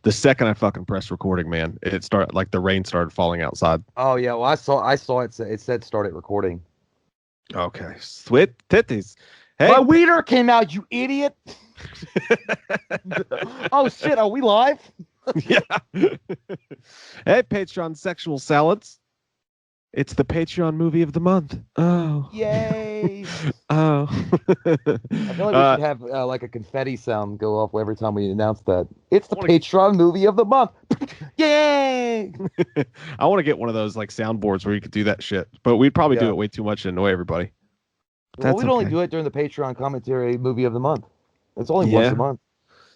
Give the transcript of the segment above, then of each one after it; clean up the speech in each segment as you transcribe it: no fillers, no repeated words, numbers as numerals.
The second I fucking pressed recording, man, it started like the rain started falling outside. Oh yeah, well I saw it. It said started recording. Okay, sweet titties. My Hey, wiener came out, you idiot. Oh shit, are we live? yeah. Hey, Patreon sexual salads. It's the Patreon movie of the month. Oh, Yay! oh. I feel like we should have like a confetti sound go off every time we announce that. It's the I wanna- Patreon movie of the month. Yay! I want to get one of those like soundboards where you could do that shit, but we'd probably do Yeah. it way too much and annoy everybody. Well, That's we'd only okay. do it during the Patreon commentary movie of the month. It's only once a Yeah. month.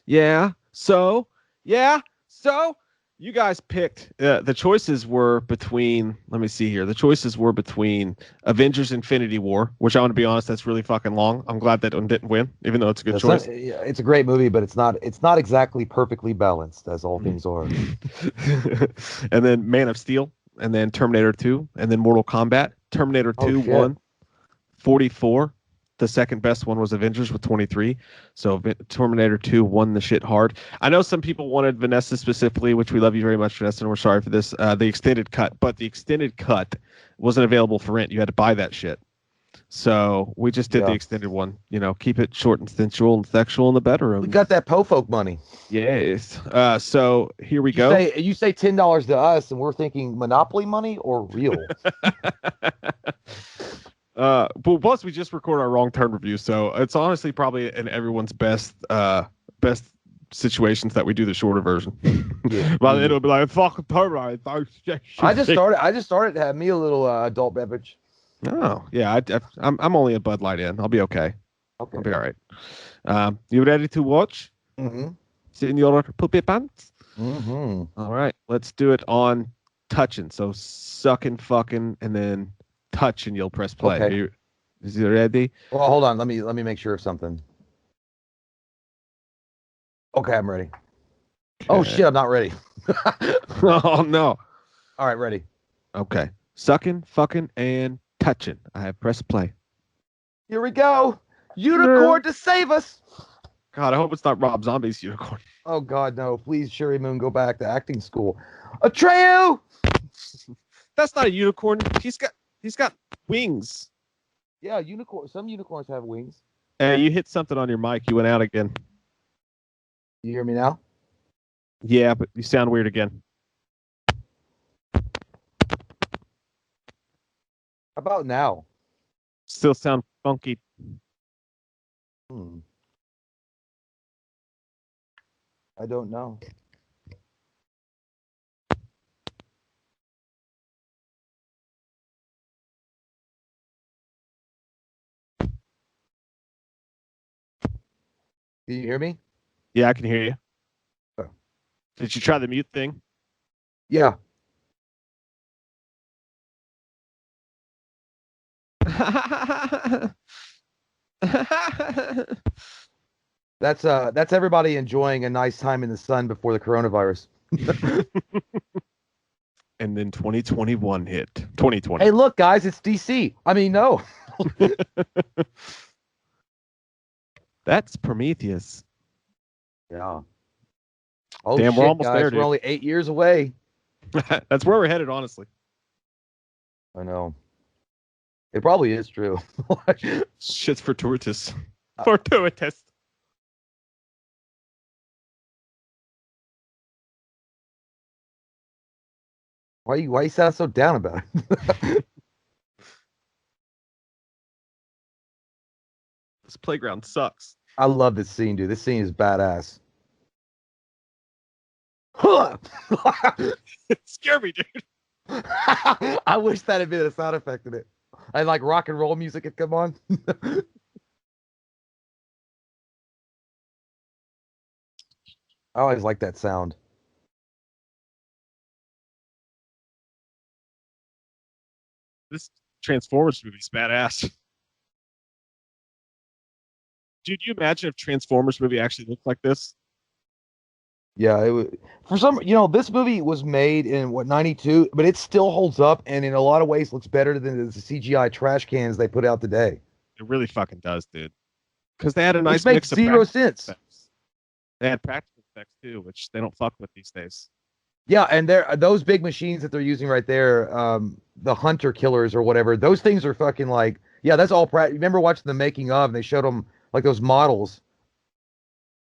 Yeah. So you guys picked the choices were between, let me see here. The choices were between Avengers Infinity War, which I want to be honest, that's really fucking long. I'm glad that one didn't win, even though it's a good choice. Yeah, it's a great movie, but it's not exactly perfectly balanced as all things are. And then Man of Steel, and then Terminator 2, and then Mortal Kombat. Terminator 2 shit. won 44. The second best one was Avengers with 23. So Terminator 2 won the shit hard. I know some people wanted Vanessa specifically, which we love you very much, Vanessa, and we're sorry for this, the extended cut. But the extended cut wasn't available for rent. You had to buy that shit. So we just did the extended one. You know, keep it short and sensual and sexual in the bedroom. We got that po-folk money. Yes. So here we go. You say $10 to us, and we're thinking Monopoly money or real. But plus we just record our wrong turn review, so it's honestly probably in everyone's best situations that we do the shorter version. Yeah. But it'll be like fucking Terminator. I just started to have me a little adult beverage. Oh yeah, I'm only a Bud Light in. I'll be okay. Okay. I'll be all right. You ready to watch? Mm-hmm. Senor Puppy Pants? Mm-hmm. All right, let's do it on touching. So sucking, fucking, and then touch, and you'll press play. Okay. Is you ready? Well, hold on. Let me make sure of something. Okay, I'm ready. Okay. Oh shit, I'm not ready. Oh no. All right, ready. Okay. Sucking, fucking, and touching. I have pressed play. Here we go. Unicorn to save us. God, I hope it's not Rob Zombie's unicorn. Oh God, no! Please, Sherry Moon, go back to acting school. Atreyu. That's not a unicorn. He's got wings. Yeah, unicorn. Some unicorns have wings. Hey, you hit something on your mic. You went out again. You hear me now? Yeah, but you sound weird again. How about now? Still sound funky. I don't know. Can you hear me? Yeah, I can hear you. Oh. Did you try the mute thing? Yeah. That's everybody enjoying a nice time in the sun before the coronavirus. And then 2021 hit. 2020. Hey, look, guys, it's DC. I mean, no. That's Prometheus. Yeah. Oh, damn, shit, we're almost guys. there, dude. We're only 8 years away. That's where we're headed, honestly. I know. It probably is true. Shit's fortuitous. Fortuitous. Why you sound so down about it? This playground sucks. I love this scene, dude. This scene is badass. It scared me, dude. I wish that had been a sound effect in it. And like rock and roll music had come on. I always like that sound. This Transformers movie's badass. Dude, you imagine if Transformers movie actually looked like this? Yeah, it was for some. This movie was made in what 92, but it still holds up, and in a lot of ways looks better than the CGI trash cans they put out today. It really fucking does, dude. Because they had a nice Which makes mix of zero sense. effects. They had practical effects too, which they don't fuck with these days. Yeah, and those big machines that they're using right there, the hunter killers or whatever. Those things are fucking like, yeah, that's all. Remember watching the making of, and they showed them like those models.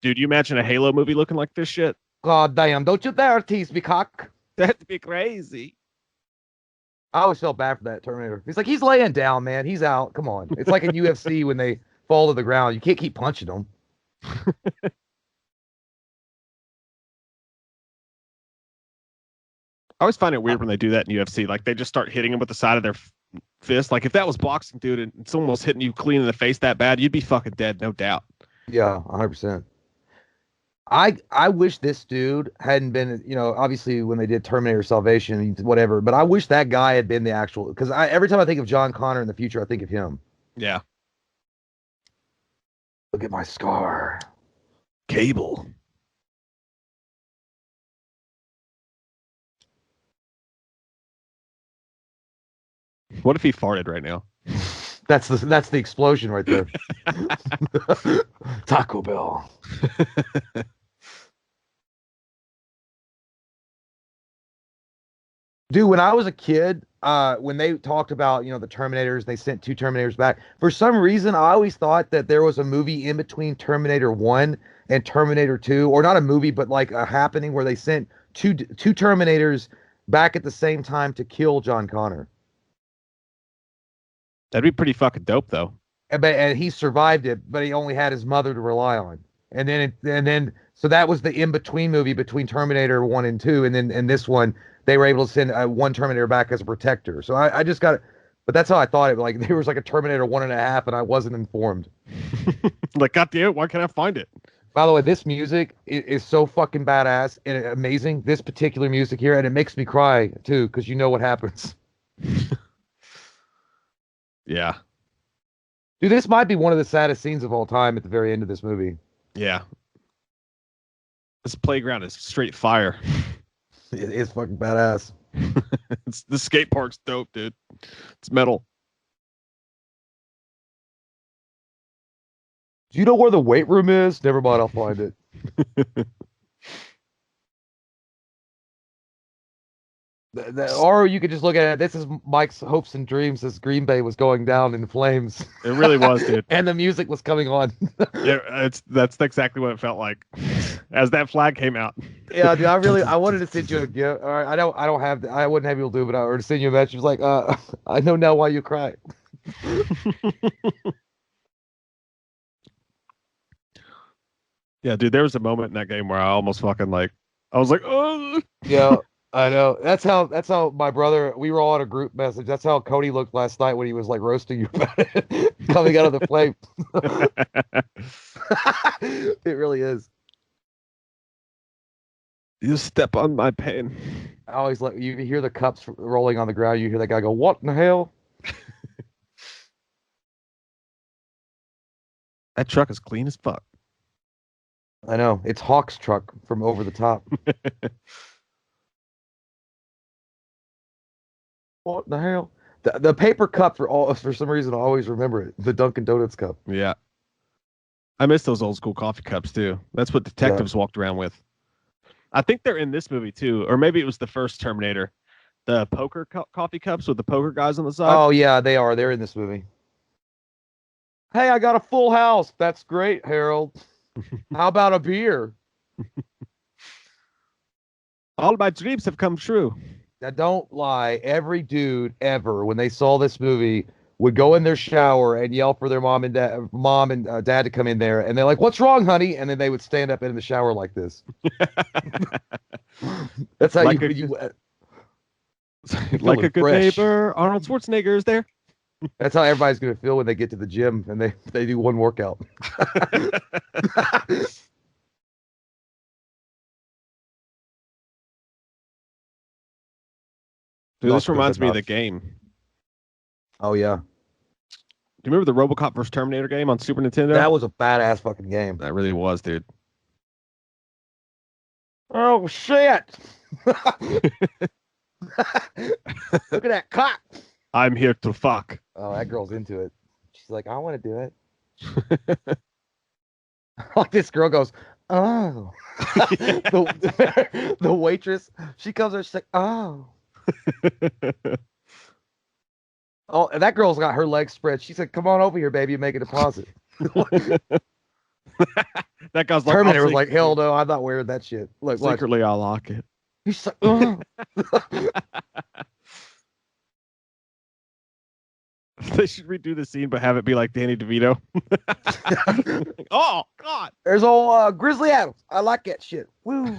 Dude, you imagine a Halo movie looking like this shit? God damn! Don't you dare tease me, cock. That'd be crazy. I always felt bad for that Terminator. He's laying down, man. He's out. Come on. It's like in UFC when they fall to the ground. You can't keep punching them. I always find it weird when they do that in UFC. Like they just start hitting him with the side of their fist. Like if that was boxing, dude, and someone was hitting you clean in the face that bad, you'd be fucking dead, no doubt. Yeah, 100%. I wish this dude hadn't been, obviously when they did Terminator Salvation, whatever, but I wish that guy had been the actual, because every time I think of John Connor in the future, I think of him. Yeah. Look at my scar. Cable. What if he farted right now? That's the explosion right there. Taco Bell. Dude, when I was a kid, when they talked about, the Terminators, they sent 2 Terminators back. For some reason, I always thought that there was a movie in between Terminator 1 and Terminator 2, or not a movie, but like a happening where they sent two Terminators back at the same time to kill John Connor. That'd be pretty fucking dope, though. And he survived it, but he only had his mother to rely on. So that was the in-between movie between Terminator 1 and 2, and then in this one, they were able to send one Terminator back as a protector. So I just got it. But that's how I thought it. Like there was like a Terminator 1.5, and I wasn't informed. Like, goddamn, why can't I find it? By the way, this music is so fucking badass and amazing. This particular music here, and it makes me cry too, because you know what happens. Yeah. Dude, this might be one of the saddest scenes of all time at the very end of this movie. Yeah. This playground is straight fire. It is fucking badass. The skate park's dope, dude. It's metal. Do you know where the weight room is? Never mind, I'll find it. Or you could just look at it. This is Mike's hopes and dreams as Green Bay was going down in flames. It really was, dude. And the music was coming on. Yeah, that's exactly what it felt like as that flag came out. Yeah, dude, I wanted to send you a gift. All right, I wouldn't have you to do, but I or to send you a message like, I know now why you cry. Yeah, dude, there was a moment in that game where I almost fucking I was like, oh. Yeah, I know. That's how my brother. We were all on a group message. That's how Cody looked last night when he was like roasting you about it, coming out of the flame. It really is. You step on my pain. I always let you hear the cups rolling on the ground. You hear that guy go, "What in the hell?" That truck is clean as fuck. I know. It's Hawk's truck from Over the Top. What the hell? The paper cup for some reason I always remember it. The Dunkin' Donuts cup. Yeah. I miss those old school coffee cups too. That's what detectives walked around with. I think they're in this movie too, or maybe it was the first Terminator. The poker coffee cups with the poker guys on the side. Oh yeah, they are. They're in this movie. Hey, I got a full house. That's great, Harold. How about a beer? All my dreams have come true. Now, don't lie. Every dude ever, when they saw this movie, would go in their shower and yell for their mom and dad to come in there, and they're like, "What's wrong, honey?" And then they would stand up in the shower like this. That's how like you like a good fresh. neighbor. Arnold Schwarzenegger is there. That's how everybody's gonna feel when they get to the gym and they do one workout. Dude, this reminds me of the game. Oh yeah. Do you remember the RoboCop vs. Terminator game on Super Nintendo? That was a badass fucking game. That really was, dude. Oh shit! Look at that cock. I'm here to fuck. Oh, that girl's into it. She's like, I want to do it. Like this girl goes, oh. The waitress, she comes there, she's like, oh. Oh, and that girl's got her legs spread. She said, come on over here, baby, and make a deposit. That guy's like, Terminator was like, hell no, I'm not wearing that shit. Look, watch. secretly I'll lock it. He's like, oh. They should redo the scene, but have it be like Danny DeVito. Oh God! There's old Grizzly Adams. I like that shit. Woo.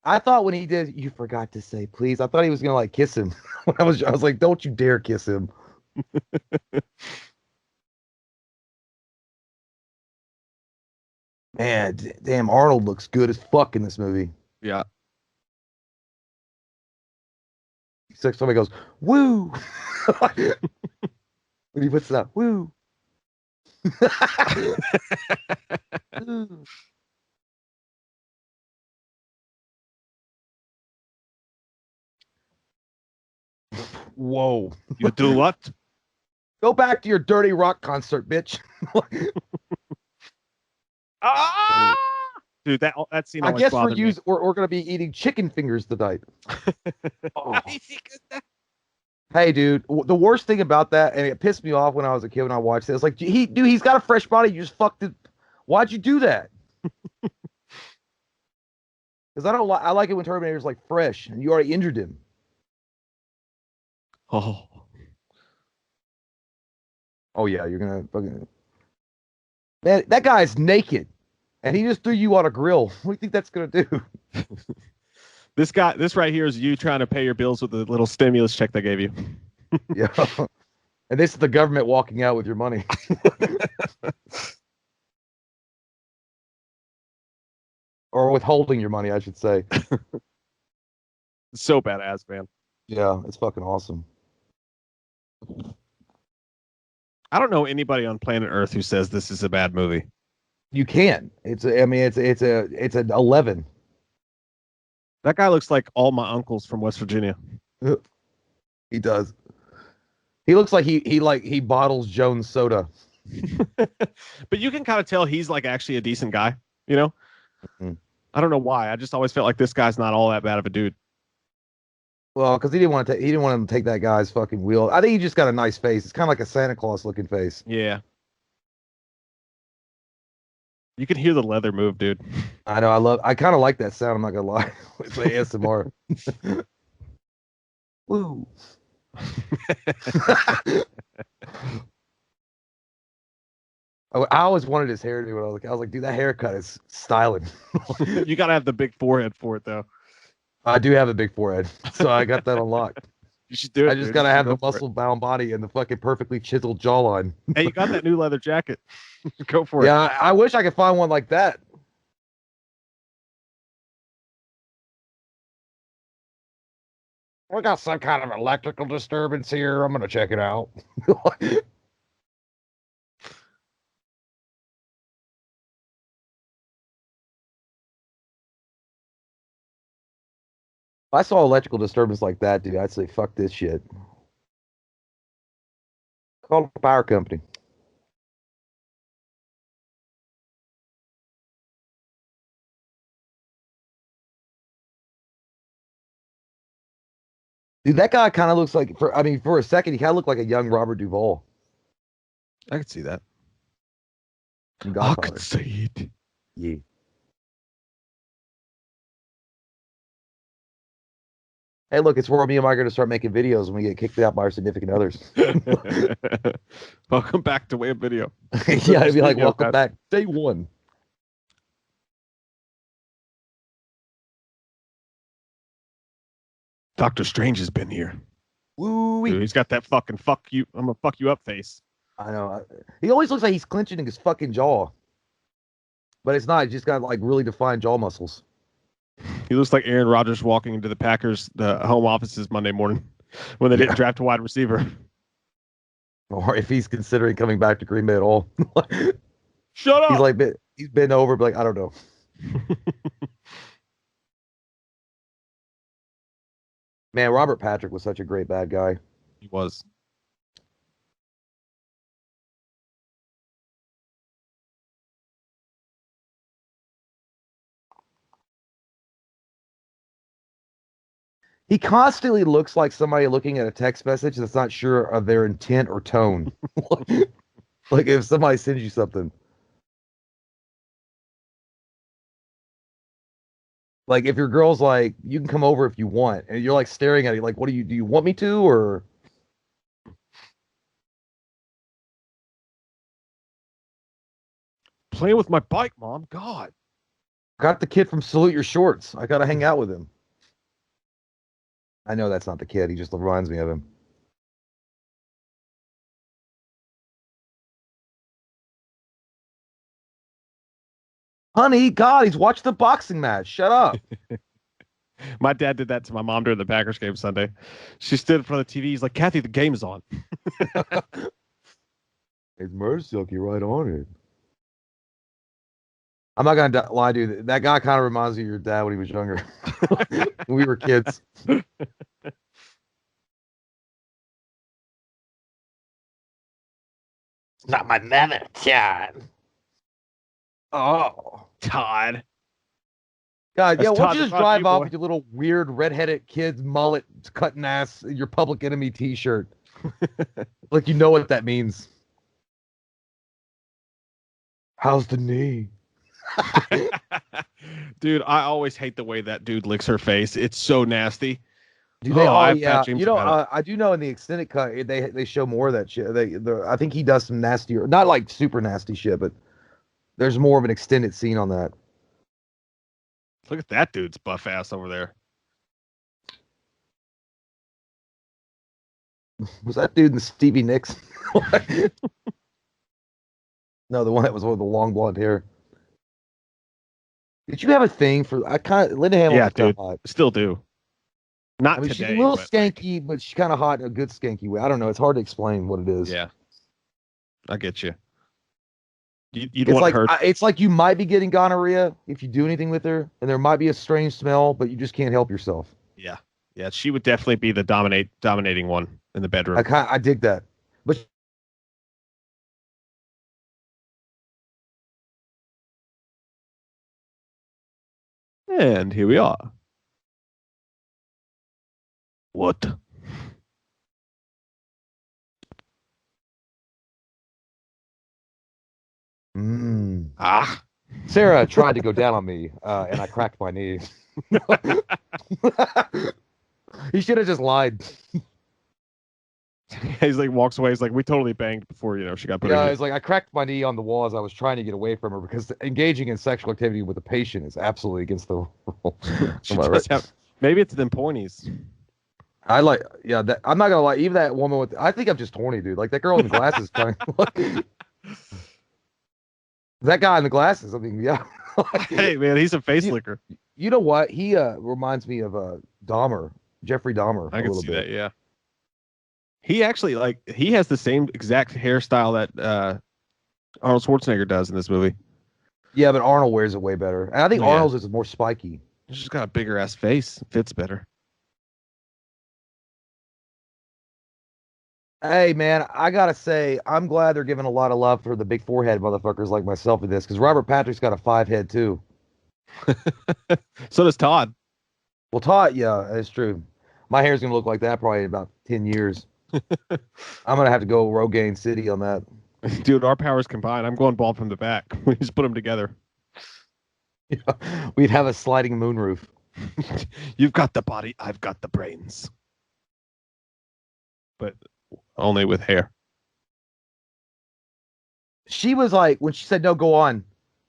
I thought when he did, you forgot to say please. I thought he was gonna like kiss him. I was like, don't you dare kiss him. Man, damn, Arnold looks good as fuck in this movie. Yeah. Somebody goes, woo. When he puts it out, woo. Whoa. You do what? Go back to your dirty rock concert, bitch. Ah! Dude, that scene I always guess we're bothered me. we're gonna be eating chicken fingers tonight. Oh. Hey, dude, the worst thing about that, and it pissed me off when I was a kid when I watched it, it's like, he's got a fresh body. You just fucked it. Why'd you do that? Because I don't like. I like it when Terminator's like fresh, and you already injured him. Oh. Oh yeah, you're gonna fucking. Man, that guy's naked, and he just threw you on a grill. What do you think that's gonna do? This right here is you trying to pay your bills with the little stimulus check they gave you. Yeah. And this is the government walking out with your money. Or withholding your money, I should say. It's so badass, man. Yeah, it's fucking awesome. I don't know anybody on planet Earth who says this is a bad movie. You can. It's an 11. That guy looks like all my uncles from West Virginia. He does. He looks like he bottles Jones soda. But you can kind of tell he's like actually a decent guy, you know? Mm-hmm. I don't know why. I just always felt like this guy's not all that bad of a dude. Well, because he didn't want him to take that guy's fucking wheel. I think he just got a nice face. It's kind of like a Santa Claus looking face. Yeah. You can hear the leather move, dude. I know. I kind of like that sound. I'm not gonna lie. It's like ASMR. Woo. I always wanted his hairdo when I was like, dude, that haircut is styling. You gotta have the big forehead for it, though. I do have a big forehead, so I got that unlocked. You should do it. I just dude. gotta You have should the go for it. muscle-bound body and the fucking perfectly chiseled jawline. Hey, you got that new leather jacket. Go for it. Yeah, I wish I could find one like that. We got some kind of electrical disturbance here. I'm gonna check it out. If I saw electrical disturbance like that, dude, I'd say fuck this shit. Call a power company. Dude, that guy kind of looks like for a second, he kind of looked like a young Robert Duvall I could see that. from I Godfather. could see it. Yeah. Hey, look, it's where me and Mike are going to start making videos when we get kicked out by our significant others. Welcome back to Way of Video. Yeah, I'd be like, welcome back. Day one. Doctor Strange has been here. Woo. Dude, he's got that fucking fuck you. I'm gonna fuck you up face. I know. He always looks like he's clenching his fucking jaw. But it's not. He's just got like really defined jaw muscles. He looks like Aaron Rodgers walking into the Packers, the home offices Monday morning when they didn't draft a wide receiver. Or if he's considering coming back to Green Bay at all. Shut up. He's like, he's been over, but like, I don't know. Man, Robert Patrick was such a great bad guy. He was. He constantly looks like somebody looking at a text message that's not sure of their intent or tone. Like if somebody sends you something. Like if your girl's like, you can come over if you want, and you're like staring at it, like, what do you want me to? Or Playing with my bike, Mom. God. got the kid from Salute Your Shorts. I gotta hang out with him. I know that's not the kid. He just reminds me of him. Honey, God, he's watched the boxing match. Shut up. My dad did that to my mom during the Packers game Sunday. She stood in front of the TV. He's like, Kathy, the game's on. It's murder silky right on it. I'm not gonna lie, dude. That guy kind of reminds me of your dad when he was younger. When we were kids. It's not my mother, Todd. Oh, Todd. God, yeah. That's Why Todd. don't you That's just not drive you, off boy. with your little weird redheaded kid's mullet cutting ass, your Public Enemy T-shirt, like you know what that means. How's the knee? Dude, I always hate the way that dude licks her face. It's so nasty. Do they? Oh, Oh I have bad yeah. dreams about it. I do know in the extended cut they show more of that shit. I think he does some nastier, not like super nasty shit, but there's more of an extended scene on that. Look at that dude's buff ass over there. Was that dude in the Stevie Nicks? No, the one that was with the long blonde hair. Did you have a thing for? I kind of Linda Hamilton's Yeah, kind of dude. hot. Still do. Not I mean, she's a today, little but like, skanky, but she's kind of hot in a good skanky way. I don't know. It's hard to explain what it is. yeah, I get you. You'd It's want like her. it's like you might be getting gonorrhea if you do anything with her, and there might be a strange smell, but you just can't help yourself. Yeah, yeah. She would definitely be the dominating one in the bedroom. I dig that. But And here we are. What? Ah. Sarah tried to go down on me, and I cracked my knee. He should have just lied. He's like walks away. He's like, we totally banged before she got put in Yeah, here. it's like I cracked my knee on the wall as I was trying to get away from her because engaging in sexual activity with a patient is absolutely against the rules. She Am I does right? have, maybe it's them pointies. I like, yeah. I'm not gonna lie. Even that woman with, I think I'm just horny, dude. Like that girl in the glasses, trying. That guy in the glasses. I mean, yeah. Hey man, he's a face licker. You know what? He reminds me of Dahmer, Jeffrey Dahmer, I a can little see bit. that. Yeah. He actually he has the same exact hairstyle that Arnold Schwarzenegger does in this movie. Yeah, but Arnold wears it way better, and I think Yeah. Arnold's is more spiky. He's just got a bigger ass face. Fits better. Hey, man, I gotta say, I'm glad they're giving a lot of love for the big forehead motherfuckers like myself in this, because Robert Patrick's got a 5 head too. So does Todd. Well, Todd, yeah, that's true. My hair's gonna look like that probably in about 10 years. I'm gonna have to go Rogaine City on that. Dude, our powers combined. I'm going bald from the back. We just put them together. We'd have a sliding moonroof. You've got the body. I've got the brains. But only with hair. She was like, when she said no, go on,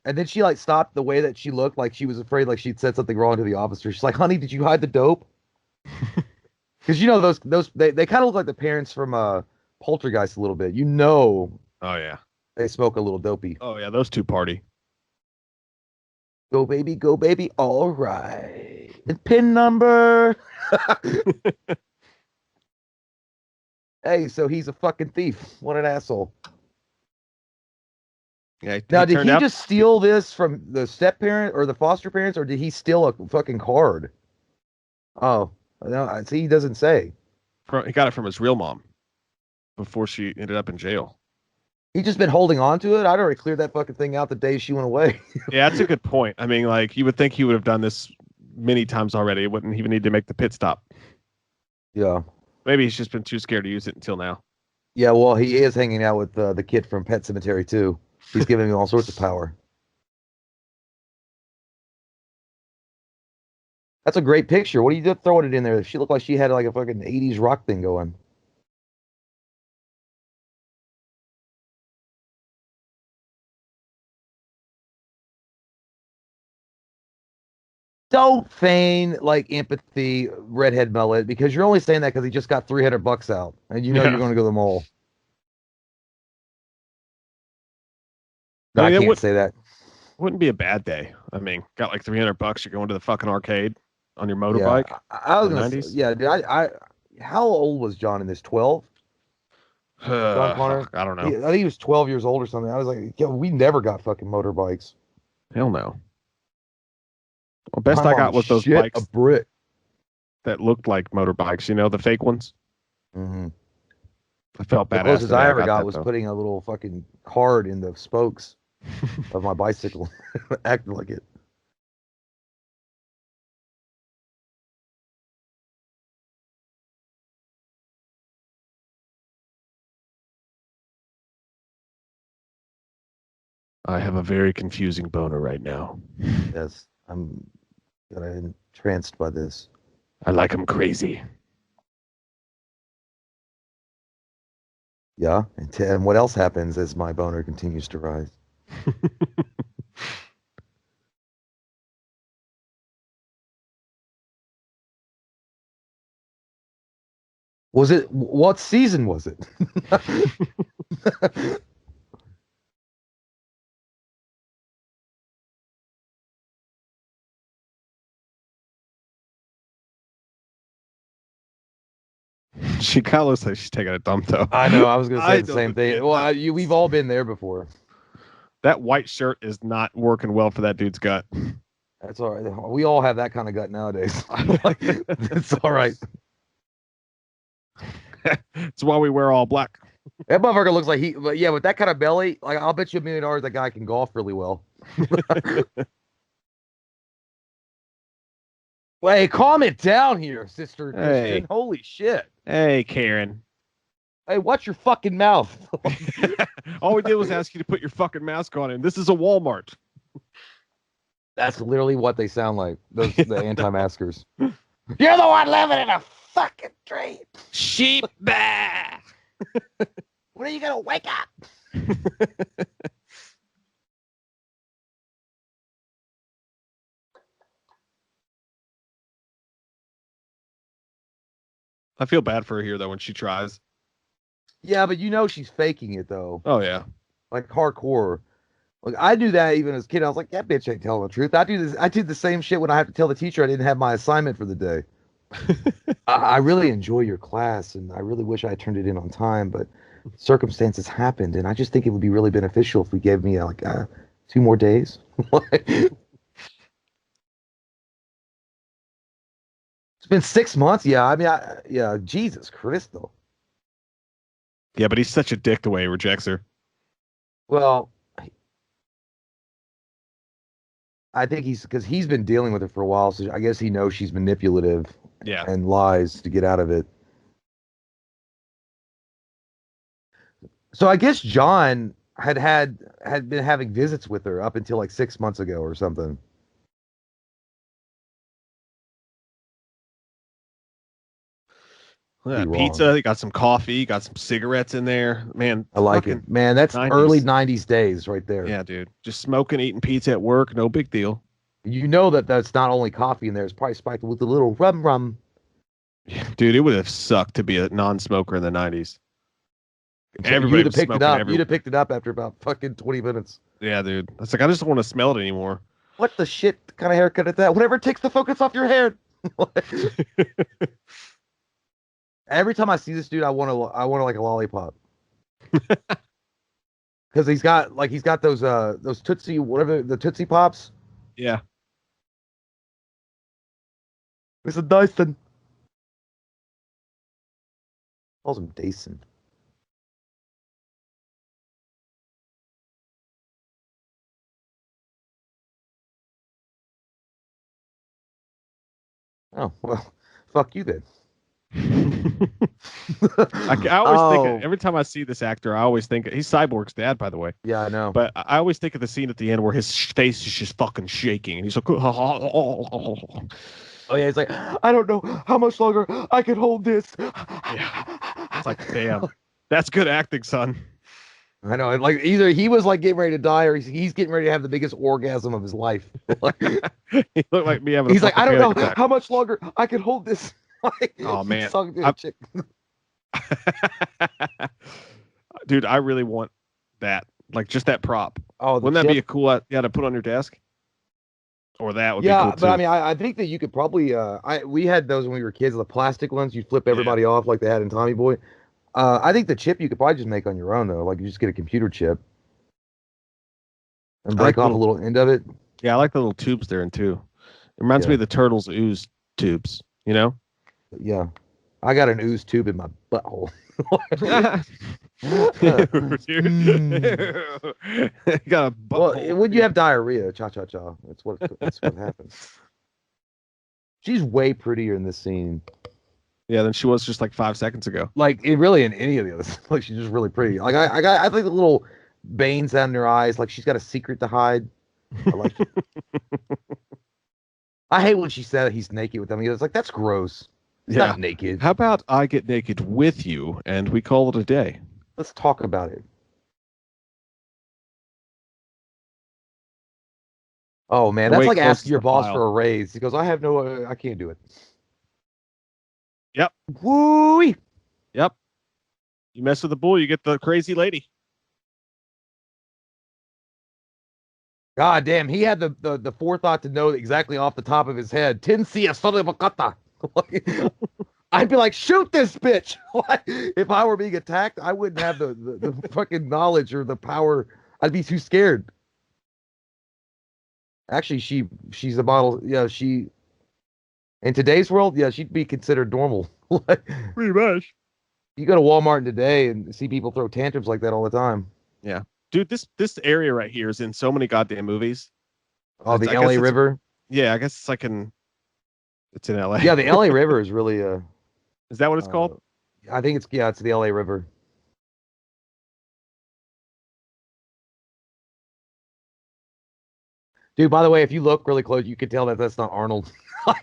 and then she like stopped the way that she looked, like she was afraid, like she'd said something wrong to the officer. She's like, honey, did you hide the dope? Because those they kind of look like the parents from Poltergeist a little bit. Oh yeah. They smoke a little dopey. Oh yeah. Those two party. Go baby, all right. And pin number. Hey, so he's a fucking thief. What an asshole. Yeah. Now, did turned he out- just steal this from the step parent or the foster parents, or did he steal a fucking card? Oh, no, see, he doesn't say. He got it from his real mom before she ended up in jail. He just been holding on to it. I'd already cleared that fucking thing out the day she went away. Yeah, that's a good point. I mean, like you would think he would have done this many times already. He wouldn't even need to make the pit stop. Yeah. Maybe he's just been too scared to use it until now. Yeah, well, he is hanging out with the kid from Pet Cemetery too. He's giving him all sorts of power. That's a great picture. What are you throwing it in there? She looked like she had like a fucking 80s rock thing going. Don't feign like empathy, redhead mullet, because you're only saying that because he just got $300 out, and you know you're Yeah. going to go to the mall. No, I I mean, it can't say that. wouldn't be a bad day. I mean, got like $300. You're going to the fucking arcade on your Yeah, motorbike I was in the gonna say, 90s. yeah, dude. How old was John in this? 12? John Connor? Fuck, I don't know. I think he was 12 years old or something. I was like, yeah, we never got fucking motorbikes. Hell no. Well, best My I mom got was those shit a bikes brick. that looked like motorbikes, the fake ones. Hmm. I felt The badass closest the day I I ever got got that was though. putting a little fucking card in the spokes of my bicycle, acting like it. I have a very confusing boner right now. Yes, I'm entranced by this. I like him crazy. Yeah, and what else happens as my boner continues to rise? Was it what season was it? She kind of looks like she's taking a dump though. I know. I was gonna say I the don't same know. thing. Yeah, Well, no. we've all been there before. That white shirt is not working well for that dude's gut. That's all right. We all have that kind of gut nowadays. It's all right. It's why we wear all black. That motherfucker looks like but yeah, with that kind of belly, like I'll bet you $1 million that guy can golf really well. Hey, calm it down here, Sister Christian. Hey, Holy shit. hey, Karen. Hey, watch your fucking mouth. All we did was ask you to put your fucking mask on, and this is a Walmart. That's literally what they sound like. The anti-maskers. You're the one living in a fucking dream. Sheep bah! When are you gonna wake up? I feel bad for her here though when she tries. Yeah, but you know she's faking it though. Oh yeah. Like hardcore. Like I do that even as a kid. I was like, that bitch ain't telling the truth. I do this. I do the same shit when I have to tell the teacher I didn't have my assignment for the day. I really enjoy your class, and I really wish I had turned it in on time, but circumstances happened, and I just think it would be really beneficial if we gave me 2 more days. It's been 6 months. Yeah, I mean, yeah, Jesus Christo. Yeah, but he's such a dick the way he rejects her. Well, I think he's because he's been dealing with it for a while, so I guess he knows she's manipulative Yeah. and lies to get out of it. So I guess John had been having visits with her up until like 6 months ago or something. Be wrong. Pizza, you got some coffee, you got some cigarettes in there. Man, I like fucking it, man. That's early 90s. '90s days right there. Yeah, dude. Just smoking, eating pizza at work, no big deal. You know that that's not only coffee in there; it's probably spiked with a little rum rum. Dude, it would have sucked to be a non-smoker in the 90s. You'd Everybody have was picked it smoking up. You'd everywhere. have picked it up after about fucking 20 minutes. Yeah, dude. It's like I just don't want to smell it anymore. What the shit kind of haircut is that? Whatever takes the focus off your head. Every time I see this dude, I want like a lollipop because he's got those Tootsie whatever the Tootsie Pops. Yeah. It's a Dyson. Calls him Dyson. Oh well, fuck you then. I always think Oh, every time I see this actor, I always think he's Cyborg's dad, by the way. yeah, I know. But I always think of the scene at the end where his face is just fucking shaking, and he's like, Oh yeah, he's like, I don't know how much longer I can hold this. yeah. It's like, damn, that's good acting, son. I know, like either he was like getting ready to die, or he's getting ready to have the biggest orgasm of his life. He looked like me having a He's like, fucking I don't panic know attack. how much longer I can hold this. Like, Oh he's man, talking to a I, chick. dude, I really want that, like just that prop. Oh, the Wouldn't that be chip. a cool, yeah, to put on your desk? Or that would be Yeah, cool but I too. mean, I think that you could probably we had those when we were kids, the plastic ones. You flip Yeah, everybody off like they had in Tommy Boy. I think the chip you could probably just make on your own though. Like you just get a computer chip and I like break the off a little, little end of it. yeah, I like the little tubes there and too. It reminds me Yeah, of the Turtles ooze tubes, you know? yeah. I got an ooze tube in my butthole. Ew, dude. Mm. You got a Well, butthole. when you have diarrhea, cha cha cha. That's what happens. She's way prettier in this scene. Yeah, then she was just like 5 seconds ago. Like it really in any of the others. Like she's just really pretty. Like I think the little veins down in her eyes, like she's got a secret to hide. I like it. I hate when she said he's naked with them. He was like, that's gross. He's Yeah. not naked. How about I get naked with you and we call it a day? Let's talk about it. Oh man, The that's way he like asking closes your the boss for file. a raise. He goes, I have no, I can't do it. Yep. Woo! Yep. You mess with the bull, you get the crazy lady. God damn, he had the forethought to know exactly off the top of his head. Tinsia son of a kata. I'd be like, shoot this bitch. Like, if I were being attacked, I wouldn't have the fucking knowledge or the power. I'd be too scared. Actually, she's a model. Yeah, she in today's world, yeah, she'd be considered normal. Like, Pretty much. you go to Walmart today and see people throw tantrums like that all the time. Yeah. Dude, this area right here is in so many goddamn movies. Oh, the I guess LA it's River. yeah, I guess it's like it's in LA. Yeah, the LA River is really Is that what it's uh called? I think it's the LA River. Dude, by the way, if you look really close, you can tell that that's not Arnold.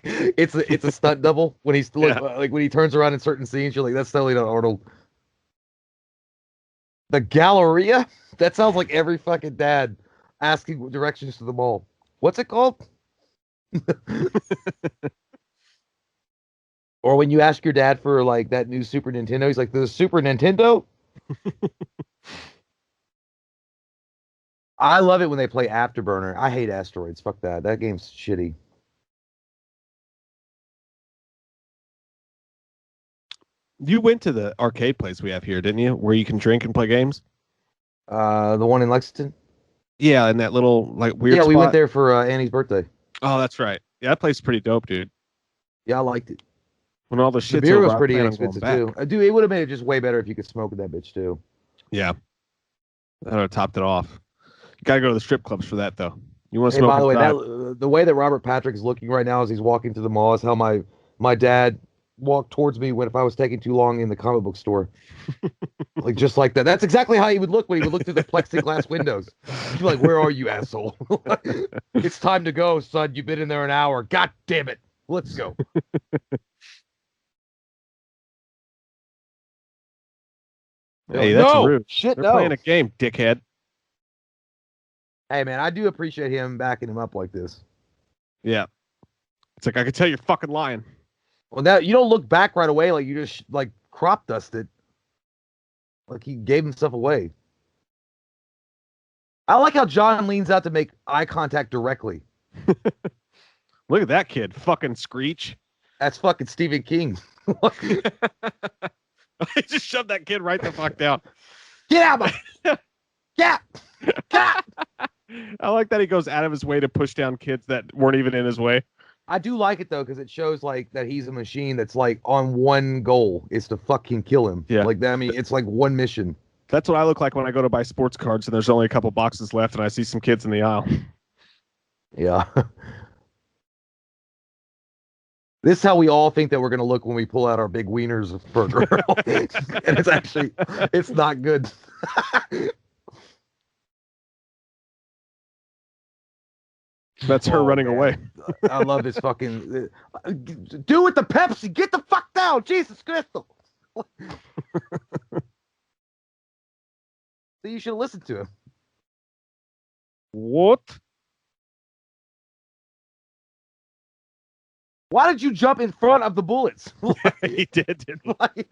It's a stunt double when he's Yeah. like when he turns around in certain scenes, you're like, that's totally not Arnold. The Galleria? That sounds like every fucking dad asking directions to the mall. What's it called? Or when you ask your dad for like that new Super Nintendo, he's like, the Super Nintendo? I love it when they play Afterburner. I hate Asteroids. Fuck that. That game's shitty. You went to the arcade place we have here, didn't you? Where you can drink and play games? The one in Lexington? Yeah, in that little like weird Yeah, we went spot. there for Annie's birthday. Oh, that's right. Yeah, that place is pretty dope, dude. Yeah, I liked it. When all the The shit's beer over, was I pretty plan on going inexpensive too. back. Dude, it would have made it just way better if you could smoke in that bitch too. Yeah, that would have topped it off. You gotta go to the strip clubs for that, though. You want to Hey, smoke by the way, that inside? the way that Robert Patrick is looking right now as he's walking through the mall is how my dad walked towards me when if I was taking too long in the comic book store. Like just like that. That's exactly how he would look when he would look through the plexiglass windows. He'd be like, "Where are you, asshole? It's time to go, son. You've been in there an hour. God damn it. Let's go." They're Hey, like, that's "No, rude. shit, They're playing no." a game, dickhead. Hey, man, I do appreciate him backing him up like this. Yeah, it's like I could tell you're fucking lying. Well, now you don't look back right away like you just like crop dusted, like he gave himself away. I like how John leans out to make eye contact directly. Look at that kid, fucking Screech. That's fucking Stephen King. I just shoved that kid right the fuck down. Get out, my get out. I like that he goes out of his way to push down kids that weren't even in his way. I do like it though because it shows like that he's a machine that's like on one goal is to fucking kill him. Yeah. Like that. I mean, it's like one mission. That's what I look like when I go to buy sports cards and there's only a couple boxes left and I see some kids in the aisle. Yeah. This is how we all think that we're gonna look when we pull out our big wieners for a girl, and it's not good. That's her Oh running away. man, I love this fucking. Do it the Pepsi. Get the fuck down, Jesus Christ! So you should listen to him. What? Why did you jump in front of the bullets? He did, didn't he? Like,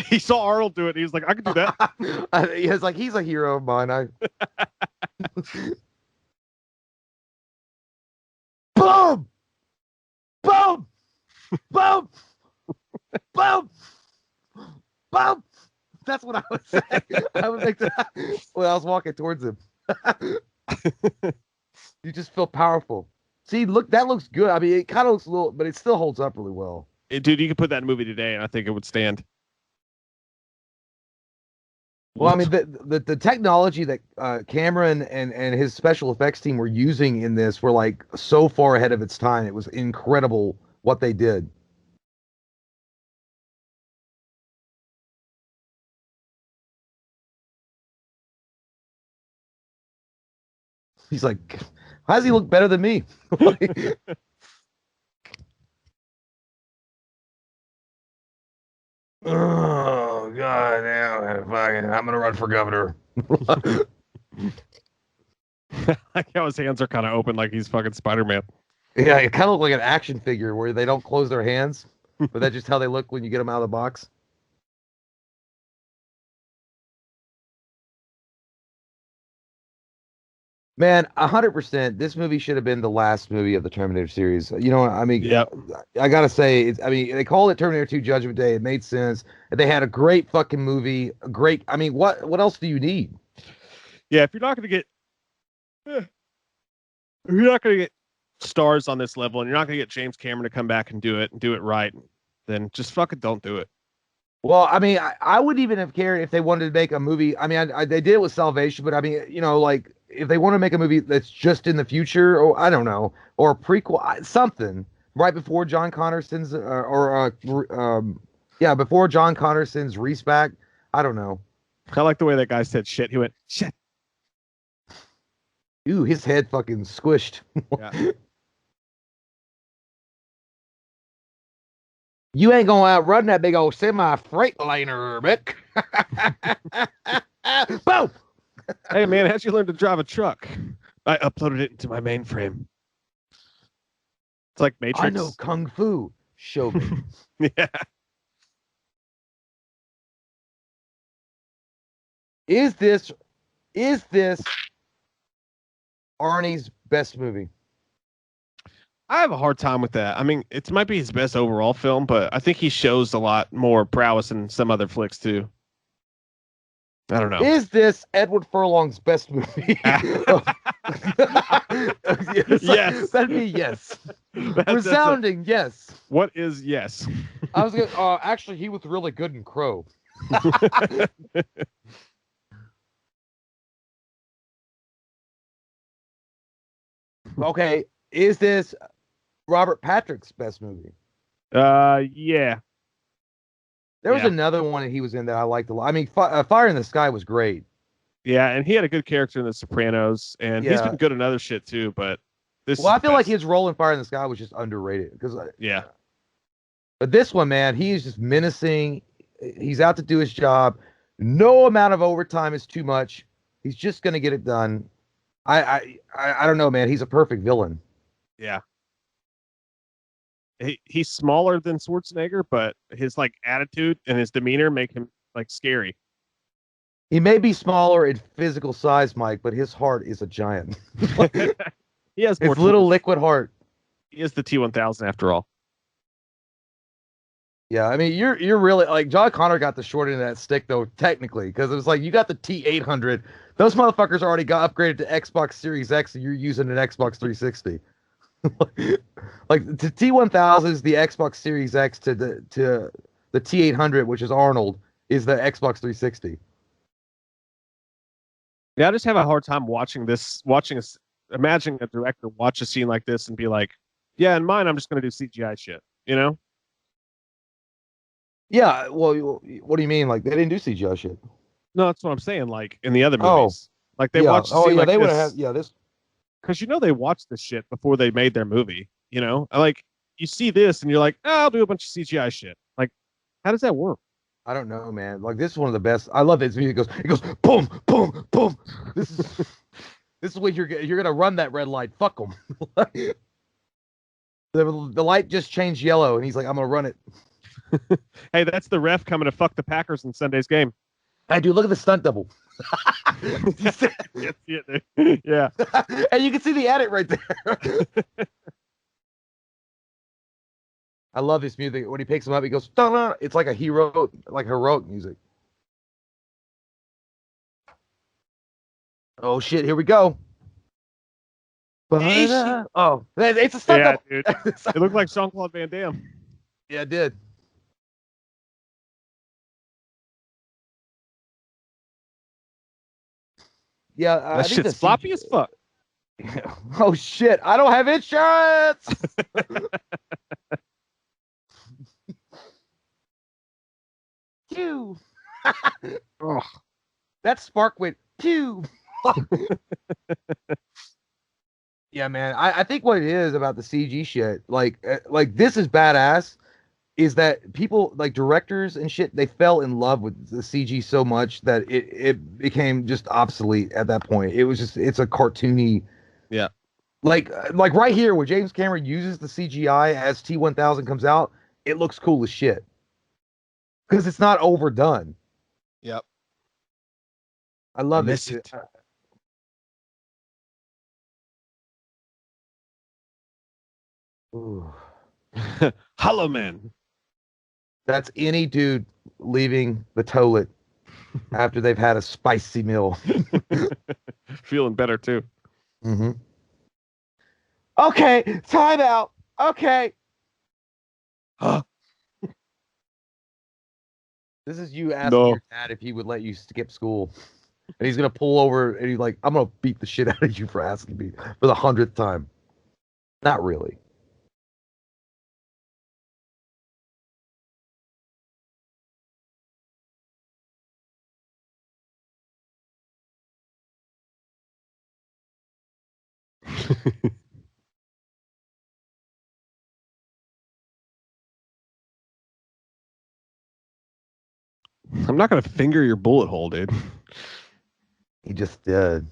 He saw Arnold do it. He was like, I could do that. he was like, he's a hero of mine. Boom! Boom! Boom! Boom! Boom! That's what I was saying. I was like when I was walking towards him. You just feel powerful. See, look, that looks good. I mean, it kind of looks a little, but it still holds up really well. Dude, you could put that in a movie today, and I think it would stand. Well, I mean, the technology that Cameron and his special effects team were using in this were like so far ahead of its time. It was incredible what they did. He's like, how does he look better than me? Oh god damn! I'm gonna run for governor. Like how his hands are kind of open, like he's fucking Spider-Man. Yeah, it kind of look like an action figure where they don't close their hands, but that's just how they look when you get them out of the box. Man, 100%. This movie should have been the last movie of the Terminator series. You know, I mean, Yep. I gotta say, I mean, they called it Terminator 2: Judgment Day. It made sense. They had a great fucking movie. A great. I mean, what else do you need? Yeah, if you're not gonna get, if you're not gonna get stars on this level, and you're not gonna get James Cameron to come back and do it right, then just fucking don't do it. Well, I mean, I wouldn't even have cared if they wanted to make a movie. I mean, they did it with Salvation, but I mean, you know, like if they want to make a movie that's just in the future, or I don't know, or a prequel, something right before John Connor sends, yeah, before John Connor sends Reese back. I don't know. I like the way that guy said shit. He went shit. Ooh, his head fucking squished. Yeah. You ain't gonna outrun that big old semi freightliner, Mick. Boom! Hey man, how'd you learn to drive a truck? I uploaded it into my mainframe. It's like Matrix. I know kung fu. Show me. Yeah. Is this Arnie's best movie? I have a hard time with that. I mean, it might be his best overall film, but I think he shows a lot more prowess in some other flicks too. I don't know. Is this Edward Furlong's best movie? Yes. That'd be yes. Resounding yes. What is yes? I was gonna actually he was really good in Crow. Okay, is this Robert Patrick's best movie? Yeah. There was another one that he was in that I liked a lot. I mean, Fire in the Sky was great. Yeah, and he had a good character in The Sopranos, and he's been good in other shit too. But this, well, I feel like his role in Fire in the Sky was just underrated because yeah. But this one, man, he is just menacing. He's out to do his job. No amount of overtime is too much. He's just gonna get it done. I don't know, man. He's a perfect villain. Yeah. He's smaller than Schwarzenegger, but his like attitude and his demeanor make him like scary. He may be smaller in physical size, Mike, but his heart is a giant. He has more his little liquid heart. He is the T-1000 after all. Yeah, I mean, you're really like John Connor got the short end of that stick though, technically, because it was like you got the T800. Those motherfuckers already got upgraded to Xbox Series X, and you're using an Xbox 360. Like the T1000 is the Xbox Series X to the T800, which is Arnold, is the Xbox 360. Yeah, I just have a hard time watching imagining a director watch a scene like this and be like, yeah, in mine, I'm just going to do CGI shit. You know? Yeah. Well, what do you mean? Like they didn't do CGI shit? No, that's what I'm saying. Like in the other Oh, movies, like they yeah. watched a Oh, scene yeah. like They would have had. this Yeah. This. because they watched this shit before they made their movie. You know, like you see this and you're like, oh, I'll do a bunch of CGI shit. Like, how does that work? I don't know, man. Like this is one of the best. I love this music. It goes boom, boom, boom. This is this is what you're gonna run that red light. Fuck them. The light just changed yellow, and he's like, I'm gonna run it. Hey, that's the ref coming to fuck the Packers in Sunday's game. Hey, dude, look at the stunt double. Yeah. And you can see the edit right there. I love this music. When he picks him up, he goes, dun-dun. It's like a hero, like heroic music. Oh shit, here we go. Oh, it's a stunt Yeah, double. dude. It looked like Jean-Claude Van Damme. Yeah, it did. Yeah, That I think shit's the floppy CG. as fuck. Oh shit! I don't have insurance. Pew. That spark went pew. Yeah, man. I think what it is about the CG shit, like this is badass, is that people like directors and shit, they fell in love with the CG so much that it became just obsolete at that point. It was just it's a cartoony Yeah. like right here where James Cameron uses the CGI as T-1000 comes out, it looks cool as shit because it's not overdone. Yep. I I love it. miss it. Ooh. Hollow Man. That's any dude leaving the toilet after they've had a spicy meal. Feeling better too. Mm-hmm. Okay, time out. Okay. Huh? This is you asking No. your dad if he would let you skip school. And he's gonna pull over and he's like, I'm gonna beat the shit out of you for asking me for the 100th time. Not really. I'm not gonna finger your bullet hole, dude. He just did.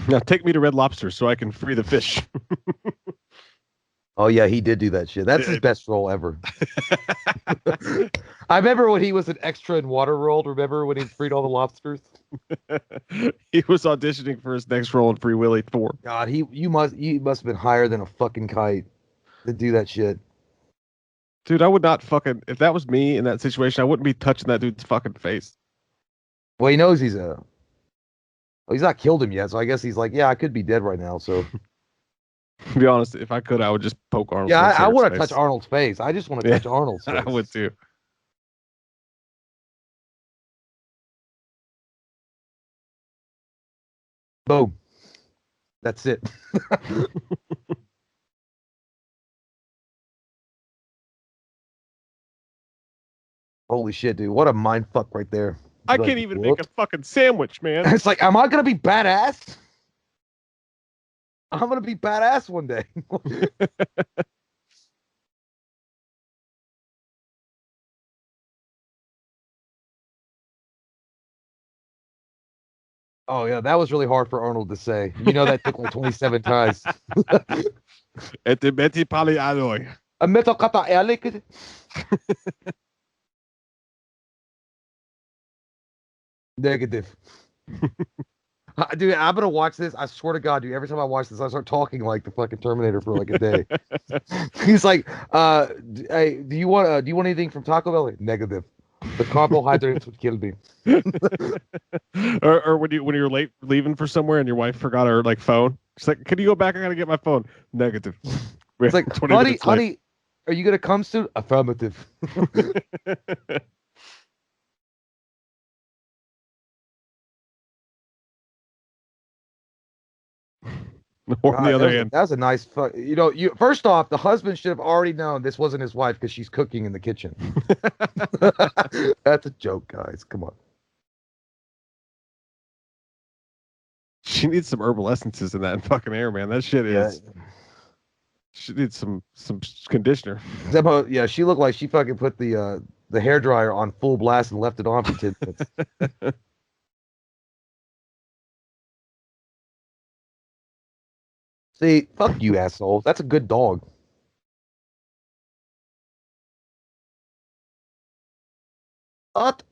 Now take me to Red Lobster so I can free the fish. Oh yeah, he did do that shit. That's his Dude. best role ever. I remember when he was an extra in Waterworld. Remember when he freed all the lobsters? He was auditioning for his next role in Free Willy 4. God, you must have been higher than a fucking kite to do that shit. Dude, I would not fucking if that was me in that situation, I wouldn't be touching that dude's fucking face. Well, he knows he's not killed him yet, so I guess he's like, yeah, I could be dead right now. So To be honest, if I could, I would just poke Arnold yeah, I Schwarzenegger's want to touch face. Arnold's face. I just want to Yeah, touch Arnold's face. I would too. Boom. That's it. Holy shit, dude! What a mind fuck right there. I Like, can't even make a what? fucking sandwich, man. It's like, am I gonna be badass? I'm gonna be badass one day. Oh yeah, that was really hard for Arnold to say. You know that took like 27 tries. Et de Betty Pali Alloy. A metal kata elik. Negative. Dude, I'm gonna watch this. I swear to God, dude. Every time I watch this, I start talking like the fucking Terminator for like a day. He's like, hey, do you want anything from Taco Bell? Negative. The carbohydrates would kill me. Or when you're late leaving for somewhere and your wife forgot her like phone. She's like, "Can you go back? I gotta get my phone." Negative. We're It's like, 20 honey, minutes late. honey, are you gonna come soon? Affirmative. Or on the God, other hand, that was a nice fuck. You know, you first off, the husband should have already known this wasn't his wife because she's cooking in the kitchen. That's a joke, guys. Come on. she needs some herbal essences in that fucking hair, man. That shit Yeah. is. She needs some conditioner. Yeah, she looked like she fucking put the hair dryer on full blast and left it on for 10 minutes. See, fuck you, asshole. That's a good dog. What?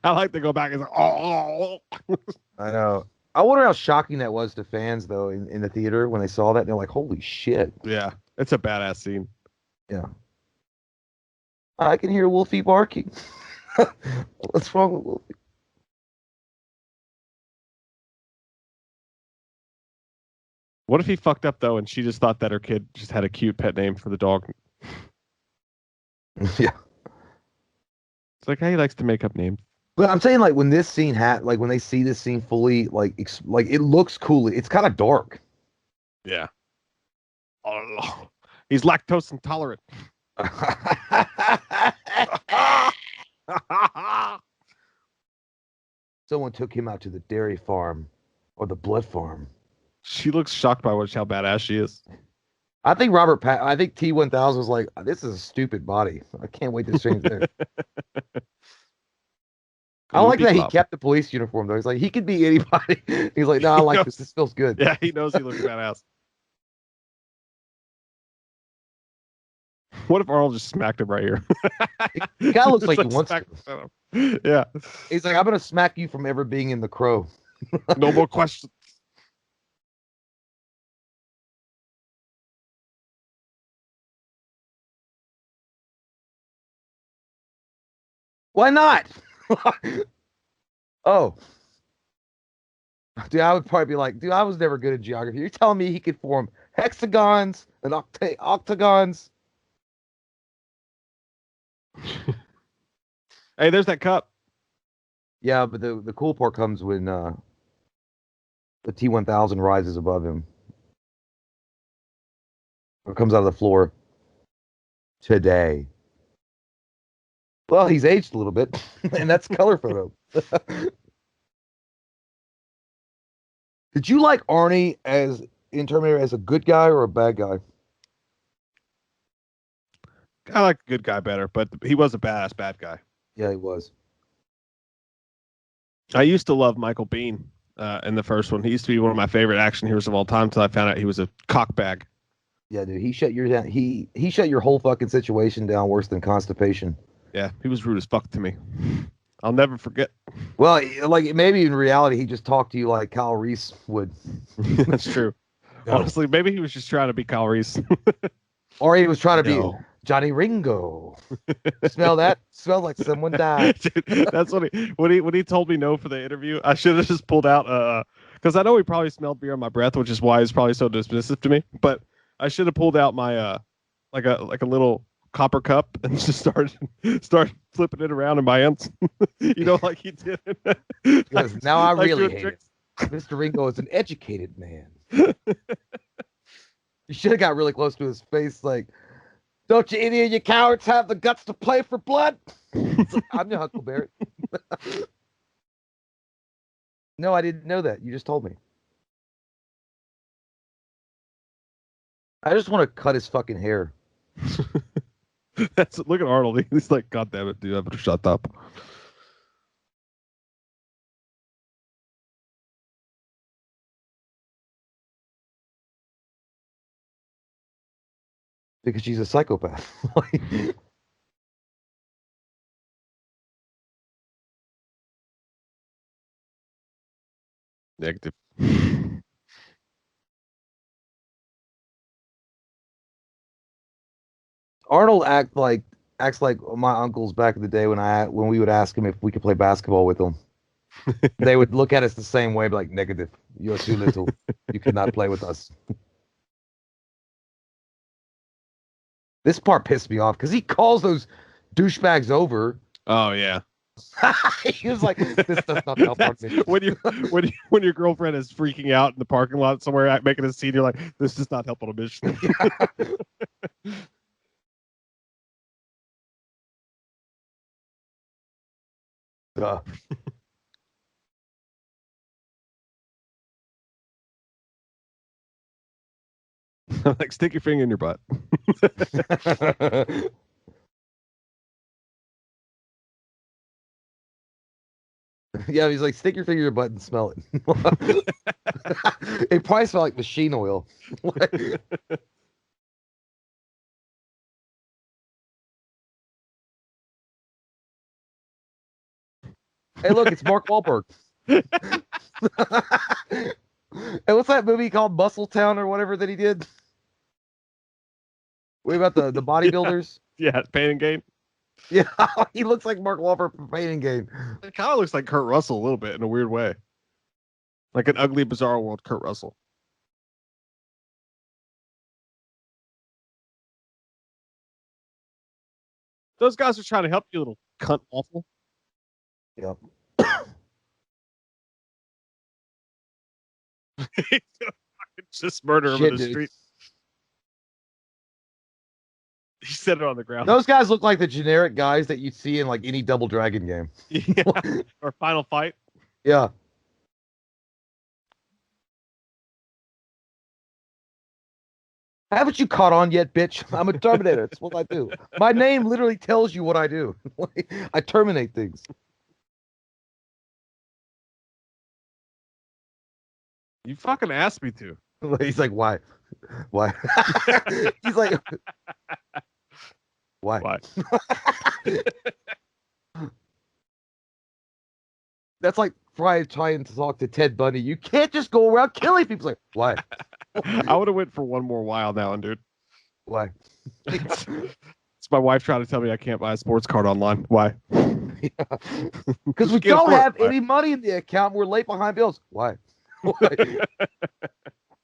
I like to go back and say, oh. I know. I wonder how shocking that was to fans though in the theater when they saw that. They're like, "Holy shit!" Yeah, it's a badass scene. Yeah, I can hear Wolfie barking. What's wrong with Wolfie? What if he fucked up though, and she just thought that her kid just had a cute pet name for the dog? Yeah, It's like, hey, he likes to make up names. but I'm saying like when this scene like when they see this scene fully, like it looks cool. It's kind of dark. Yeah. Oh, he's lactose intolerant. Someone took him out to the dairy farm or the blood farm. She looks shocked by how badass she is. I think T1000 was like, this is a stupid body. I can't wait to change there. I like that he kept the police uniform though. He's like, he could be anybody. He's like, no, I like this. This feels good. Yeah, he knows he looks badass. What if Arnold just smacked him right here? The guy looks like he wants to. Yeah. He's like, I'm gonna smack you from ever being in The Crow. No more questions. Why not? Oh, dude, I would probably be like, dude, I was never good at geography. You're telling me he could form hexagons and octagons? Hey, there's that cup. Yeah, but the cool part comes when the T1000 rises above him. Or comes out of the floor today. Well, he's aged a little bit, and that's color photo. Did you like Arnie as in Terminator as a good guy or a bad guy? I like the good guy better, but he was a badass bad guy. Yeah, he was. I used to love Michael Biehn in the first one. He used to be one of my favorite action heroes of all time until I found out he was a cockbag. Yeah, dude, he shut your down. He shut your whole fucking situation down worse than constipation. Yeah, he was rude as fuck to me. I'll never forget. Well, like maybe in reality he just talked to you like Kyle Reese would. That's true. No. Honestly, maybe he was just trying to be Kyle Reese. Or he was trying to be Johnny Ringo. Smell that? Smelled like someone died. Dude, that's when he told me no for the interview. I should have just pulled out because I know he probably smelled beer on my breath, which is why he's probably so dismissive to me. But I should have pulled out my like a little copper cup and just start flipping it around in my hands. Like he did. Because now I like really hate it. Mr. Ringo is an educated man. You should have got really close to his face, like, don't you any of you cowards have the guts to play for blood? Like, I'm your Huckleberry. No, I didn't know that. You just told me. I just want to cut his fucking hair. Look at Arnold. He's like, God damn it, dude, I better shut up. Because she's a psychopath. Negative. Arnold acts like my uncles back in the day when we would ask him if we could play basketball with them. They would look at us the same way, like negative. You're too little. You cannot play with us. This part pissed me off because he calls those douchebags over. Oh yeah. He was like, "This does not help our That's mission." when your girlfriend is freaking out in the parking lot somewhere, making a scene. You're like, this does not help on a mission. Yeah. Like, stick your finger in your butt. Yeah, he's like, stick your finger in your butt and smell it. It probably smelled like machine oil. Hey, look, it's Mark Wahlberg. And what's that movie called, Muscle Town or whatever that he did? What about the Yeah, bodybuilders? yeah, pain and gain. Yeah, he looks like Mark Wahlberg from Pain and Gain. It kind of looks like Kurt Russell a little bit in a weird way, like an ugly, bizarre world Kurt Russell. Those guys are trying to help you, little cunt awful. Yep. Just murder him in Shit, the dude. street. He said it on the ground. Those guys look like the generic guys that you see in like any Double Dragon game. Yeah. Or Final Fight. Yeah. Haven't you caught on yet, bitch? I'm a Terminator. That's what I do. My name literally tells you what I do. I terminate things. You fucking asked me to. He's like, why? Why? He's like, why? Why? That's like Fry trying to talk to Ted Bundy. You can't just go around killing people. Like, why? I would have went for one more wild now, dude. Why? It's my wife trying to tell me I can't buy a sports card online. Why? Because we Can't don't afford it. have Why? any money in the account. We're late behind bills. Why?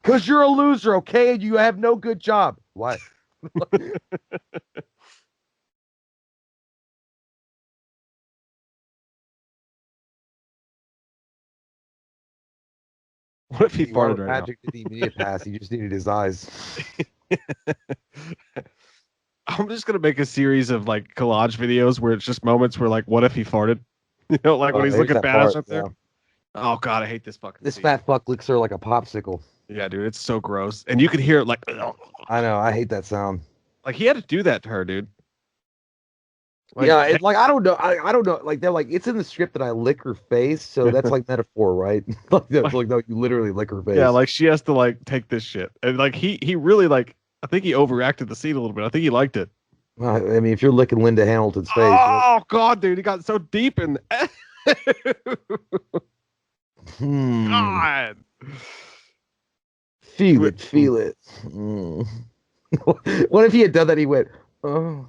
Because you're a loser, okay? And you have no good job. Why? What if he See, farted Robert right now? Patrick didn't even need a pass. He just needed his eyes. I'm just gonna make a series of like collage videos where it's just moments where like, what if he farted? You know, like when he's Here's looking that badass part. up there. Yeah. Oh god, I hate this fucking This scene. fat fuck licks her like a popsicle. Yeah, dude, it's so gross, and you can hear it like, I know. I hate that sound. like he had to do that to her, dude. Like, Yeah, it's like I don't know. I don't know. Like they're like it's in the script that I lick her face, so that's like metaphor, right? Like, that's like no, you literally lick her yeah, face. like she has to like take this shit, and like he really like, I think he overacted the scene a little bit. I think he liked it. I mean, if you're licking Linda Hamilton's face, Oh god, dude, he got so deep in. hmm, God. feel it, feel it. Mm. What if he had done that? He went, oh.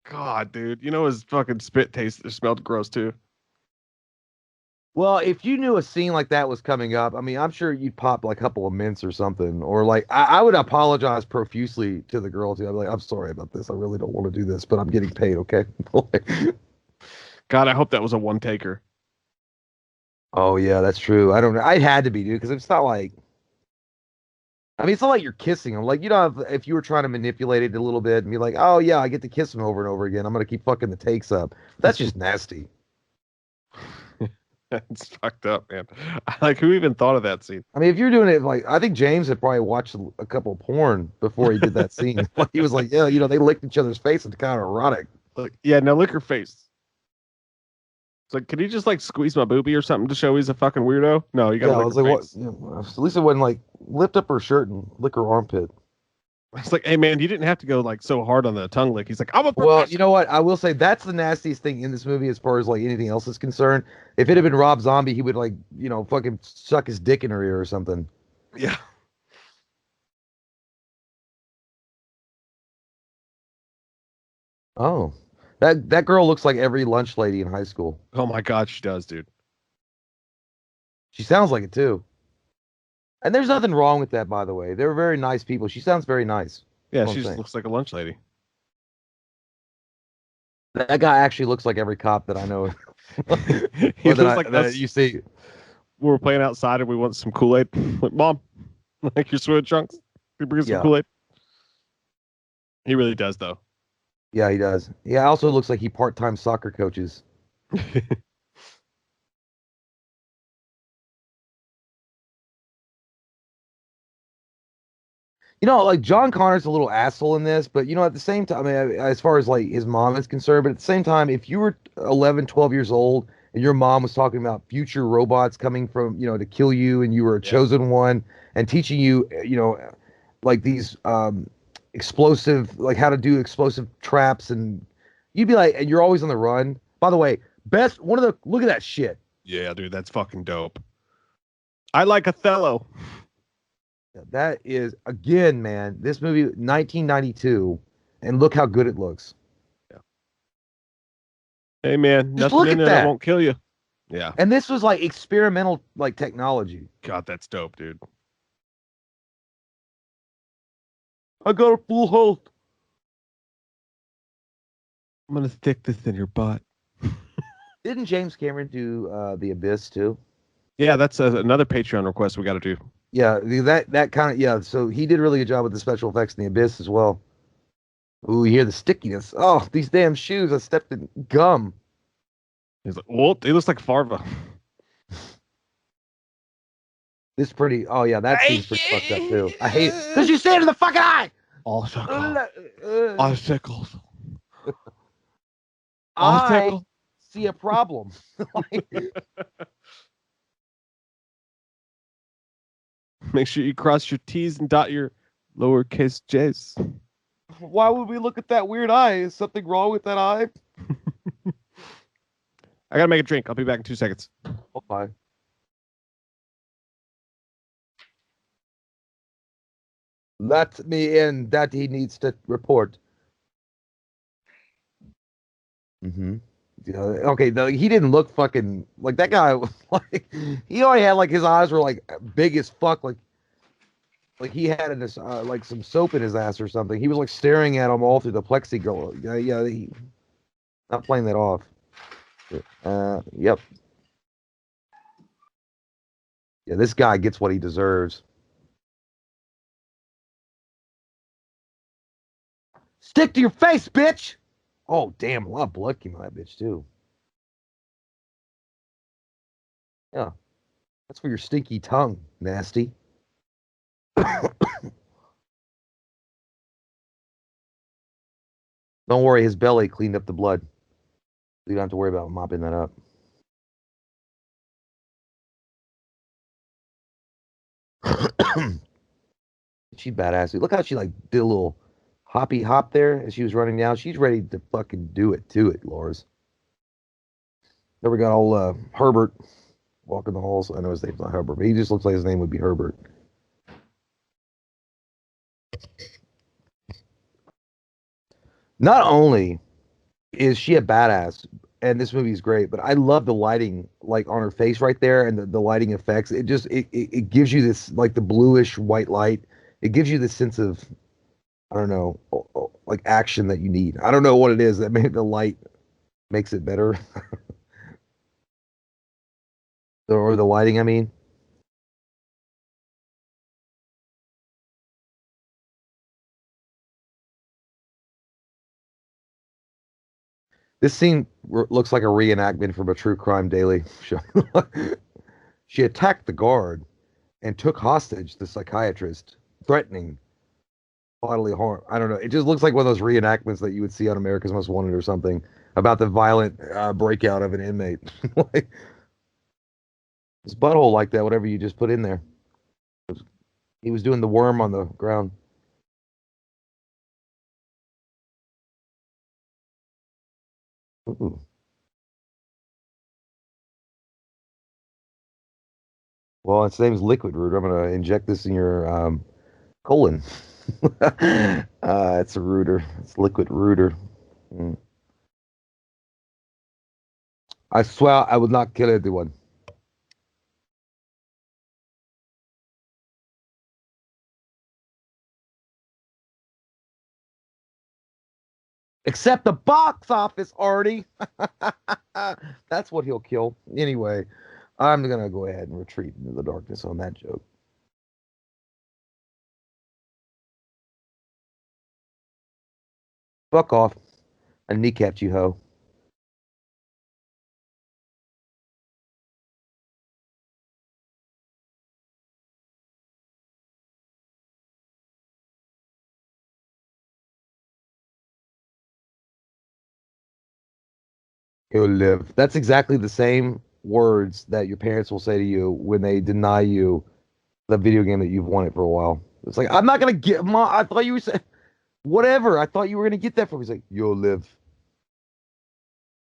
God, dude, you know his fucking spit taste smelled gross too. Well, if you knew a scene like that was coming up, I mean, I'm sure you'd pop like a couple of mints or something, or like I would apologize profusely to the girl too. I'd be like, I'm sorry about this. I really don't want to do this, but I'm getting paid, okay? God, I hope that was a one taker. Oh yeah, that's true. I don't know. I had to be, dude, because it's not like I mean, it's not like you're kissing him. Like, you know, if you were trying to manipulate it a little bit and be like, oh yeah, I get to kiss him over and over again. I'm gonna keep fucking the takes up. That's just nasty. It's fucked up, man. Like, who even thought of that scene? I mean, if you're doing it like I think James had probably watched a couple of porn before he did that scene. Like, he was like, yeah, you know, they licked each other's face. It's kind of erotic. Like, yeah, now lick her face. It's like, can he just like squeeze my boobie or something to show he's a fucking weirdo? No, you Yeah, gotta I lick was her like, what? face. You know, at least it wasn't like lift up her shirt and lick her armpit. It's like, hey man, you didn't have to go like so hard on the tongue lick. He's like, I'm a Well, you professional. know what? I will say that's the nastiest thing in this movie as far as like anything else is concerned. If it had been Rob Zombie, he would like, you know, fucking suck his dick in her ear or something. Yeah. Oh, that girl looks like every lunch lady in high school. Oh my god, she does, dude. She sounds like it too. And there's nothing wrong with that, by the way. They're very nice people. She sounds very nice. Yeah, That's what she I'm just saying. looks like a lunch lady. That guy actually looks like every cop that I know, He or looks like that us. you see. We were playing outside and we want some Kool Aid. Like, Mom, like your swimming trunks. Can you bring us some Yeah, Kool Aid? He really does, though. yeah, he does. Yeah, also looks like he part-time soccer coaches. Like John Connor's a little asshole in this, but at the same time, I mean, as far as like his mom is concerned, but at the same time, if you were 11, 12 years old and your mom was talking about future robots coming from, to kill you and you were a Yeah. chosen one and teaching you, like these explosive, like how to do explosive traps and you'd be like, and you're always on the run. By the way, look at that shit. Yeah, dude, that's fucking dope. I like Othello. That is again, man, this movie 1992 and look how good it looks. Yeah. Hey, man, Just nothing look in at there that that. won't kill you. Yeah. And this was like experimental like technology. God, that's dope, dude. I got a full health. I'm gonna stick this in your butt. Didn't James Cameron do The Abyss too? Yeah, that's another Patreon request we got to do. Yeah, that kind of yeah. So he did a really good job with the special effects in The Abyss as well. Ooh, you hear the stickiness. Oh, these damn shoes! I stepped in gum. He's like, well, he looks like Farva. This pretty. Oh yeah, that scene's pretty fucked up too. I hate it because you stand in the fucking eye. Icicle. Uh, Icicles. I Icicle. see a problem. Like, Make sure you cross your T's and dot your lowercase J's. why would we look at that weird eye? Is something wrong with that eye? I gotta make a drink. I'll be back in 2 seconds. Okay. Let me in. That he needs to report. Mm-hmm. Yeah, okay, he didn't look fucking like that guy. Like he already had like his eyes were like big as fuck. Like he had this like some soap in his ass or something. He was like staring at him all through the plexiglass. Yeah, yeah. Not playing that off. Yep. Yeah, this guy gets what he deserves. Stick to your face, bitch. Oh damn, a lot of blood came out of that bitch too. Yeah, that's for your stinky tongue, nasty. Don't worry, his belly cleaned up the blood. You don't have to worry about mopping that up. She's badass. Look how she like did a little hoppy hop there as she was running down. She's ready to fucking do it to it, Lars. Then we got old Herbert walking the halls. I know his name's not Herbert, but he just looks like his name would be Herbert. Not only is she a badass, and this movie is great, but I love the lighting like on her face right there and the lighting effects. It gives you this like the bluish white light. It gives you this sense of I don't know, like action that you need. I don't know what it is that made the light makes it better, or the lighting. I mean, this scene looks like a reenactment from a true crime daily show. She attacked the guard and took hostage the psychiatrist, threatening bodily harm. I don't know. It just looks like one of those reenactments that you would see on America's Most Wanted or something about the violent breakout of an inmate. Like his butthole like that, whatever you just put in there. He was doing the worm on the ground. Ooh. Well, its name's liquid root. I'm gonna inject this in your colon. It's a rooter. It's liquid rooter. Mm. I swear I would not kill anyone. Except the box office, Artie. That's what he'll kill. Anyway, I'm gonna go ahead and retreat into the darkness on that joke. Fuck off. I kneecapped you, ho. He'll live. That's exactly the same words that your parents will say to you when they deny you the video game that you've wanted for a while. It's like, I'm not gonna get mom. I thought you were saying whatever. I thought you were gonna get that from me. He's like, you'll live.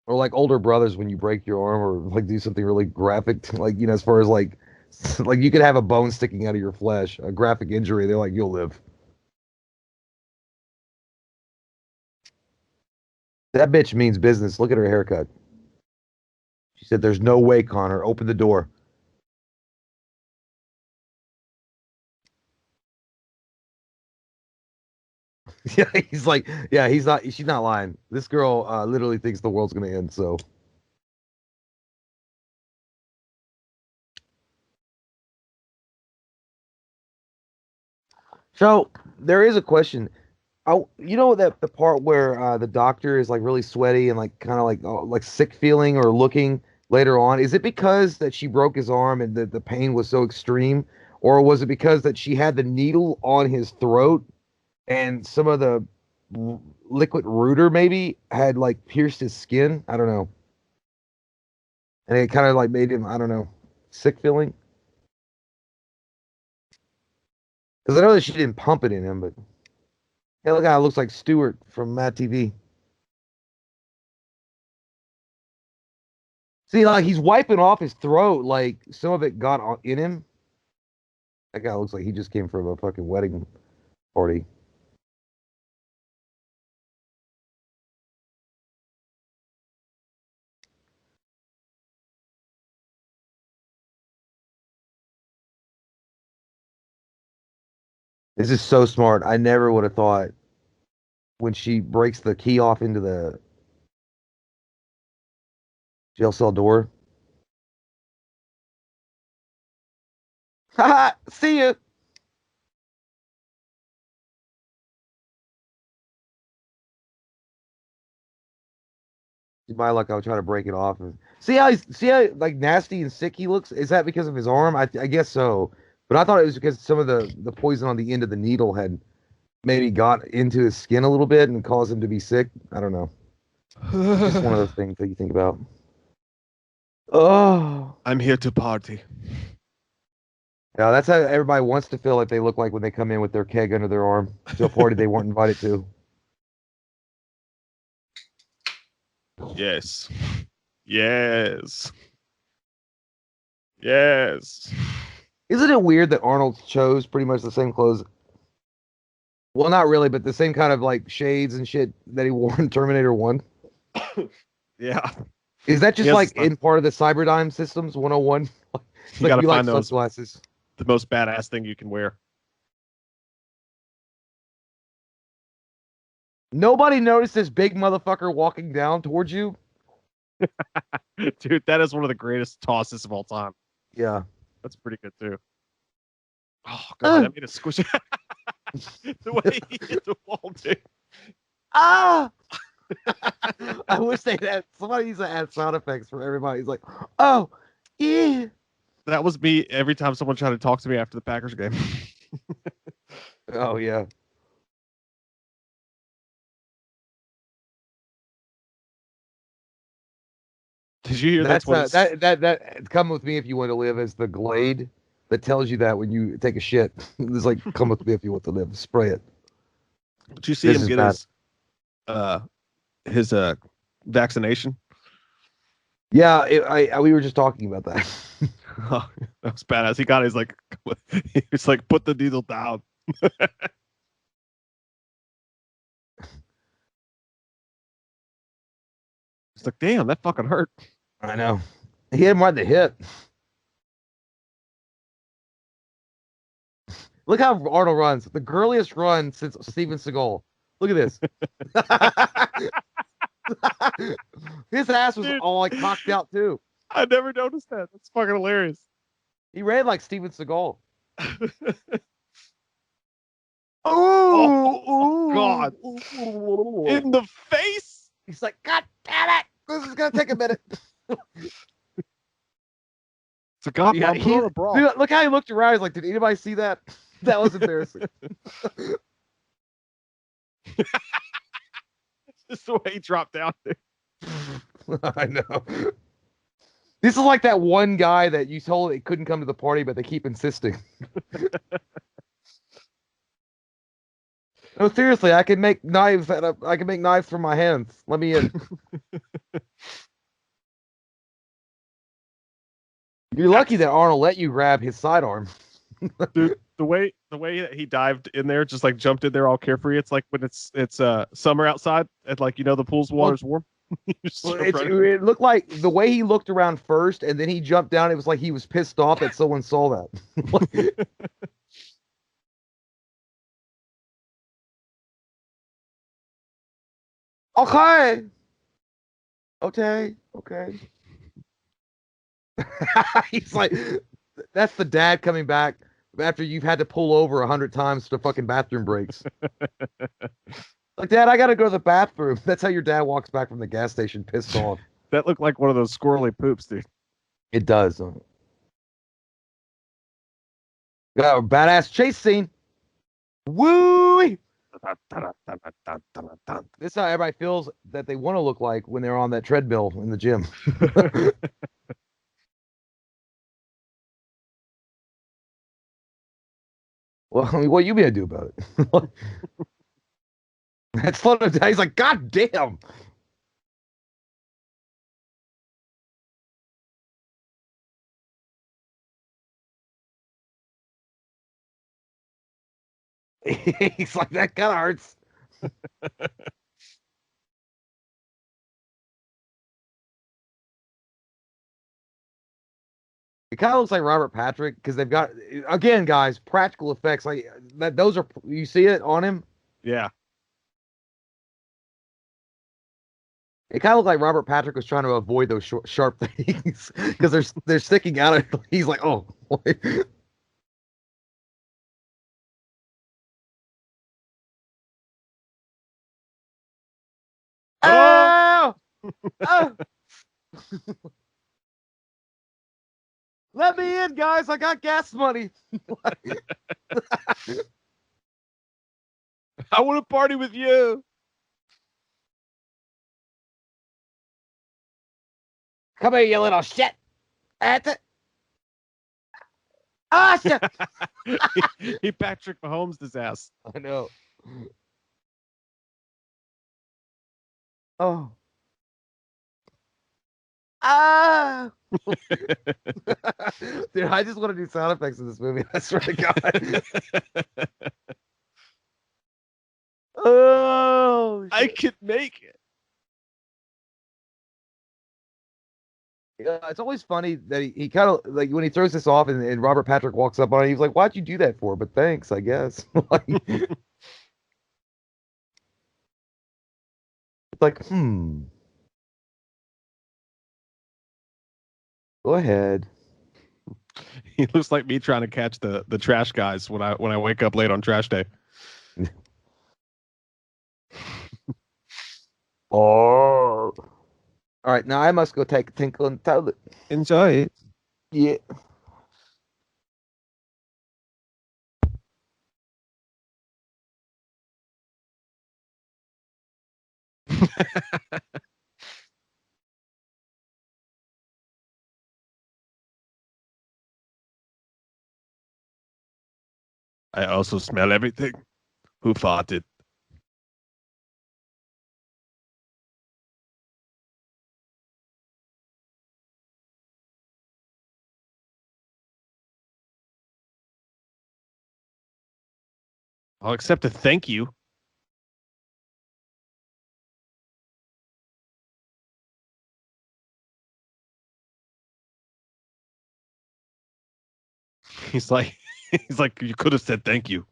Or like older brothers when you break your arm or like do something really graphic, like as far as like like you could have a bone sticking out of your flesh, a graphic injury. They're like, you'll live. That bitch means business. Look at her haircut. She said, "There's no way, Connor. Open the door." Yeah, he's like, yeah, he's not. She's not lying. This girl literally thinks the world's gonna end. So there is a question. That the part where the doctor is like really sweaty and like kind of like sick feeling or looking later on. Is it because that she broke his arm and the pain was so extreme, or was it because that she had the needle on his throat and some of the liquid ruder maybe had like pierced his skin? I don't know, and it kind of like made him, I don't know, sick feeling. Because I know that she didn't pump it in him, but hey, look how it looks like Stewart from Mad TV. See, like he's wiping off his throat, like some of it got in him. That guy looks like he just came from a fucking wedding party. This is so smart. I never would have thought when she breaks the key off into the jail cell door. Haha, see ya. My luck, I was trying to break it off. See how like nasty and sick he looks? Is that because of his arm? I guess so. But I thought it was because some of the poison on the end of the needle had maybe got into his skin a little bit and caused him to be sick. I don't know. It's just one of those things that you think about. Oh, I'm here to party. yeah, that's how everybody wants to feel like they look like when they come in with their keg under their arm to a party they weren't invited to. Yes. Yes. Yes. Isn't it weird that Arnold chose pretty much the same clothes? Well, not really, but the same kind of like shades and shit that he wore in Terminator 1. Yeah. Is that He just has like in part of the Cyberdyne systems 101? It's you like got to you like find those sunglasses. the most badass thing you can wear. Nobody noticed this big motherfucker walking down towards you. Dude, that is one of the greatest tosses of all time. Yeah. That's pretty good too. Oh god, Uh, that made it squish. The way he hit the wall, dude. ah! I wish they had somebody needs to add sound effects for everybody. He's like, oh, yeah. That was me every time someone tried to talk to me after the Packers game. Oh, yeah. Did you hear that's That's what it's that come with me if you want to live as the Glade that tells you that when you take a shit. It's like come with me if you want to live. Spray it. did you see This him is get bad. uh his vaccination? Yeah, we were just talking about that. Oh, that was badass. He got his like he's like put the needle down. It's like, damn, that fucking hurt. I know. He hit him right in the hip. Look how Arnold runs. The girliest run since Steven Seagal. Look at this. His ass was Dude, all like cocked out too. I never noticed that. That's fucking hilarious. He ran like Steven Seagal. Oh Oh, God. ooh. In the face. He's like, God damn it! This is gonna take a minute. It's a cop Yeah, mom, put he on a bra. dude, look how he looked around. He's like, did anybody see that? That was embarrassing. Just the way he dropped down there. I know. This is like that one guy that you told they couldn't come to the party, but they keep insisting. No, seriously, I can make knives I can make knives from my hands. Let me in. You're lucky that Arnold let you grab his sidearm. Dude, the way that he dived in there, just like jumped in there all carefree. It's like when it's summer outside and like the pool's Well, water's warm. You just well, jump right in. it looked like the way he looked around first and then he jumped down, it was like he was pissed off that someone saw that. Okay. Okay. Okay. He's like, that's the dad coming back after you've had to pull over 100 times to fucking bathroom breaks. Like, Dad, I gotta go to the bathroom. That's how your dad walks back from the gas station pissed off. That looked like one of those squirrely poops, dude. It does. Got a badass chase scene. Woo! This is how everybody feels that they want to look like when they're on that treadmill in the gym. Well, I mean, what you gonna do about it? That's fun. He's like, God damn. He's like, that kind of hurts. It kind of looks like Robert Patrick because they've got again, guys, practical effects like that. Those are you see it on him. Yeah. It kind of looked like Robert Patrick was trying to avoid those sharp things because they're sticking out. He's like, oh, Oh, oh, oh, let me in, guys. I got gas money. I want to party with you. Come here, you little shit. That's it. Ah, shit. He Patrick Mahomes' his ass. I know. Oh. Ah. Dude, I just want to do sound effects in this movie. I swear to God. Oh, I shit. could make it. Yeah, it's always funny that he kind of like when he throws this off and Robert Patrick walks up on it, he's like, why'd you do that for? But thanks, I guess. Like, it's like, go ahead. He looks like me trying to catch the trash guys when I wake up late on trash day. Oh. All right, now I must go take a tinkle in the toilet. Enjoy it. Yeah. I also smell everything. Who farted? I'll accept a thank you. He's like, he's like, you could have said thank you.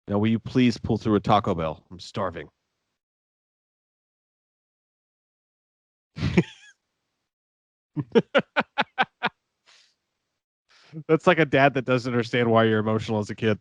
Now, will you please pull through a Taco Bell? I'm starving. That's like a dad that doesn't understand why you're emotional as a kid.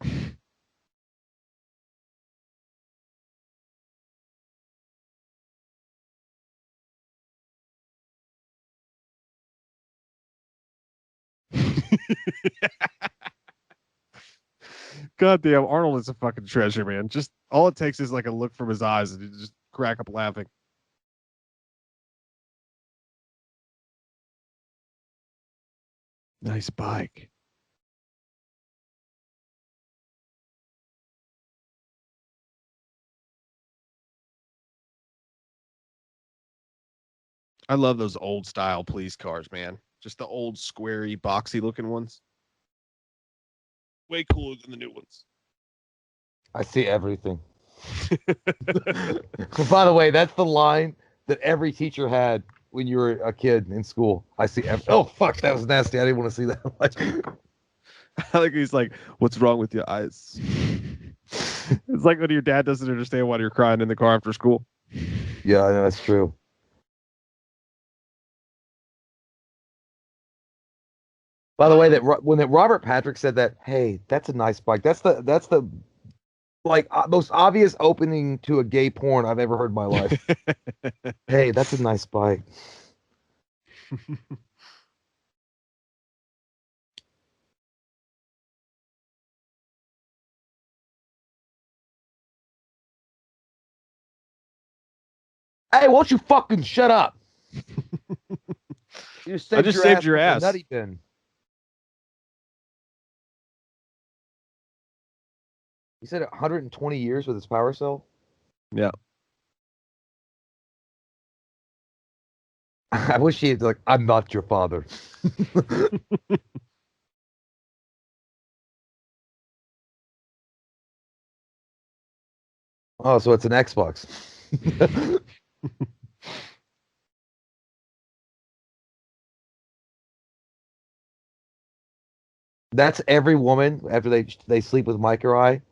God damn, Arnold is a fucking treasure, man. Just all it takes is like a look from his eyes and you just crack up laughing. Nice bike. I love those old style police cars, man. Just the old squarey, boxy looking ones. Way cooler than the new ones. I see everything. By the way, that's the line that every teacher had when you were a kid in school. I see. Oh fuck, that was nasty. I didn't want to see that. I think he's like, "What's wrong with your eyes?" It's like when your dad doesn't understand why you're crying in the car after school. Yeah, I know that's true. By the way, when that Robert Patrick said that, hey, that's a nice bike. That's the like most obvious opening to a gay porn I've ever heard in my life. Hey, that's a nice bike. Hey, won't you fucking shut up? You just I saved just your saved ass your from the ass. nutty bin. He said 120 years with his power cell. Yeah. I wish he had like, I'm not your father. Oh, so it's an Xbox. That's every woman after they sleep with Mike or I,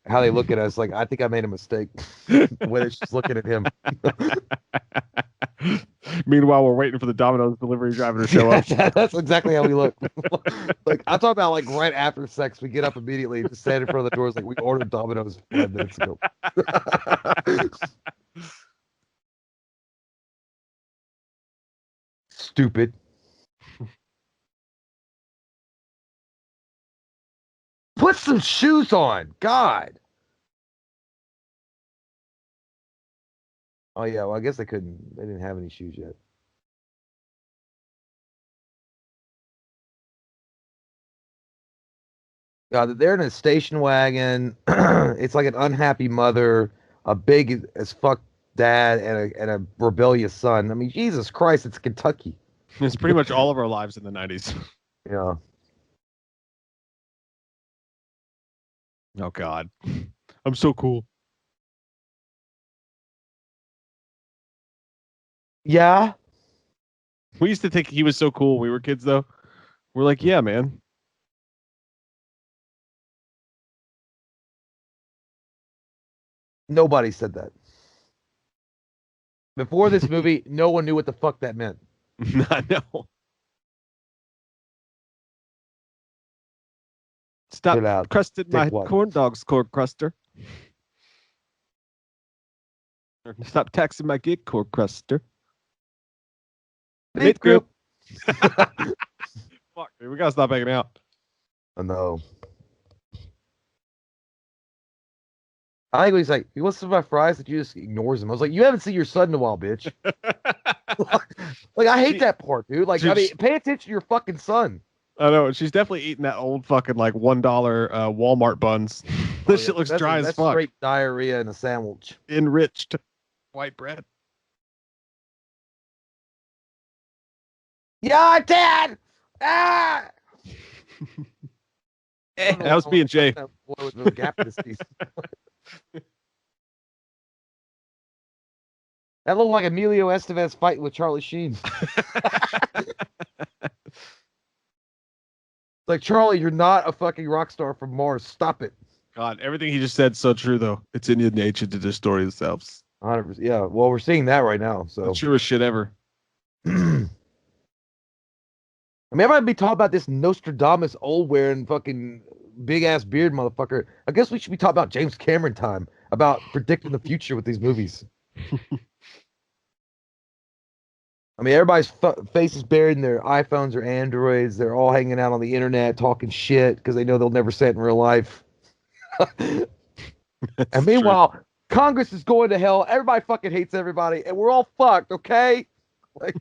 how they look at us like I think I made a mistake. The way they're just looking at him. Meanwhile, we're waiting for the Domino's delivery driver to show up. That's exactly how we look. Like I'm talking about like right after sex, we get up immediately, just stand in front of the doors like we ordered Domino's 5 minutes ago. Stupid. Put some shoes on. God. Oh yeah, well I guess they couldn't. They didn't have any shoes yet. They're in a station wagon. It's like an unhappy mother, a big as fuck dad, and a rebellious son. I mean, Jesus Christ, it's Kentucky. It's pretty much all of our lives in the 90s. Yeah. Oh, God. I'm so cool. Yeah. We used to think he was so cool when we were kids, though. We're like, yeah, man. Nobody said that. Before this movie, no one knew what the fuck that meant. I know. Stop Chill out. crusting Dick my what? corn dogs, core cruster. Stop taxing my gig, core cruster. Beef group. Fuck, dude, we gotta stop hanging out. Oh no. I think he's like, he wants some of my fries that you just ignores him. I was like, you haven't seen your son in a while, bitch. Like, I hate that part, dude. Like, I mean, pay attention to your fucking son. I know. She's definitely eating that old fucking like $1 Walmart buns. This shit looks dry as that's fuck. straight diarrhea in a sandwich. Enriched white bread. Yeah, Dad. Ah. That was being Jay. That boy with the gap in his teeth. That looked like Emilio Estevez fighting with Charlie Sheen. Like, Charlie, you're not a fucking rock star from Mars. Stop it. God, everything he just said so true though. It's in your nature to destroy yourselves. 100%. Yeah. Well, we're seeing that right now. The So, truest shit ever. I mean, everybody be talking about this Nostradamus old wearing fucking big ass beard motherfucker. I guess we should be talking about James Cameron time about predicting the future with these movies. I mean, everybody's face is buried in their iPhones or Androids. They're all hanging out on the internet talking shit because they know they'll never say it in real life. And That's true. meanwhile, Congress is going to hell. Everybody fucking hates everybody, and we're all fucked. Okay, like,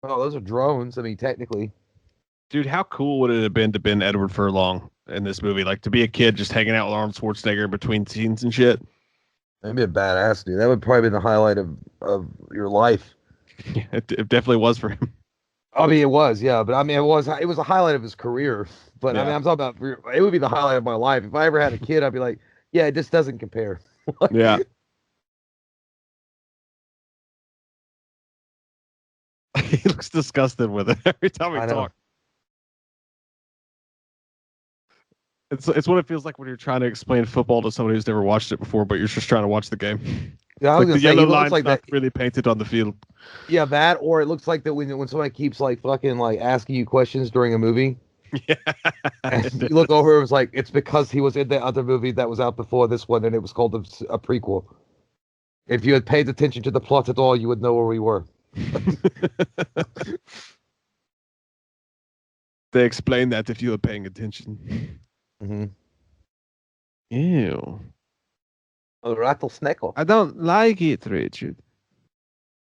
oh, those are drones. I mean, technically, Dude, how cool would it have been to been Edward Furlong in this movie? Like to be a kid just hanging out with Arnold Schwarzenegger in between scenes and shit. that'd be a badass, dude. That would probably be the highlight of your life. Yeah, it definitely was for him. I mean, it was, yeah, but I mean, it was a highlight of his career. But I mean, Yeah. I'm talking about it would be the highlight of my life. If I ever had a kid, I'd be like, yeah, it just doesn't compare. Yeah. He looks disgusted with it every time we I know. talk. It's what it feels like when you're trying to explain football to somebody who's never watched it before, but you're just trying to watch the game. Yeah, I It's was like gonna the say yellow he looks line's like that. not really painted on the field. Yeah, that or it looks like that when somebody keeps like fucking like asking you questions during a movie, Yeah. and you look over, it was like it's because he was in the other movie that was out before this one, and it was called a prequel. If you had paid attention to the plot at all, you would know where we were. They explain that if you were paying attention. Mm-hmm. Ew. A rattlesnake. I don't like it, Richard.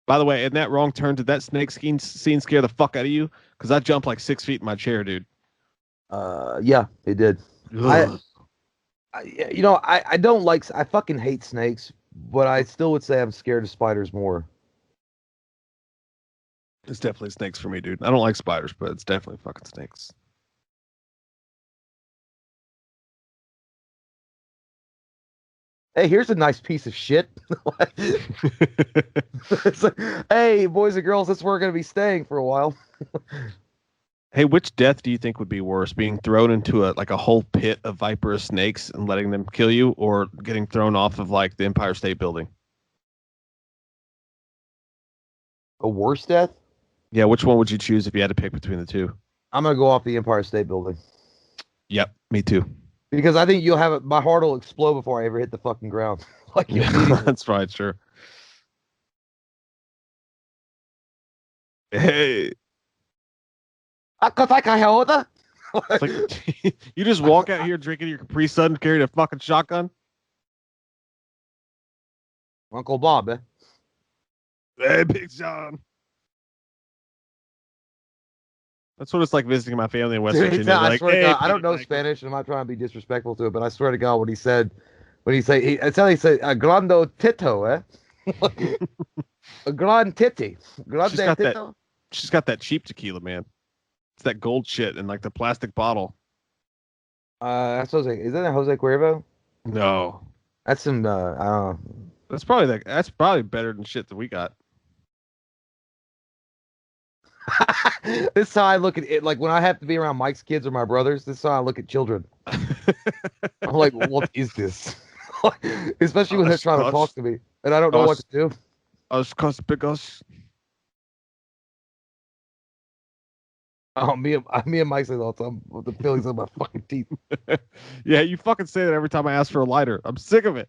By the way, in that wrong turn, did that snake scene scare the fuck out of you? Because I jumped like 6 feet in my chair, dude. Yeah, it did. I, Ugh. I don't like. I fucking hate snakes, but I still would say I'm scared of spiders more. It's definitely snakes for me, dude. I don't like spiders, but it's definitely fucking snakes. Hey, here's a nice piece of shit. It's like, hey, boys and girls, that's where we're gonna be staying for a while. Hey, which death do you think would be worse? Being thrown into a whole pit of viperous snakes and letting them kill you, or getting thrown off of like the Empire State Building? A worse death? Yeah, which one would you choose if you had to pick between the two? I'm gonna go off the Empire State Building Yep, me too. because I think you'll have it. My heart will explode before I ever hit the fucking ground. Like Yeah, immediately. that's right, sure. Hey, Cause like I held her. it's like you just walk out here drinking your Capri Sun, carrying a fucking shotgun. Uncle Bob, eh? Hey, Big John. That's what it's like visiting my family in West Dude, Virginia. They're I like, swear to hey, God, I don't Pete, know like, Spanish, and I'm not trying to be disrespectful to it, but I swear to God, when he say, it's how he say, a grando tito, eh? A grand titty, she's grande got that. tito. She's got that cheap tequila, man. It's that gold shit in like the plastic bottle. That's Jose. Is that Jose Cuervo? No, That's some. I don't know. that's probably better than shit that we got. This is how I look at it. Like when I have to be around Mike's kids or my brothers, this is how I look at children. I'm like, what is this? Especially when they're trying to talk Us, to me and I don't know what us, to do. us, cos, because Oh, me and Mike say that all the time with the feelings of my fucking teeth. yeah, you fucking say that every time I ask for a lighter. I'm sick of it.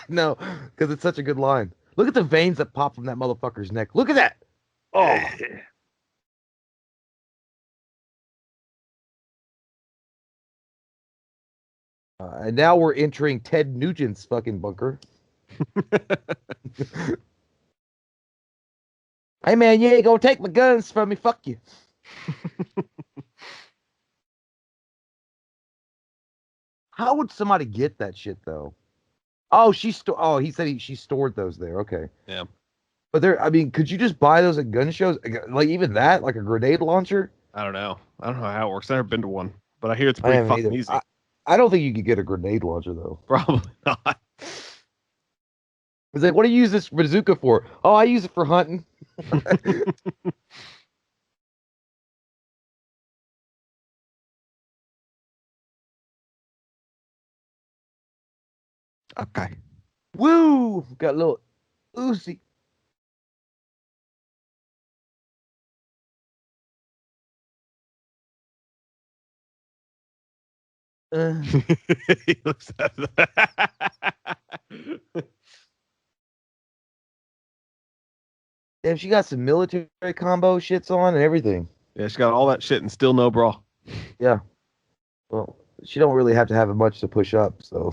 No, because it's such a good line. Look at the veins that pop from that motherfucker's neck. Look at that. Oh, and now we're entering Ted Nugent's fucking bunker. Hey man, you ain't gonna take my guns from me. Fuck you. How would somebody get that shit though? Oh, oh, he said she stored those there. Okay. Yeah, But there, I mean, could you just buy those at gun shows? Like even that, like a grenade launcher? I don't know. I don't know how it works. I've never been to one, but I hear it's I pretty haven't fucking either. easy. I don't think you could get a grenade launcher though. Probably not. It's like, what do you use this bazooka for? Oh, I use it for hunting. Okay. Woo! Got a little Uzi. Uh, He looks at Damn, she got some military combo shits on and everything. Yeah, she got all that shit and still no bra. Yeah. Well, she don't really have to have much to push up, so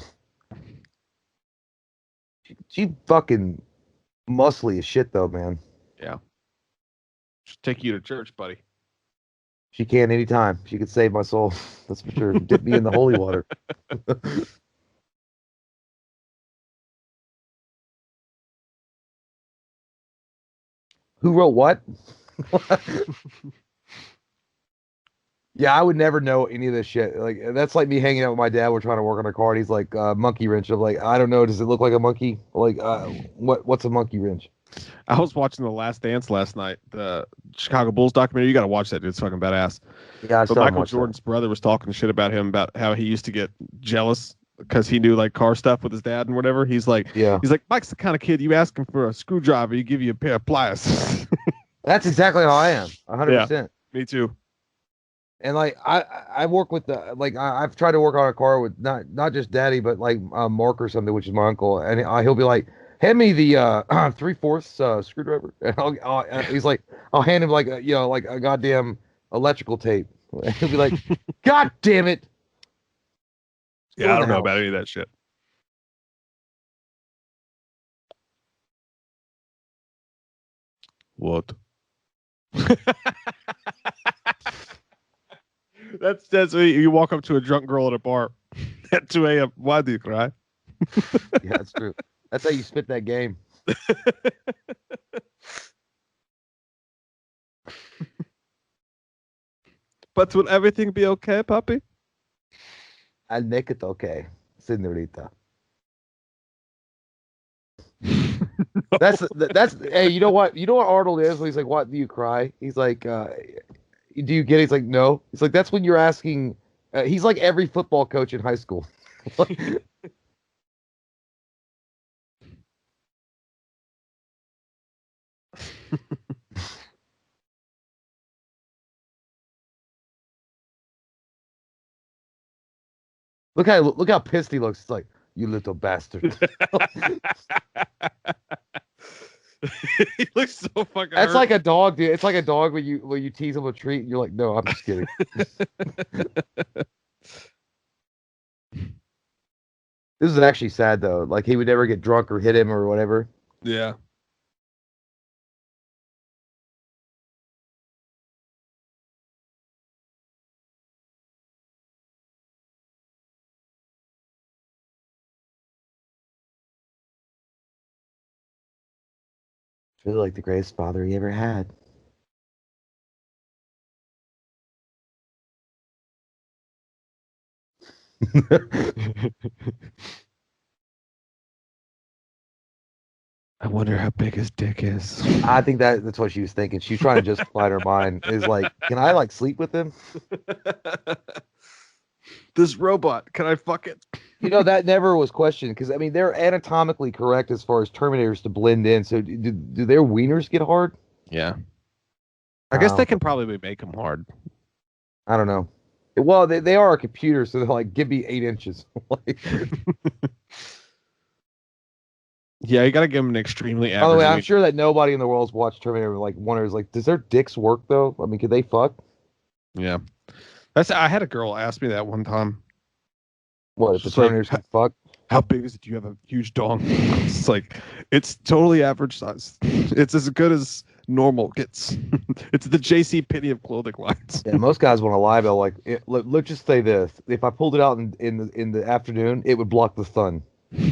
she fucking muscly as shit though, man. Yeah. Should take you to church, buddy. She can anytime. She could save my soul. That's for sure. Dip me in the holy water. Who wrote what? Yeah, I would never know any of this shit. Like that's like me hanging out with my dad. We're trying to work on a car, and he's like, "Monkey wrench." I'm like, I don't know. Does it look like a monkey? Like, what's a monkey wrench? I was watching The Last Dance last night, the Chicago Bulls documentary. You got to watch that, dude. It's fucking badass. Yeah, I But still haven't Michael watched that. Jordan's brother was talking shit about him, about how he used to get jealous because he knew like car stuff with his dad and whatever. Yeah, He's like, Mike's the kind of kid you ask him for a screwdriver, he give you a pair of pliers. that's exactly how I am. Yeah, 100%. me too. And like I work with the like I've tried to work on a car with not just daddy, but like Mark or something, which is my uncle, and he'll be like, hand me the 3/4 screwdriver, and he's like, I'll hand him like like a goddamn electrical tape. He'll be like, God damn it, go Yeah, I in the don't know house. about any of that shit. What? That's what you walk up to a drunk girl at a bar at 2 a.m. Why do you cry? Yeah, that's true. That's how you spit that game. But will everything be okay, puppy? I'll make it okay, senorita. That's hey, you know what Arnold is when he's like, what do you cry? He's like, do you get it? He's like, no. He's like, that's when you're asking. He's like every football coach in high school. Look how pissed he looks. It's like, you little bastard. He looks so fucking That's hurt. like a dog, dude. It's like a dog when you tease him with a treat and you're like, no, I'm just kidding. This is actually sad though. Like he would never get drunk or hit him or whatever. Yeah. It's really like the greatest father he ever had. I wonder how big his dick is. I think that's what she was thinking. She's trying to justify in her mind is like, can I like sleep with him? This robot, can I fuck it? You know, that never was questioned because I mean they're anatomically correct as far as Terminators to blend in. So do their wieners get hard? Yeah. I guess Um, they can probably make him hard. I don't know. Well, they are a computer, so they're like, give me 8 inches. Like, Yeah, you gotta give him an extremely by the way, average. I'm sure that nobody in the world's watched Terminator like wonders like, does their dicks work though? I mean, could they fuck? Yeah. I had a girl ask me that one time. What if It's the just like, Terminators can fuck? how big is it? Do you have a huge dong? It's like, it's totally average size. It's as good as normal gets. It's the JC Penney of clothing lines. Yeah, most guys want to lie though. Like, let's just say this: if I pulled it out in the afternoon, it would block the sun,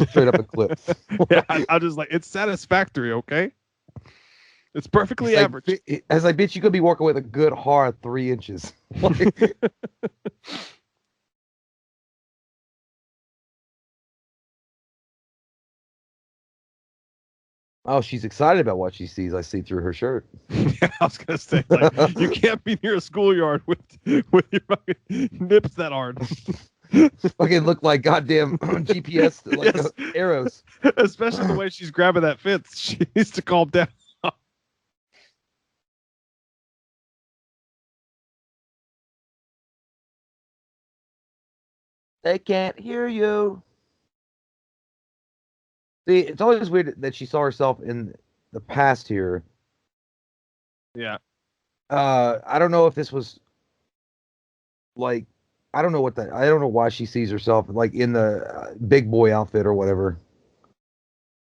straight up eclipse. Yeah, I'm just like, it's satisfactory, okay? It's perfectly It's like, average. I was like, bitch, you could be working with a good hard 3 inches. Like, oh, she's excited about what she sees. I see through her shirt. Yeah, I was gonna say, like, you can't be near a schoolyard with your fucking nips that hard. Fucking look like goddamn GPS like Yes. arrows. Especially the way she's grabbing that fence. She needs to calm down. They can't hear you. See, it's always weird that she saw herself in the past here. Yeah. I don't know if this was like, I don't know what that. I don't know why she sees herself like in the big boy outfit or whatever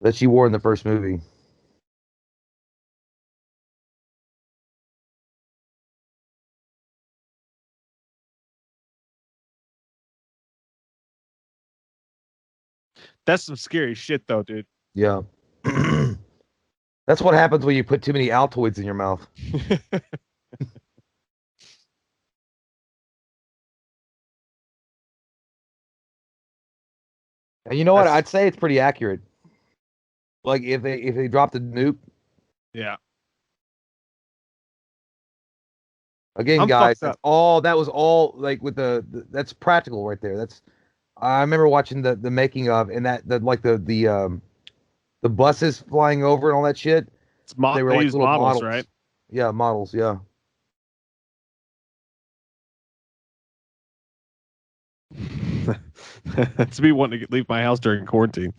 that she wore in the first movie. That's some scary shit though, dude. Yeah. That's what happens when you put too many Altoids in your mouth. And you know what? That's I'd say it's pretty accurate. Like if they dropped a nuke yeah. again, I'm guys, fucked that's up. all. That was all like with that's practical right there. That's I remember watching the making of and that the like the buses flying over and all that shit. They were They like use little models, right? models. Yeah, models. Yeah. That's me wanting to leave my house during quarantine.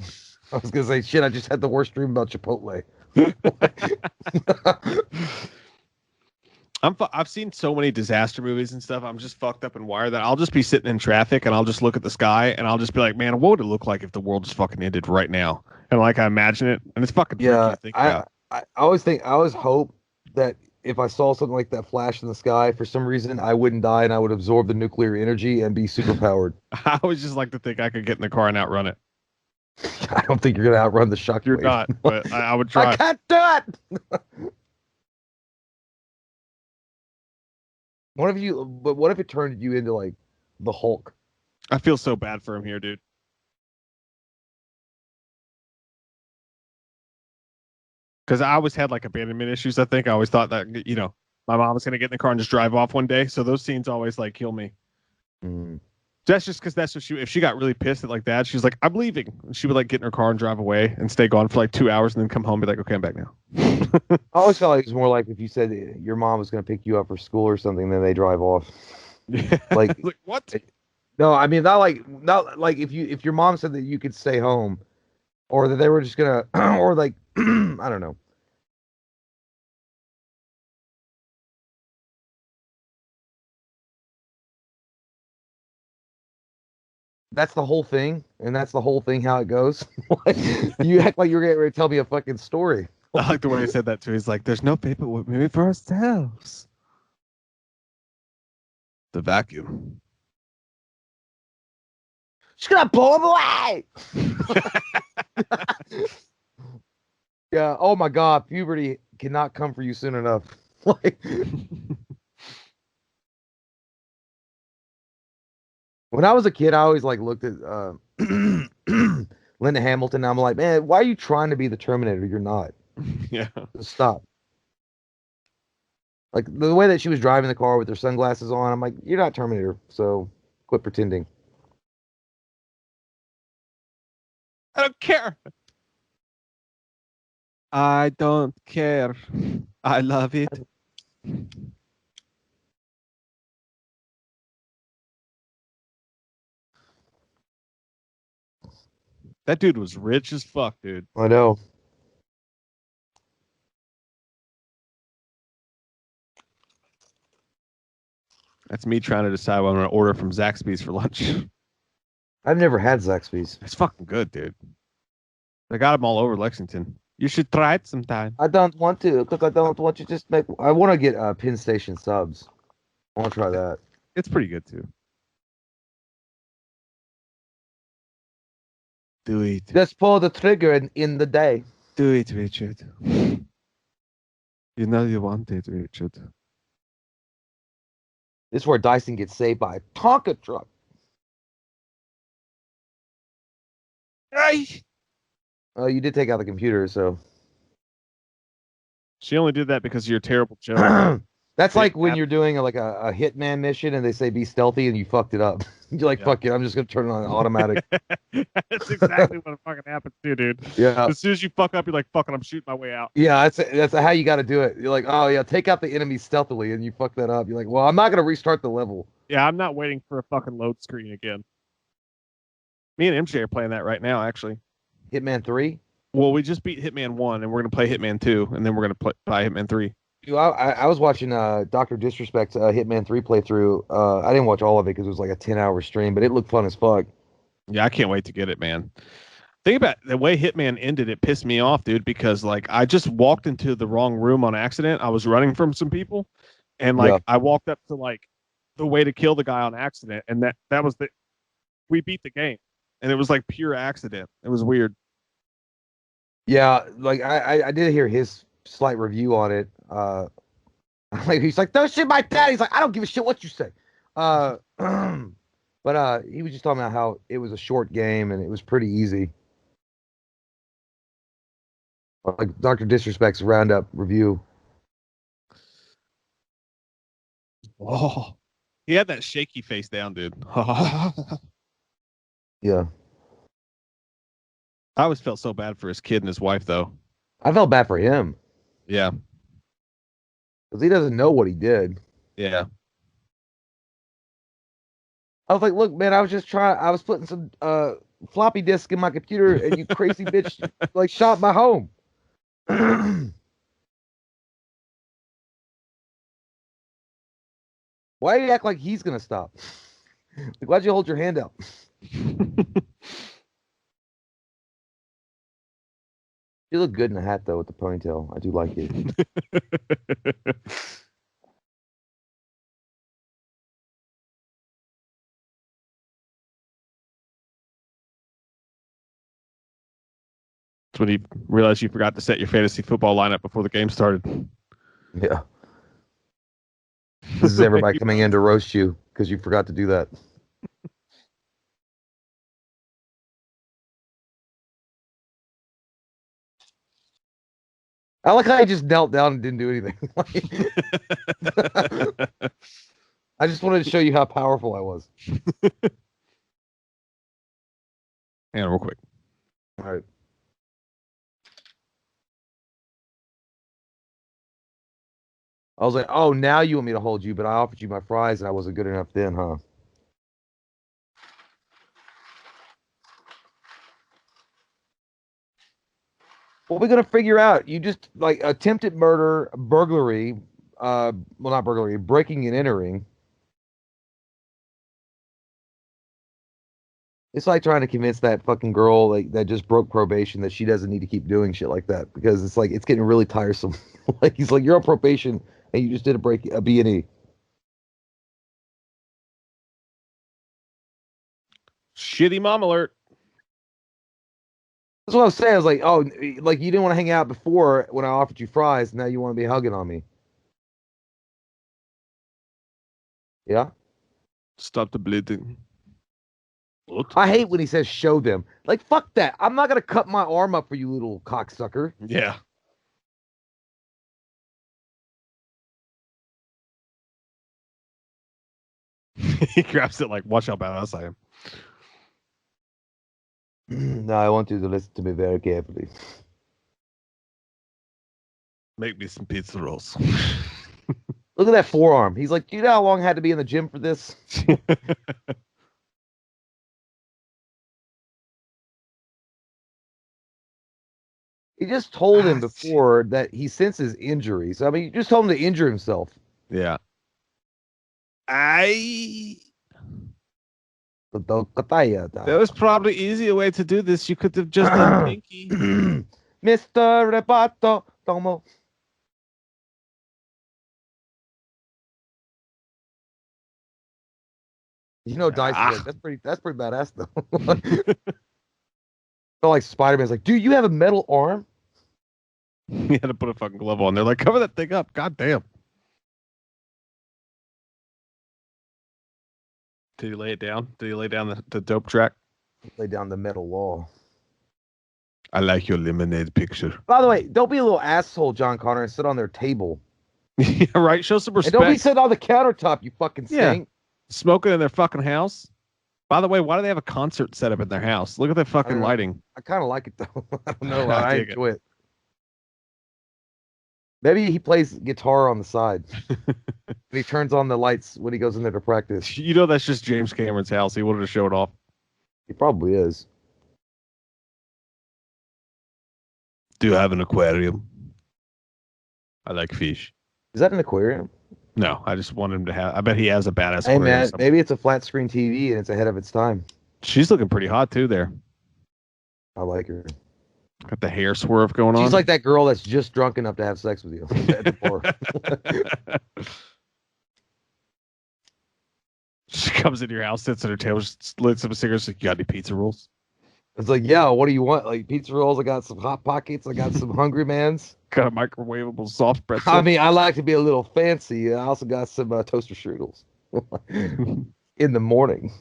I was gonna say shit. I just had the worst dream about Chipotle. I've seen so many disaster movies and stuff. I'm just fucked up and wired that I'll just be sitting in traffic and I'll just look at the sky and I'll just be like, man, what would it look like if the world just fucking ended right now? And like I imagine it, and it's fucking freaky Yeah, to think about. I always hope that if I saw something like that flash in the sky, for some reason I wouldn't die and I would absorb the nuclear energy and be super powered. I always just like to think I could get in the car and outrun it. I don't think you're gonna outrun the You're shockwave. not, but I would I try. can't do it. What if you? But what if it turned you into like the Hulk? I feel so bad for him here, dude. Because I always had like abandonment issues. I think I always thought that my mom was gonna get in the car and just drive off one day. So those scenes always like kill me. Mm. That's just because that's what she. If she got really pissed at like that, she's like, "I'm leaving." And she would like get in her car and drive away and stay gone for like 2 hours and then come home and be like, "Okay, I'm back now." I always felt like it was more like if you said your mom was gonna pick you up for school or something, then they drive off. Yeah. Like Like what? no, I mean not like if your mom said that you could stay home or that they were just gonna or like I don't know. That's the whole thing, and that's the whole thing how it goes. Like, you act like you're getting ready to tell me a fucking story. I like the way he said that too. He's like, "There's no paper with me for ourselves." The vacuum. She's gonna blow him away. Yeah. Oh my God, puberty cannot come for you soon enough. Like when I was a kid, I always like looked at Linda Hamilton. And I'm like, man, why are you trying to be the Terminator? You're not. Yeah. Just stop. Like the way that she was driving the car with her sunglasses on, I'm like, you're not Terminator, so quit pretending. I don't care. I don't care. I love it. That dude was rich as fuck, dude. I know. That's me trying to decide what I'm gonna order from Zaxby's for lunch. I've never had Zaxby's. It's fucking good, dude. They got them all over Lexington. You should try it sometime. I don't want to because I don't want to just make. I want to get Penn Station subs. I want to try that. It's pretty good too. Do it. Just pull the trigger in the day. Do it, Richard. You know you want it, Richard. This is where Dyson gets saved by a Tonka truck. Ay! Oh, you did take out the computer, so She only did that because of your terrible joke. That's Big like when map. you're doing a hitman mission and they say be stealthy and you fucked it up. You're like, Yeah. fuck it, I'm just gonna turn it on automatic. That's exactly what fucking happens too, dude. Yeah. As soon as you fuck up, you're like, fucking, I'm shooting my way out. Yeah, that's how you got to do it. You're like, oh yeah, take out the enemy stealthily, and you fuck that up. You're like, well, I'm not gonna restart the level. Yeah, I'm not waiting for a fucking load screen again. Me and MJ are playing that right now, actually. Hitman 3. Well, we just beat Hitman 1, and we're going to play Hitman 2, and then we're going to play Hitman 3. Dude, I was watching Dr. Disrespect's Hitman 3 playthrough. I didn't watch all of it because it was like a 10-hour stream, but it looked fun as fuck. Yeah, I can't wait to get it, man. Think about the way Hitman ended. It pissed me off, dude, because like I just walked into the wrong room on accident. I was running from some people, and like Yeah. I walked up to like the way to kill the guy on accident, and that was we beat the game, and it was like pure accident. It was weird. Yeah, like I did hear his slight review on it. Like he's like, don't shoot my dad. He's like, I don't give a shit what you say. But he was just talking about how it was a short game and it was pretty easy. Like Dr. Disrespect's roundup review. Oh, he had that shaky face down, dude. Yeah. I always felt so bad for his kid and his wife, though. I felt bad for him Yeah, because he doesn't know what he did. yeah. I was like, look, man, I was putting some floppy disk in my computer and you crazy bitch like shot my home. Why do you act like he's gonna stop? Like, why'd you hold your hand out? You look good in a hat though with the ponytail. I do like it. That's when you realize you forgot to set your fantasy football lineup before the game started. Yeah. This is everybody coming in to roast you because you forgot to do that. I like how I just knelt down and didn't do anything. I just wanted to show you how powerful I was. Hang on real quick. All right. I was like, oh, now you want me to hold you, but I offered you my fries and I wasn't good enough then, huh? What we gonna figure out? You just like attempted murder, burglary, well not burglary, breaking and entering. It's like trying to convince that fucking girl like that just broke probation that she doesn't need to keep doing shit like that because it's like it's getting really tiresome. Like he's like, you're on probation and you just did a B&E. Shitty mom alert. That's what I was saying. I was like, oh, like you didn't want to hang out before when I offered you fries. Now you want to be hugging on me. Yeah. Stop the bleeding. What? I hate when he says show them. Like, fuck that. I'm not going to cut my arm up for you, little cocksucker. Yeah. He grabs it like, watch how badass I am. No, I want you to listen to me very carefully. Make me some pizza rolls. Look at that forearm. He's like, do you know how long I had to be in the gym for this? He just told him before that he senses injuries. I mean, you just told him to injure himself. Yeah. There was probably easier way to do this. You could have just done Pinky. Mr. Repato Tomo. You know, Dice is like, that's pretty badass though. So like Spider-Man's like, dude, you have a metal arm? He had to put a fucking glove on. They're like, cover that thing up. God damn. Did he lay it down? Did he lay down the dope track? Lay down the metal wall. I like your lemonade picture. By the way, don't be a little asshole, John Connor, and sit on their table. Yeah, right. Show some And don't be respect. sitting on the countertop, you fucking Yeah, stink. smoking in their fucking house. By the way, why do they have a concert set up in their house? Look at that I fucking don't know. lighting. I kind of like it though. I don't know. I I dig it. enjoy it. Maybe he plays guitar on the side. And he turns on the lights when he goes in there to practice. You know that's just James Cameron's house. He wanted to show it off. He probably is. Do you have an aquarium? I like fish. Is that an aquarium? No, I just want him to have. I bet he has a badass Hey aquarium man, somewhere. maybe it's a flat screen TV and it's ahead of its time. She's looking pretty hot too. There, I like her. got the hair swerve going She's on. like that girl that's just drunk enough to have sex with you at the bar. She comes into your house, sits at her table, just lights up a cigarette. She's like, "You got any pizza rolls?" It's like, yeah, what do you want? Like pizza rolls. I got some hot pockets. I got some Hungry Man's. Got a microwavable soft pretzel. I mean, I like to be a little fancy. I also got some toaster strudels in the morning.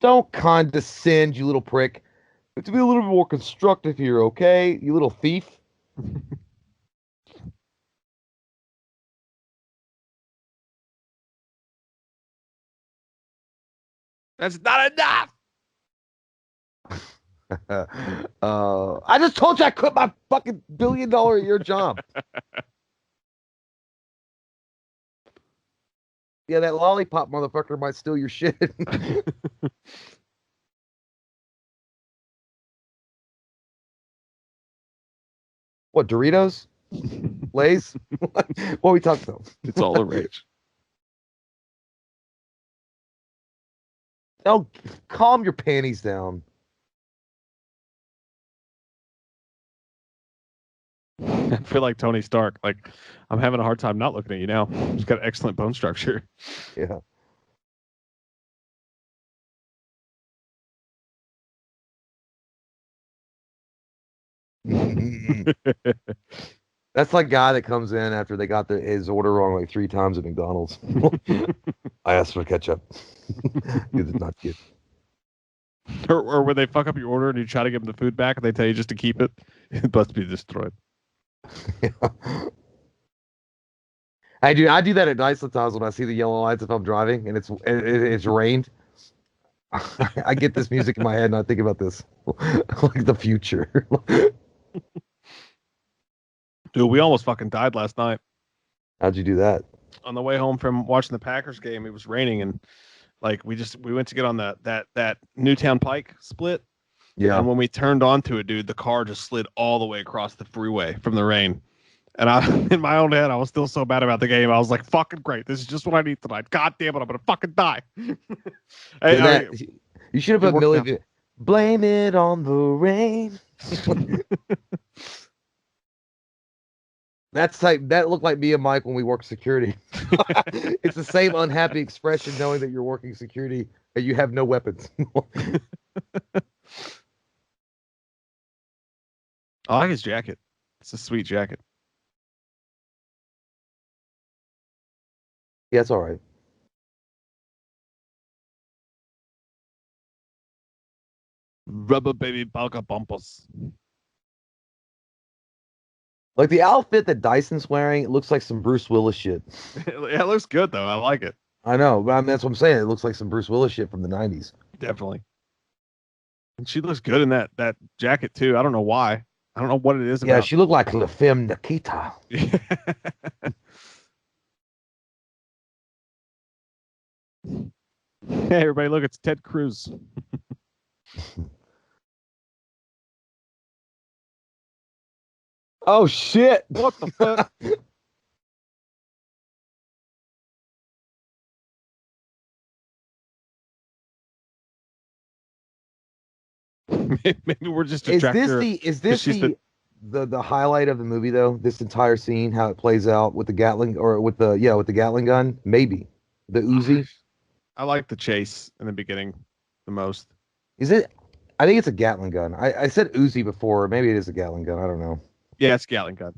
Don't condescend, you little prick. We have to be a little bit more constructive here, okay? You little thief. That's not enough. I just told you I quit my fucking $1 billion a year job. Yeah, that lollipop motherfucker might steal your shit. What, Doritos? Lay's? What are we talking about? It's all the rage. Oh, calm your panties down. I feel like Tony Stark. Like I'm having a hard time not looking at you now. He's got excellent bone structure. Yeah. That's like guy that comes in after they got his order wrong like 3 times at McDonald's. I asked for ketchup. You did not get. or when they fuck up your order and you try to give them the food back and they tell you just to keep it, it must be destroyed. I do that at night sometimes when I see the yellow lights if I'm driving and it's rained. I get this music in my head and I think about this like the future. Dude, we almost fucking died last night. How'd you do that? On the way home from watching the Packers game, it was raining and like we went to get on that Newtown Pike split. Yeah. And when we turned onto it, dude, the car just slid all the way across the freeway from the rain. And I, in my own head, I was still so bad about the game. I was like, fucking great. This is just what I need tonight. God damn it, I'm going to fucking die. You should have put Millie. Blame it on the rain. That looked like me and Mike when we worked security. It's the same unhappy expression knowing that you're working security and you have no weapons. I like his jacket. It's a sweet jacket. Yeah, it's all right. Rubber baby balka bumpers. Like the outfit that Dyson's wearing, it looks like some Bruce Willis shit. Yeah, it looks good though. I like it. I know, but I mean, that's what I'm saying. It looks like some Bruce Willis shit from the 90s. Definitely. And she looks good in that jacket too. I don't know why. I don't know what it is Yeah, about. she looked like La Femme Nikita. Hey, everybody, look, it's Ted Cruz. Oh shit! What the fuck? Maybe we're just distracted. Is this the highlight of the movie though? This entire scene, how it plays out with the Gatling or with the Gatling gun, maybe the Uzi. I like the chase in the beginning the most. Is it? I think it's a Gatling gun. I said Uzi before. Maybe it is a Gatling gun. I don't know. Yeah, it's Gatling gun.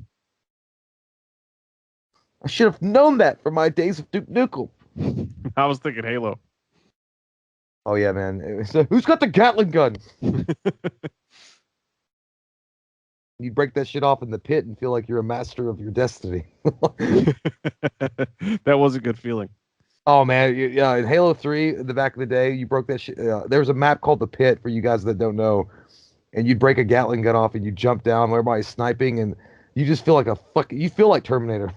I should have known that from my days of Duke Nukem. I was thinking Halo. Oh yeah, man. Who's got the Gatling gun? You break that shit off in the pit and feel like you're a master of your destiny. That was a good feeling. Oh man, yeah, in Halo 3, in the back of the day, you broke that shit. There was a map called the Pit for you guys that don't know, and you'd break a Gatling gun off and you jump down, where everybody's sniping, and you just feel like a fuck. You feel like Terminator.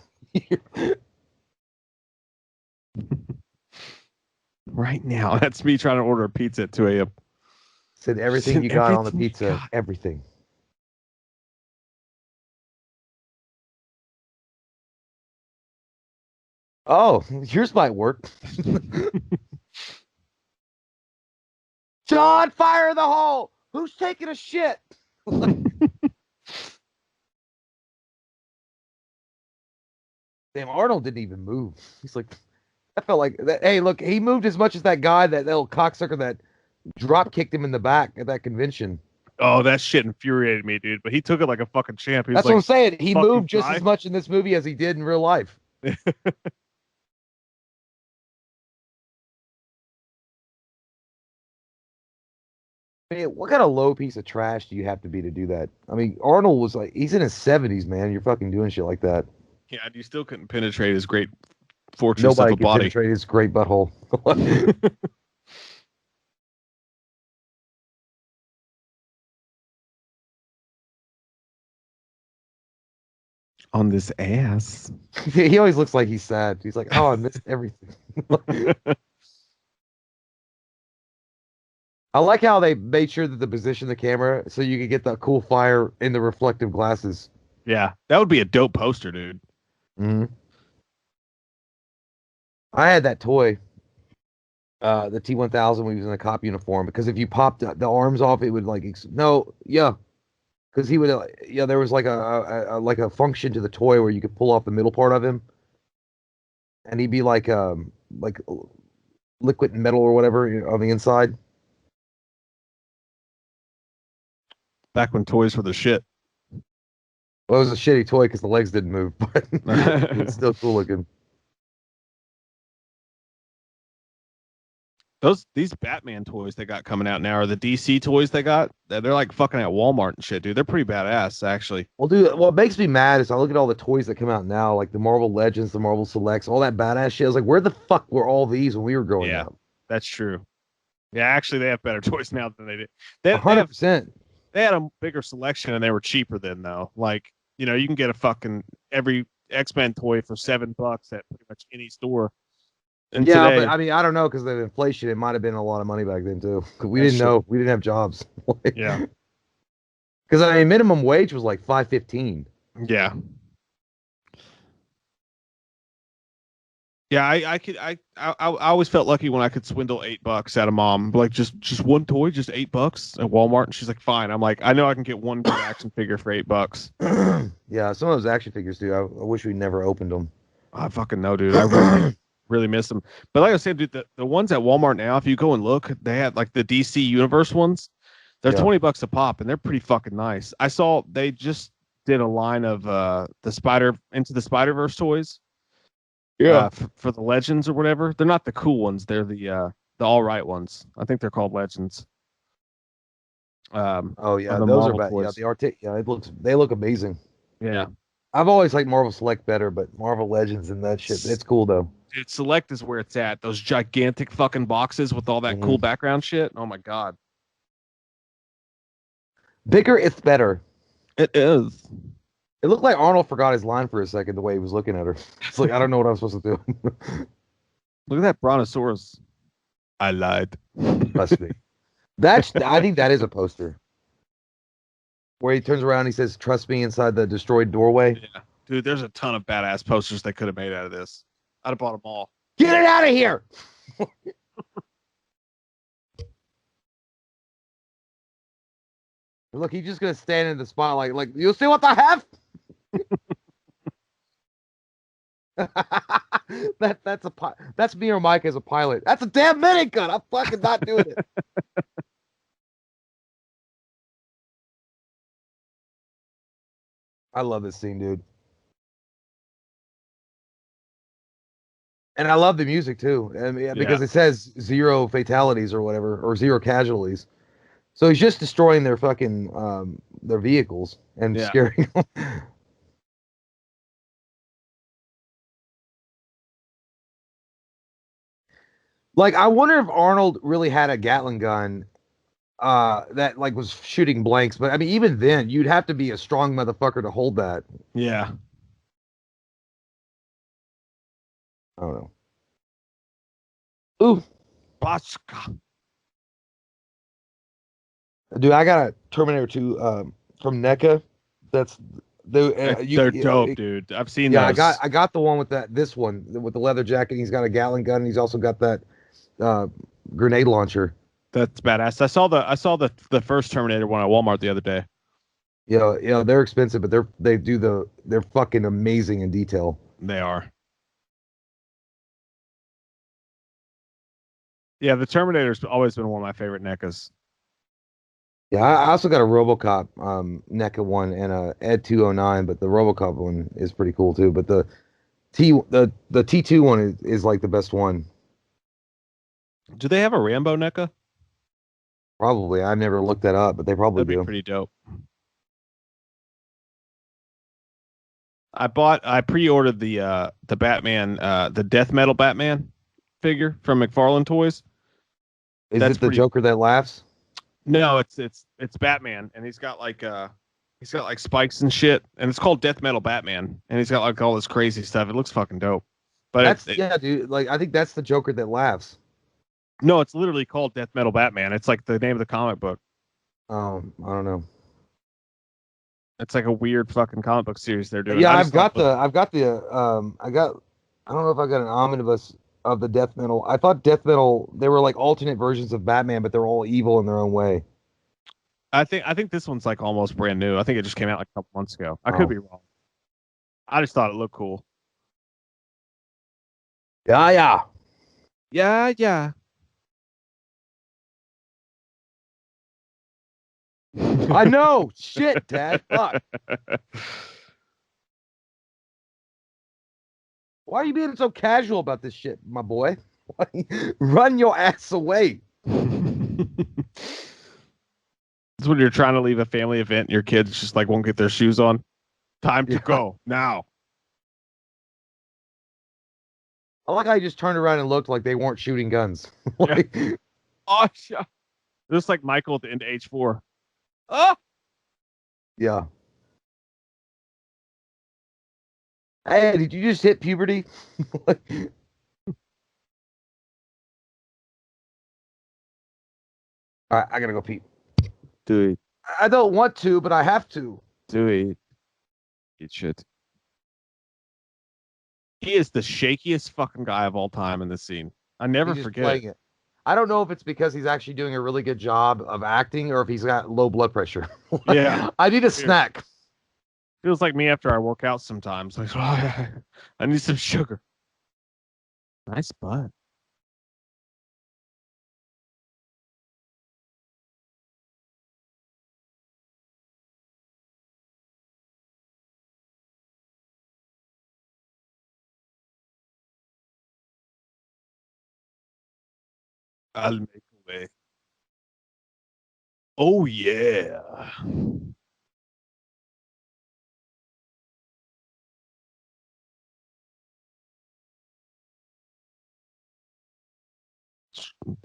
Right now, that's me trying to order a pizza at 2 a.m. Said everything Send you got on the everything you pizza, got. everything. Oh, yours might work. John, fire in the hole. Who's taking a shit? Damn, Arnold didn't even move. He's like, I felt like that. Hey, look, he moved as much as that guy, that little cocksucker that drop kicked him in the back at that convention. Oh, that shit infuriated me, dude. But he took it like a fucking champ. He was That's what like, I'm saying. He "Fuck you, moved just as fly." much in this movie as he did in real life. I mean, what kind of low piece of trash do you have to be to do that? I mean, Arnold was like, he's in his 70s, man. You're fucking doing shit like that. Yeah, and you still couldn't penetrate his great fortress of Nobody a can body. penetrate his great butthole. On this ass. He always looks like he's sad. He's like, oh, I missed everything. I like how they made sure that the position of the camera so you could get that cool fire in the reflective glasses. Yeah, that would be a dope poster, dude. Hmm. I had that toy, the T-1000 when he was in a cop uniform, because if you popped the arms off, it would like no, yeah, because he would yeah, there was like like a function to the toy where you could pull off the middle part of him, and he'd be like liquid metal or whatever on the inside. Back when toys were the shit. Well, it was a shitty toy because the legs didn't move, but it's still cool looking. These Batman toys they got coming out now are the DC toys they got. They're like fucking at Walmart and shit, dude. They're pretty badass, actually. Well, dude, what makes me mad is I look at all the toys that come out now, like the Marvel Legends, the Marvel Selects, all that badass shit. I was like, where the fuck were all these when we were growing Yeah, up? that's true. Yeah, actually, they have better toys now than they did. They have 100%. they had a bigger selection and they were cheaper then though. Like you can get a fucking every X-Men toy for $7 at pretty much any store. And Yeah, but today, I mean, I don't know because of inflation, it might have been a lot of money back then too. 'Cause we that's didn't true. know, we didn't have jobs. Yeah, Because I mean, minimum wage was like 5.15. yeah. Yeah, I could I always felt lucky when I could swindle $8 out of mom. Like just one toy, just $8 at Walmart, and she's like, "Fine." I'm like, "I know I can get one good action figure for $8." Yeah, some of those action figures, dude. I wish we never opened them. I fucking know, dude. I really miss them. But like I said, dude, the ones at Walmart now, if you go and look, they had like the DC Universe ones. They're Yeah. $20 a pop, and they're pretty fucking nice. I saw they just did a line of the Spider Into the Spider Verse toys Yeah. for the Legends or whatever. They're not the cool ones. They're the all right ones. I think they're called Legends. Oh Of yeah, the those are Marvel bad. Yeah, toys. yeah, they look amazing. Yeah, I've always liked Marvel Select better, but Marvel Legends and that shit, it's cool though. dude, Select is where it's at. Those gigantic fucking boxes with all that cool Hmm. background shit. Oh my god, Bigger, it's better. it is. It looked like Arnold forgot his line for a second the way he was looking at her. It's like I don't know what I'm supposed to do. Look at that Brontosaurus. I lied. Trust me. I think that is a poster where he turns around and he says, "Trust me," inside the destroyed doorway. Yeah, dude, there's a ton of badass posters they could have made out of this. I'd have bought them all. Get it out of here! Look, he's just gonna stand in the spotlight, like you'll see what I have. That's me or Mike as a pilot. That's a damn minigun. I'm fucking not doing it. I love this scene, dude. And I love the music too. I mean, Yeah, because it says zero fatalities or whatever, or zero casualties. So he's just destroying their fucking their vehicles and Yeah. scaring them. Like I wonder if Arnold really had a Gatling gun that like was shooting blanks, but I mean even then you'd have to be a strong motherfucker to hold that. Yeah. I don't know. Ooh, Botchka. dude, I got a Terminator 2 from NECA. That's the you They're dope, dude. I've seen yeah, those. I got the one with that this one with the leather jacket. He's got a Gatling gun. And he's also got that uh grenade launcher. That's badass. I saw the first Terminator one at Walmart the other day. They're expensive, but they're fucking amazing in detail. They are. Yeah, the Terminator's always been one of my favorite NECAs. Yeah, I also got a RoboCop NECA one and a Ed 209, but the RoboCop one is pretty cool too. But the T2 one is like the best one. Do they have a Rambo NECA? Probably. I've never looked that up, but they probably That'd be do. pretty dope. I pre-ordered the Batman the Death Metal Batman figure from McFarlane Toys. Is That's it the pretty. Joker that laughs? No, it's Batman, and he's got like spikes and shit, and it's called Death Metal Batman, and he's got like all this crazy stuff. It looks fucking dope. But That's yeah, dude. Like I think that's the Joker that laughs. no, it's literally called Death Metal Batman. It's like the name of the comic book. I don't know. It's like a weird fucking comic book series they're doing. Yeah, I just thought it looked. I don't know if I got an omnibus of the Death Metal. I thought Death Metal they were like alternate versions of Batman, but they're all evil in their own way. I think this one's like almost brand new. I think it just came out like a couple months ago. I could Oh. be wrong. I just thought it looked cool. Yeah, yeah. Yeah, yeah. I know. Shit, Dad. Fuck. Why are you being so casual about this shit, my boy? Run your ass away. It's when you're trying to leave a family event and your kids just like won't get their shoes on. Time to Yeah. go now. I like how you just turned around and looked like they weren't shooting guns. Yeah. Like, Oh, just like Michael at the end of H4. Oh, yeah. Hey, did you just hit puberty? All right, I gotta go pee. Dewey, I don't want to, but I have to. Dewey, eat shit. He is the shakiest fucking guy of all time in this scene. I never He's just forget it. playing it. I don't know if it's because he's actually doing a really good job of acting or if he's got low blood pressure. Yeah. I need a Weird. snack. Feels like me after I work out sometimes. Like, I need some sugar. Nice butt. I'll make a way. Oh yeah.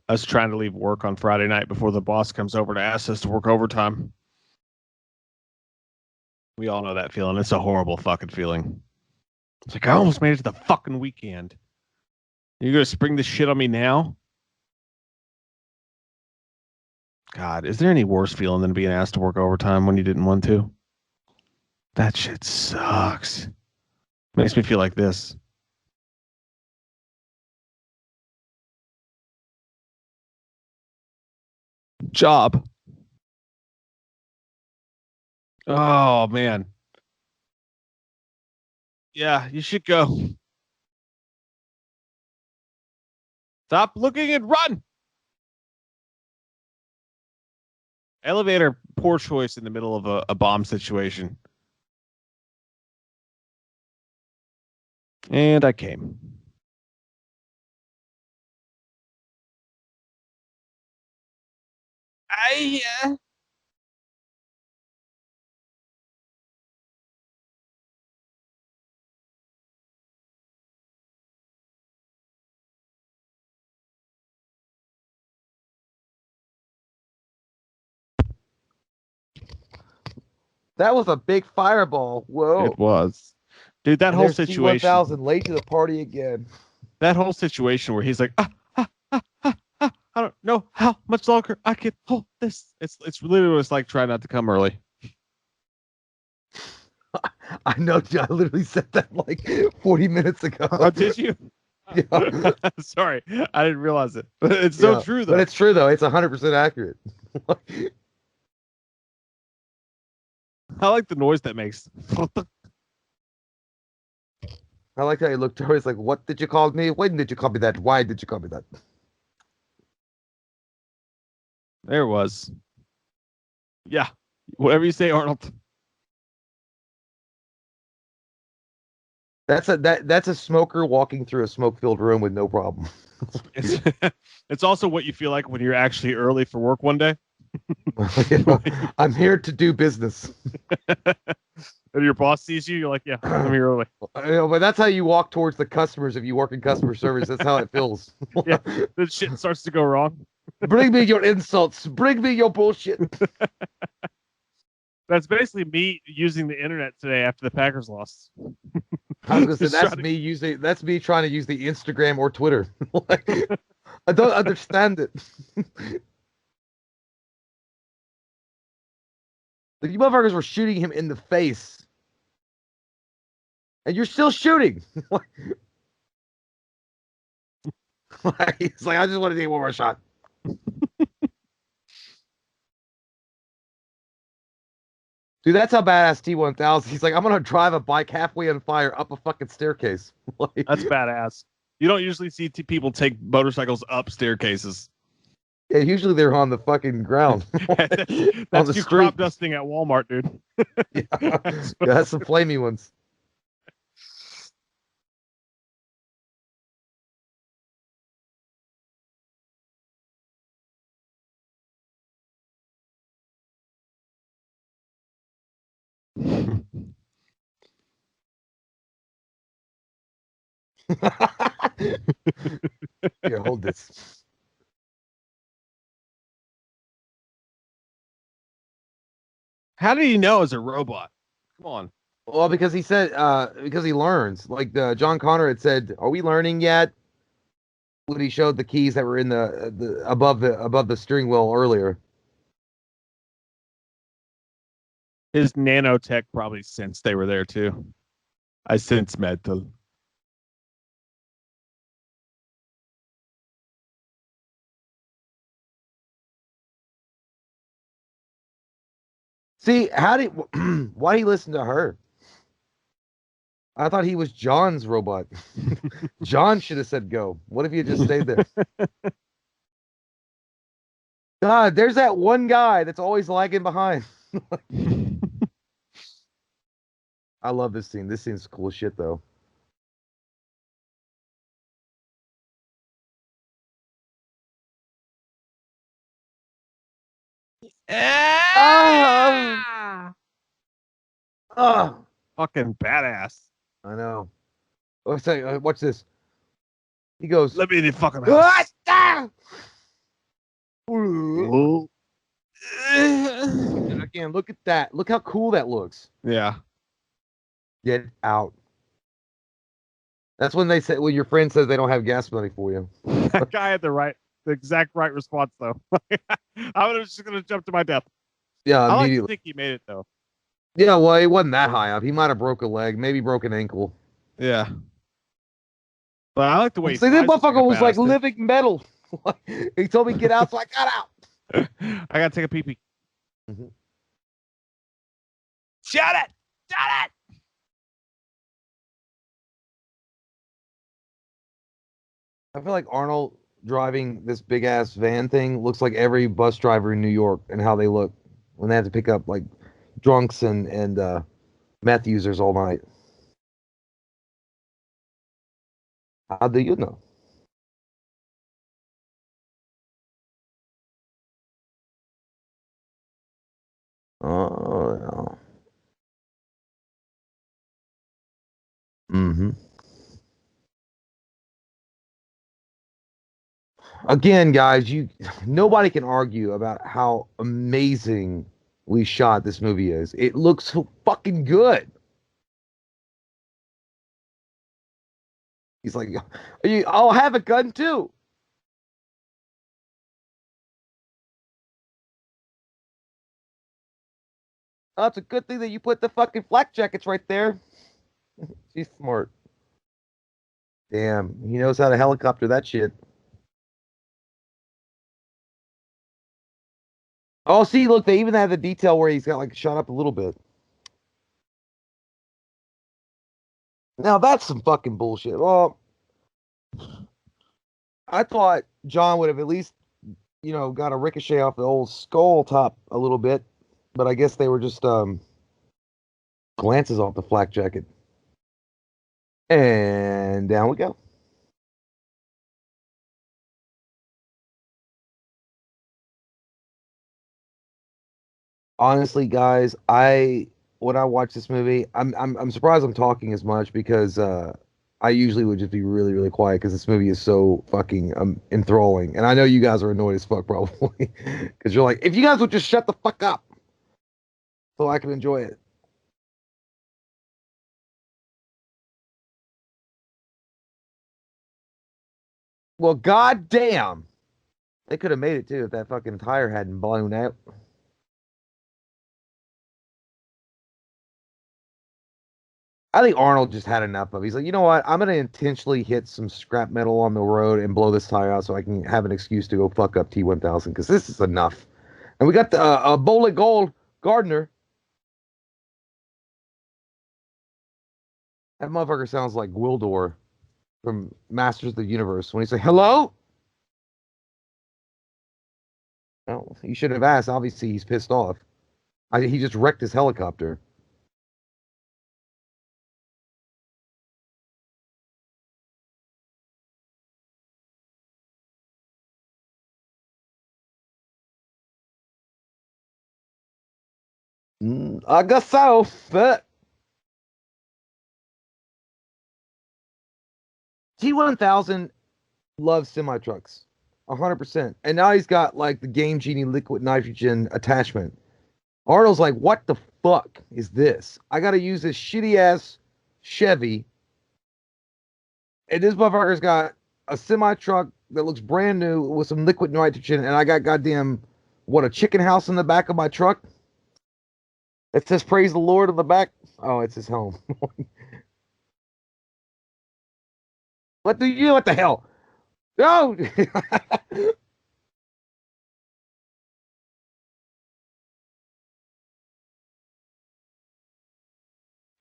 Us trying to leave work on Friday night before the boss comes over to ask us to work overtime. We all know that feeling. It's a horrible fucking feeling. It's like I almost made it to the fucking weekend. You're gonna spring this shit on me now? God, is there any worse feeling than being asked to work overtime when you didn't want to? That shit sucks. Makes me feel like this. Job. Oh man. Yeah, you should go. Stop looking and run. Elevator, poor choice in the middle of a bomb situation. And I came. I That was a big fireball. It Whoa. was. Dude, that And whole there's situation, T1000 late to the party again. that whole situation where he's like, I don't know how much longer I can hold this. It's literally what it's like trying not to come early. I know, I literally said that like 40 minutes ago. Oh, did you? Yeah. Sorry, I didn't realize it. It's so Yeah. true But though. it's true, though. It's 100% accurate. I like the noise that makes. I like how he looked over. He's like, what did you call me? When did you call me that? Why did you call me that? There it was. Yeah, whatever you say, Arnold. That's a smoker walking through a smoke-filled room with no problem. It's it's also what you feel like when you're actually early for work one day. Yeah. I'm here to do business. And your boss sees you, you're like, yeah, I'm here early. But that's how you walk towards the customers if you work in customer service. That's how it feels. Yeah, the shit starts to go wrong. Bring me your insults. Bring me your bullshit. That's basically me using the internet today after the Packers lost. I was gonna say Just that's trying to- me using that's me trying to use the Instagram or Twitter. Like, I don't understand it. The motherfuckers were shooting him in the face, and you're still shooting. Like, he's like, I just want to take one more shot. Dude, that's how badass T1000. He's like, I'm gonna drive a bike halfway on fire up a fucking staircase. Like, That's badass. You don't usually see people take motorcycles up staircases. yeah, usually they're on the fucking ground. that's On the you street. crop dusting at Walmart, dude. Yeah. Yeah, that's some flamey ones. Here, hold this. How did he know it's a robot? Come on. Well, because he said, because he learns. Like John Connor had said, "Are we learning yet?" When he showed the keys that were in the steering wheel earlier. His nanotech probably sensed they were there too. I sense metal. See, how did why did he listen to her? I thought he was John's robot. John should have said go. What if he had just stayed there? God, there's that one guy that's always lagging behind. I love this scene. This scene's cool as shit, though. Oh, Ah! oh, Fucking badass. I know. Oh, say, watch this. He goes, Let me in the fucking "What?" house. Ah! Whoa. Again, look at that. Look how cool that looks. Yeah. Get out. That's when they say when your friend says they don't have gas money for you. That guy had the exact right response though. I was just gonna jump to my death. Yeah, I like to immediately. think he made it though. Yeah, well, he wasn't that high up. He might have broke a leg, maybe broke an ankle. Yeah. But I like the way he See, this flies just like a motherfucker was like badass dude. living metal. He told me to get out, so I got out. I gotta take a pee pee. Mhm. Shut it! Shut it! I feel like Arnold driving this big ass van thing looks like every bus driver in New York and how they look when they have to pick up like drunks and meth users all night. How do you know? Oh, yeah. Again, guys, you nobody can argue about how amazingly shot this movie is. It looks so fucking good. He's like, I'll have a gun too. Oh, it's a good thing that you put the fucking flak jackets right there. She's smart. Damn, he knows how to helicopter that shit. Oh, see, look, they even have the detail where he's got like shot up a little bit. Now that's some fucking bullshit. Well, I thought John would have at least, got a ricochet off the old skull top a little bit, but I guess they were just glances off the flak jacket. And down we go. Honestly, guys, I when I watch this movie, I'm surprised I'm talking as much because I usually would just be really really quiet because this movie is so fucking enthralling, and I know you guys are annoyed as fuck probably because you're like, if you guys would just shut the fuck up so I can enjoy it. Well, goddamn, they could have made it too if that fucking tire hadn't blown out. I think Arnold just had enough of it. He's like, you know what? I'm gonna intentionally hit some scrap metal on the road and blow this tire out so I can have an excuse to go fuck up T1000 because this is enough. And we got the Bowling Gold Gardner. That motherfucker sounds like Gwildor from Masters of the Universe when he say hello. Well, you should have asked. Obviously, he's pissed off. He just wrecked his helicopter. I guess so, but T1000 loves semi trucks, 100%. And now he's got like the Game Genie liquid nitrogen attachment. Arnold's like, what the fuck is this? I got to use this shitty ass Chevy, and this motherfucker's got a semi truck that looks brand new with some liquid nitrogen, and I got goddamn what, a chicken house in the back of my truck. It says "Praise the Lord" on the back. Oh, it's his home. What do you? What the hell? No.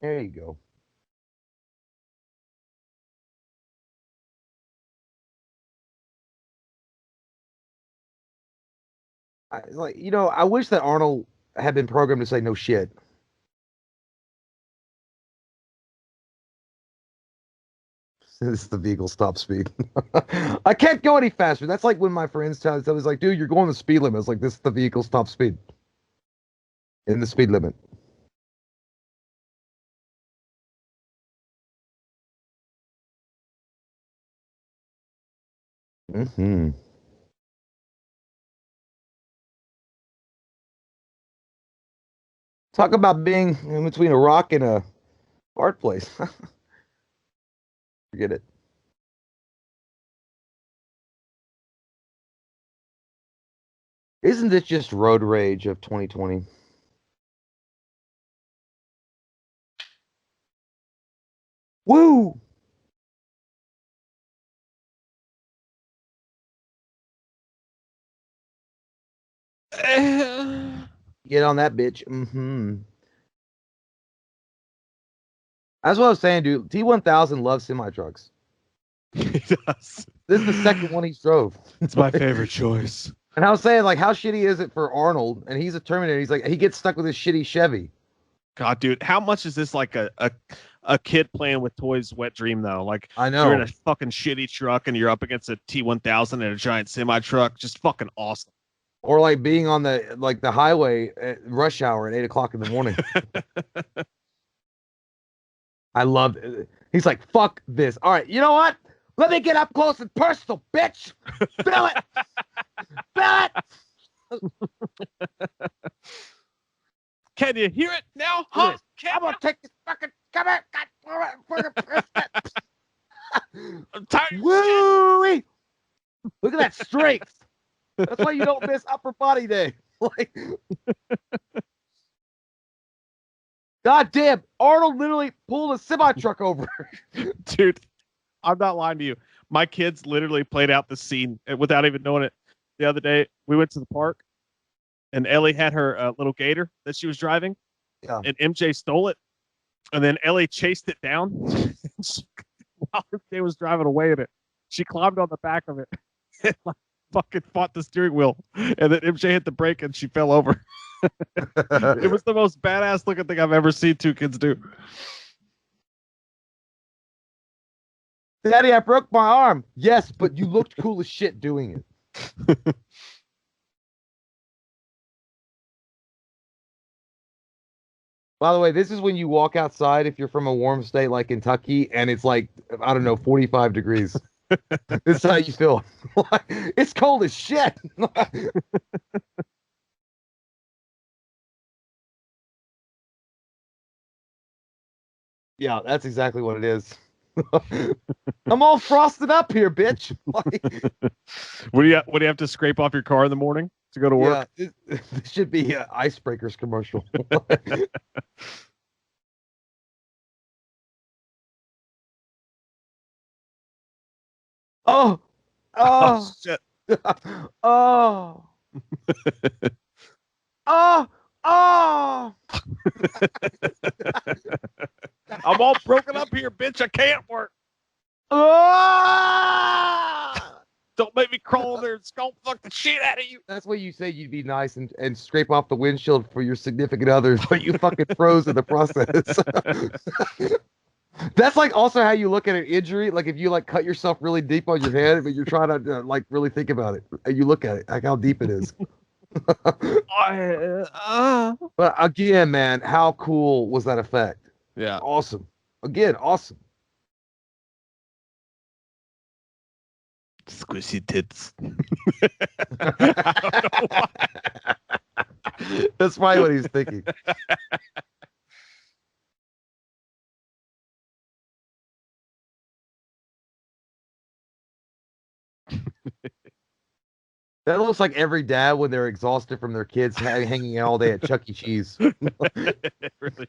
There you go. I wish that Arnold had been programmed to say no shit. This is the vehicle stop speed. I can't go any faster. That's like when my friends tell us, I was like, dude, you're going the speed limit. It's like, this is the vehicle stop speed in the speed limit. Hmm. Talk about being in between a rock and a hard place. Forget it. Isn't this just road rage of 2020? Woo! Get on that bitch. Hmm. That's what I was saying, dude. T1000 loves semi trucks. He does. This is the second one he's drove. It's my favorite choice. And I was saying, like, how shitty is it for Arnold? And he's a Terminator. He's like, he gets stuck with his shitty Chevy. God, dude, how much is this like a kid playing with toys' wet dream though? Like I you're in know. a fucking shitty truck and you're up against a T1000 and a giant semi truck, just fucking awesome. Or like being on the highway at rush hour at 8 o'clock in the morning. I love it. He's like, fuck this. All right, you know what? Let me get up close and personal, bitch. Feel it. Feel it. Can you hear it now, Look huh? at this. I'm gonna take this fucking come here. I'm tired. Woo! Look at that strength. That's why you don't miss upper body day. Like, God damn, Arnold literally pulled a semi truck over. Dude, I'm not lying to you. My kids literally played out the scene without even knowing it. The other day, we went to the park, and Ellie had her little gator that she was driving, Yeah. and MJ stole it, and then Ellie chased it down. While MJ was driving away in it, she climbed on the back of it and like, fucking fought the steering wheel, and then MJ hit the brake and she fell over. It was the most badass looking thing I've ever seen two kids do. Daddy, I broke my arm. Yes, but you looked cool as shit doing it. By the way, this is when you walk outside if you're from a warm state like Kentucky and it's like, I don't know, 45 degrees. This is how you feel. It's cold as shit. Yeah, that's exactly what it is. I'm all frosted up here, bitch. What do you have to scrape off your car in the morning to go to work? Yeah, this should be an icebreakers commercial. Oh, Oh oh, shit. oh, oh, oh. I'm all broken up here, bitch. I can't work. Ah! Don't make me crawl there and skull fuck the shit out of you. That's what you say you'd be nice and scrape off the windshield for your significant others, but you fucking froze in the process. That's like also how you look at an injury. Like if you like cut yourself really deep on your head, but you're trying to like really think about it, and you look at it like how deep it is. But again, man, how cool was that effect? Yeah. Awesome. Again, awesome. Squishy tits. I don't know why. That's probably what he's thinking. That looks like every dad when they're exhausted from their kids hanging out all day at Chuck E. Cheese. It really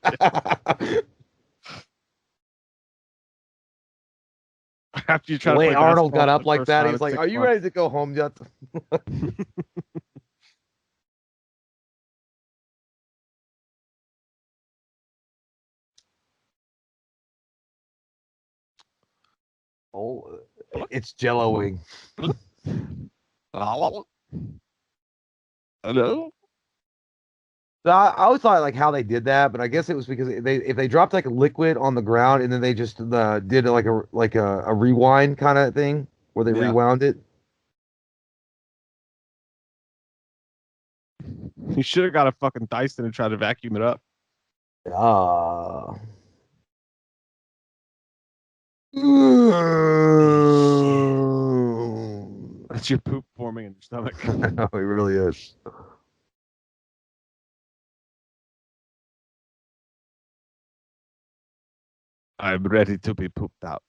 is. After you try The to way play Arnold basketball got for up the like first that, time he's in like, six "Are you months. ready to go home yet?" Oh, it's jelloing. Hello? So I always thought like how they did that, but I guess it was because they if they dropped like a liquid on the ground and then they just did like a rewind kind of thing where they Yeah. rewound it. You should have got a fucking Dyson and tried to vacuum it up. Ah. That's your poop forming in your stomach. No, it really is. I'm ready to be pooped out.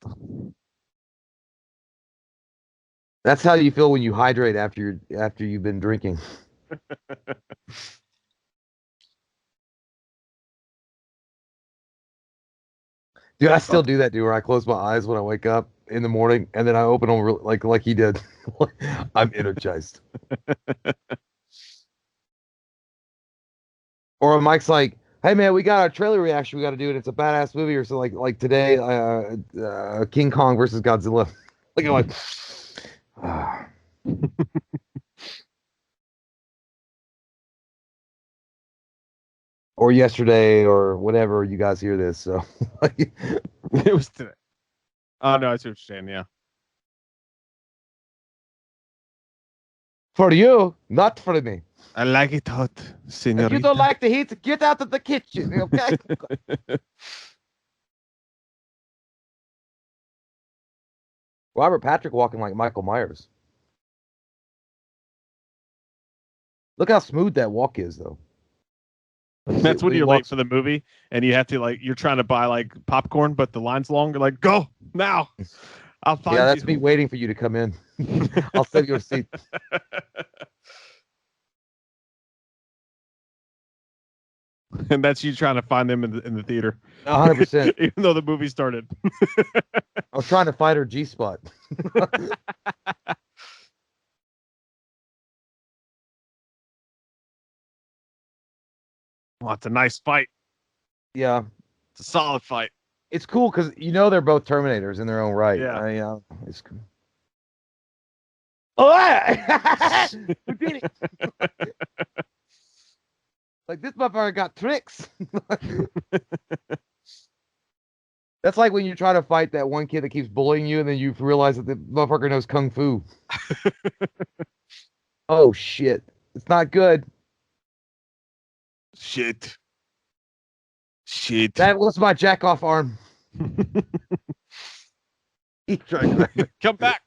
That's how you feel when you hydrate after you've been drinking. Dude, I still do that, dude, where I close my eyes when I wake up in the morning and then I open them like he did. I'm energized. Or Mike's like, "Hey man, we got our trailer reaction we got to do, and it's a badass movie." Or so like today, King Kong versus Godzilla. Like I'm like, ah. Or yesterday or whatever you guys hear this. So It was today. Oh no, I see what you're saying. Yeah. For you, not for me. I like it hot, If you don't senorita. like the heat, get out of the kitchen, okay? Robert Patrick walking like Michael Myers. Look how smooth that walk is, though. Like, see, That's when when he you're late walks, for the movie and you have to like you're trying to buy like popcorn, but the line's long. You're like, go now. I'll yeah, find that's me you. waiting for you to come in. I'll save you a seat. And that's you trying to find them in the theater, 100%. even though the movie started. I was trying to find her G spot. Well, it's a nice fight. Yeah, It's a solid fight. it's cool because they're both Terminators in their own right. Yeah. It's cool. Oh, we did it! Like this motherfucker got tricks. That's like when you try to fight that one kid that keeps bullying you, and then you realize that the motherfucker knows kung fu. Oh shit, it's not good. Shit. Shit. That was my jack off arm. He tried to- Come back.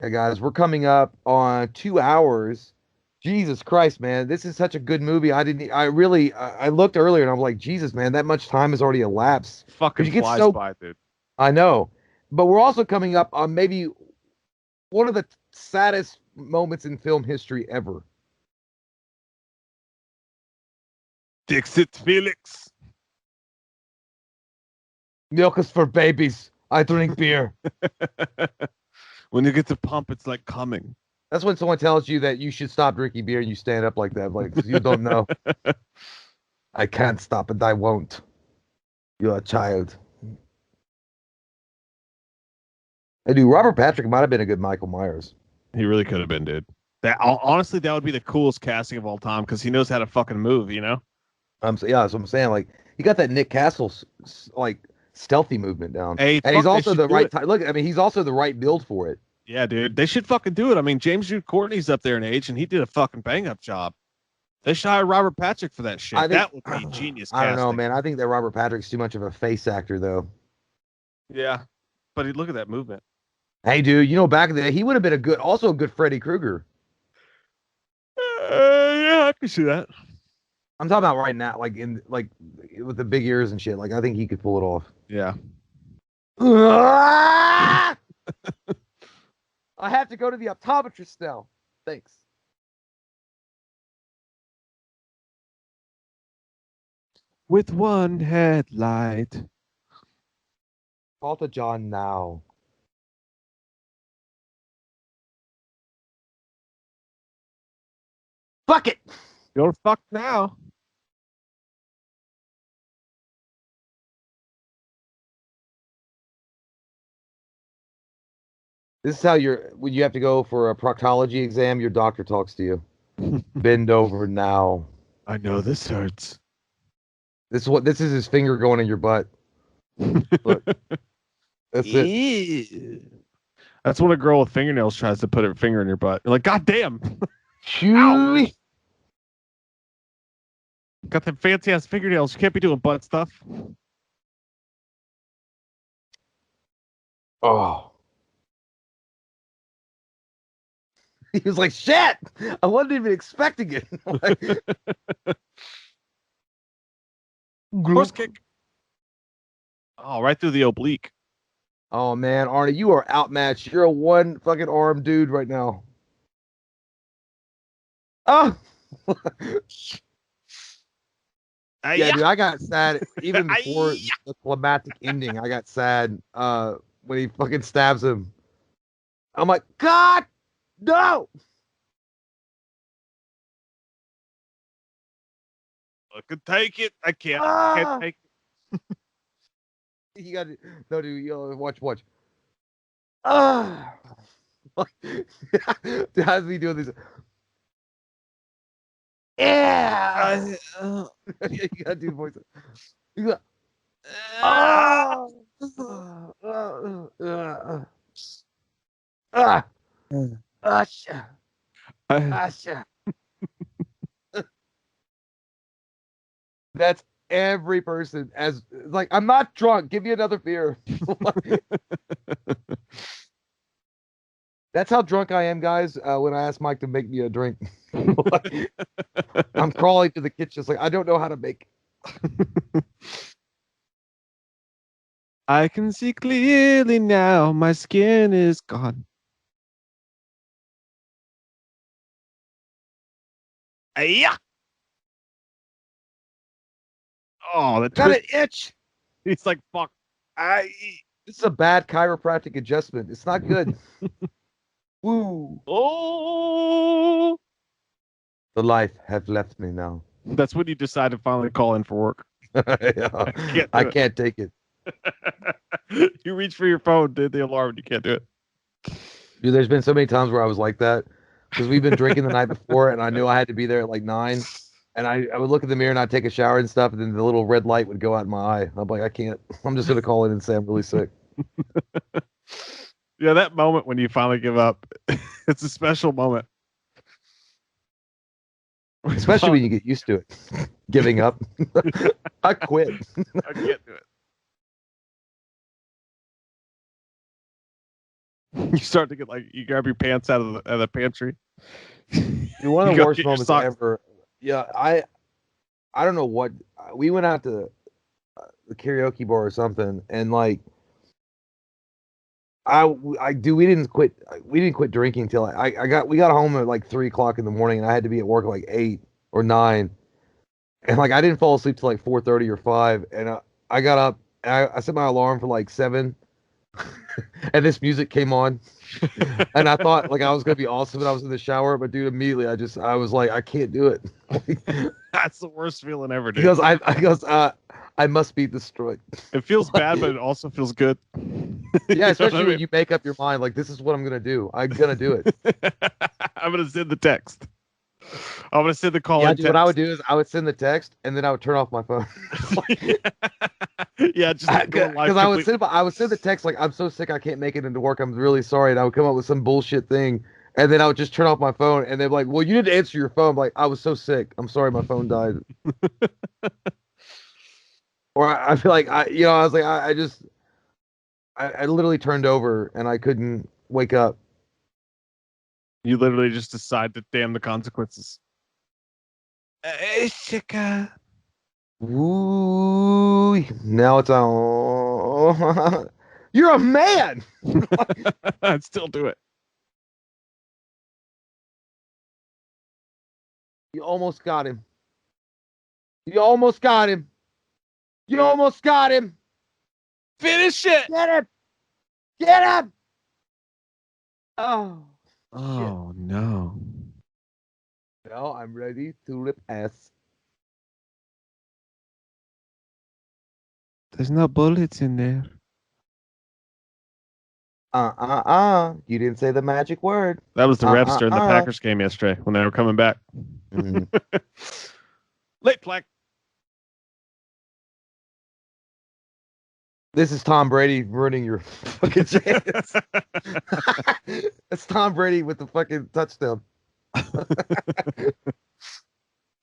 Hey guys, we're coming up on 2 hours. Jesus Christ, man, this is such a good movie. I looked earlier and I'm like, Jesus, man, that much time has already elapsed. Because Fucking you get flies so, by, dude. I know, but we're also coming up on maybe one of the saddest moments in film history ever. Dixit Felix. Milk is for babies. I drink beer. When you get to pump, it's like coming. That's when someone tells you that you should stop drinking beer and you stand up like that. Like, you don't know. I can't stop and I won't. You're a child. I do. Robert Patrick might have been a good Michael Myers. He really could have been, dude. That honestly, that would be the coolest casting of all time because he knows how to fucking move. You know? Yeah, that's what I'm saying. Like, he got that Nick Castle like stealthy movement down, Hey, and he's fuck, they also should the do right it. time. Look, I mean, he's also the right build for it. Yeah, dude, they should fucking do it. I mean, James Jude Courtney's up there in age, and he did a fucking bang up job. They should hire Robert Patrick for that shit. I think That would be genius I don't know, casting. man. I think that Robert Patrick's too much of a face actor, though. Yeah, but look at that movement. Hey, dude, back in the day, he would have been also a good Freddy Krueger. Yeah, I can see that. I'm talking about right now, like with the big ears and shit. Like, I think he could pull it off. Yeah. I have to go to the optometrist now. Thanks. With one headlight. Call to John now. Fuck it. You're fucked now. This is how when you have to go for a proctology exam, your doctor talks to you. Bend over now. I know this hurts. This is his finger going in your butt. Look, that's it. That's when a girl with fingernails tries to put her finger in your butt. You're like, God damn. Ow. Chewy. Got them fancy ass fingernails. You can't be doing butt stuff. Oh. He was like, shit. I wasn't even expecting it. Horse kick. Oh, right through the oblique. Oh man, Arnie, you are outmatched. You're a one fucking arm dude right now. Oh. Yeah, dude, I got sad even before the climactic ending. I got sad when he fucking stabs him. I'm like, God, no. I can take it. I can't. Ah! I can't take it. You got to no, dude. Watch. Ah, dude, how's he doing this? Yeah, you gotta do the voice. You got, Ah! oh, Ah, Mm. asha, I, asha. That's every person as like I'm not drunk. Give me another beer. That's how drunk I am, guys. When I ask Mike to make me a drink, I'm crawling to the kitchen. It's like I don't know how to make. I can see clearly now. My skin is gone. Yeah. Oh, the I got twist. an itch. He's like, fuck. I. This is a bad chiropractic adjustment. It's not good. Woo. Oh. The life have left me now. That's when you decide to finally call in for work. Yeah. I can't I do can't take it. it. You reach for your phone, did the alarm, and you can't do it. Dude, there's been so many times where I was like that because we've been drinking the night before and I knew I had to be there at like 9. And I would look in the mirror and I'd take a shower and stuff, and then the little red light would go out in my eye. I'm like, I can't. I'm just gonna call in and say I'm really sick. Yeah, that moment when you finally give up, it's a special moment. Especially when you get used to it. Giving up. I quit. I can't do it. You start to get like you grab your pants out of the pantry. Dude, one You of the go worst get your moments socks. ever. Yeah, I don't know what we went out to the karaoke bar or something, and like I do we didn't quit drinking until we got home at like 3 o'clock in the morning, and I had to be at work at like 8 or 9, and like I didn't fall asleep till like 4:30 or 5, and I got up and I set my alarm for like 7, and this music came on, and I thought like I was gonna be awesome, and I was in the shower, but dude, immediately I was like I can't do it. That's the worst feeling ever, He dude. goes, I goes, I must be destroyed. It feels bad, but Like, it also feels good. yeah, You know what I especially when mean? you make up your mind, like this is what I'm gonna do. I'm gonna do it. I'm gonna send the text. I'm gonna send the call Yeah, in dude. What I would text. do is I would send the text and then I would turn off my phone. Yeah, just go live Because completely. I would send the text like I'm so sick I can't make it into work. I'm really sorry, and I would come up with some bullshit thing, and then I would just turn off my phone, and they're like, "Well, you didn't answer your phone." I'm like, I was so sick. I'm sorry, my phone died. Or I feel like I was like, I just I literally turned over and I couldn't wake up. You literally just decide to damn the consequences. Chica. Woo! Now it's on. You're a man. I'd still do it. You almost got him. You almost got him. You almost got him. Finish it. Get him. Get him. Oh shit. Oh no. Now I'm ready to rip ass. There's no bullets in there. You didn't say the magic word. That was the Uh refs uh during the uh. Packers game yesterday when they were coming back. Mm. Late flag. This is Tom Brady ruining your fucking chance. It's Tom Brady with the fucking touchdown.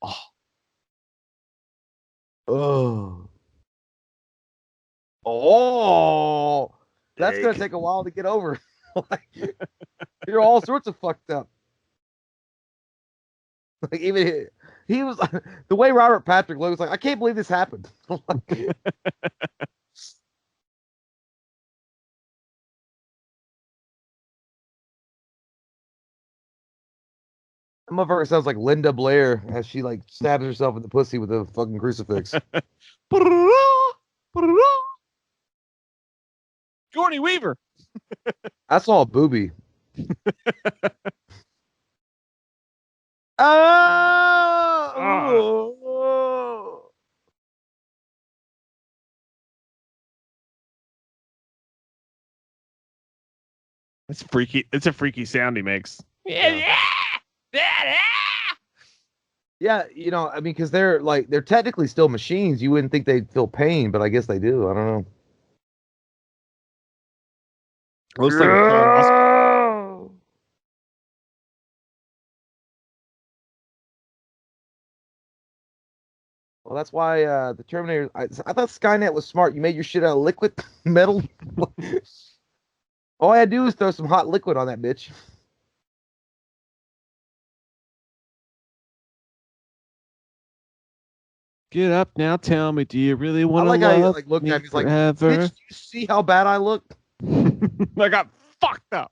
Oh, Oh. Oh. That's gonna egg. take a while to get over. Like, you're all sorts of fucked up. Like even he was the way Robert Patrick looked was like, I can't believe this happened. Like, that motherfucker sounds like Linda Blair as she like stabs herself in the pussy with a fucking crucifix. Jordy Weaver. That's all booby. Oh, Ah, it's freaky. It's a freaky sound he makes. yeah. Yeah, I mean, because they're technically still machines. You wouldn't think they'd feel pain, but I guess they do. I don't know. Looks like a colonoscopy. Yeah. Well, that's why the Terminator. I thought Skynet was smart. You made your shit out of liquid metal. All I had to do was throw some hot liquid on that bitch. Get up now, tell me, do you really I want to like how he love like looked me at me. He's like, "Bitch, forever? do you see how bad I look?" I got fucked up.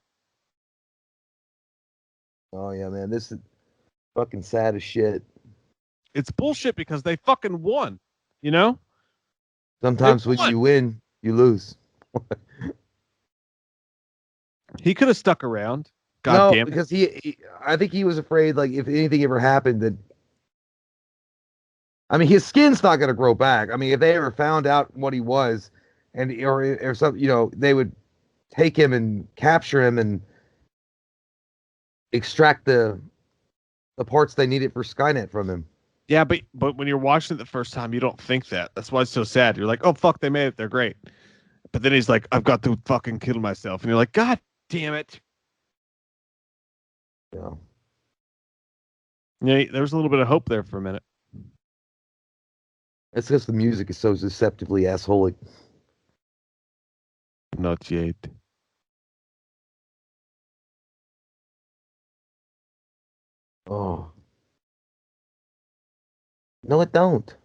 Oh yeah, man, this is fucking sad as shit. It's bullshit because they fucking won. You know? They Sometimes when won. you win, you lose. He could have stuck around. God No, damn it. because I think he was afraid, like, if anything ever happened, that I mean, his skin's not gonna grow back. I mean, if they ever found out what he was, and or something, they would take him and capture him and extract the parts they needed for Skynet from him. Yeah, but when you're watching it the first time, you don't think that. That's why it's so sad. You're like, oh fuck, they made it. They're great. But then he's like, I've got to fucking kill myself. And you're like, God damn it. Yeah, Yeah, there was a little bit of hope there for a minute. it's because the music is so deceptively assholic. Not yet. Oh no, it don't.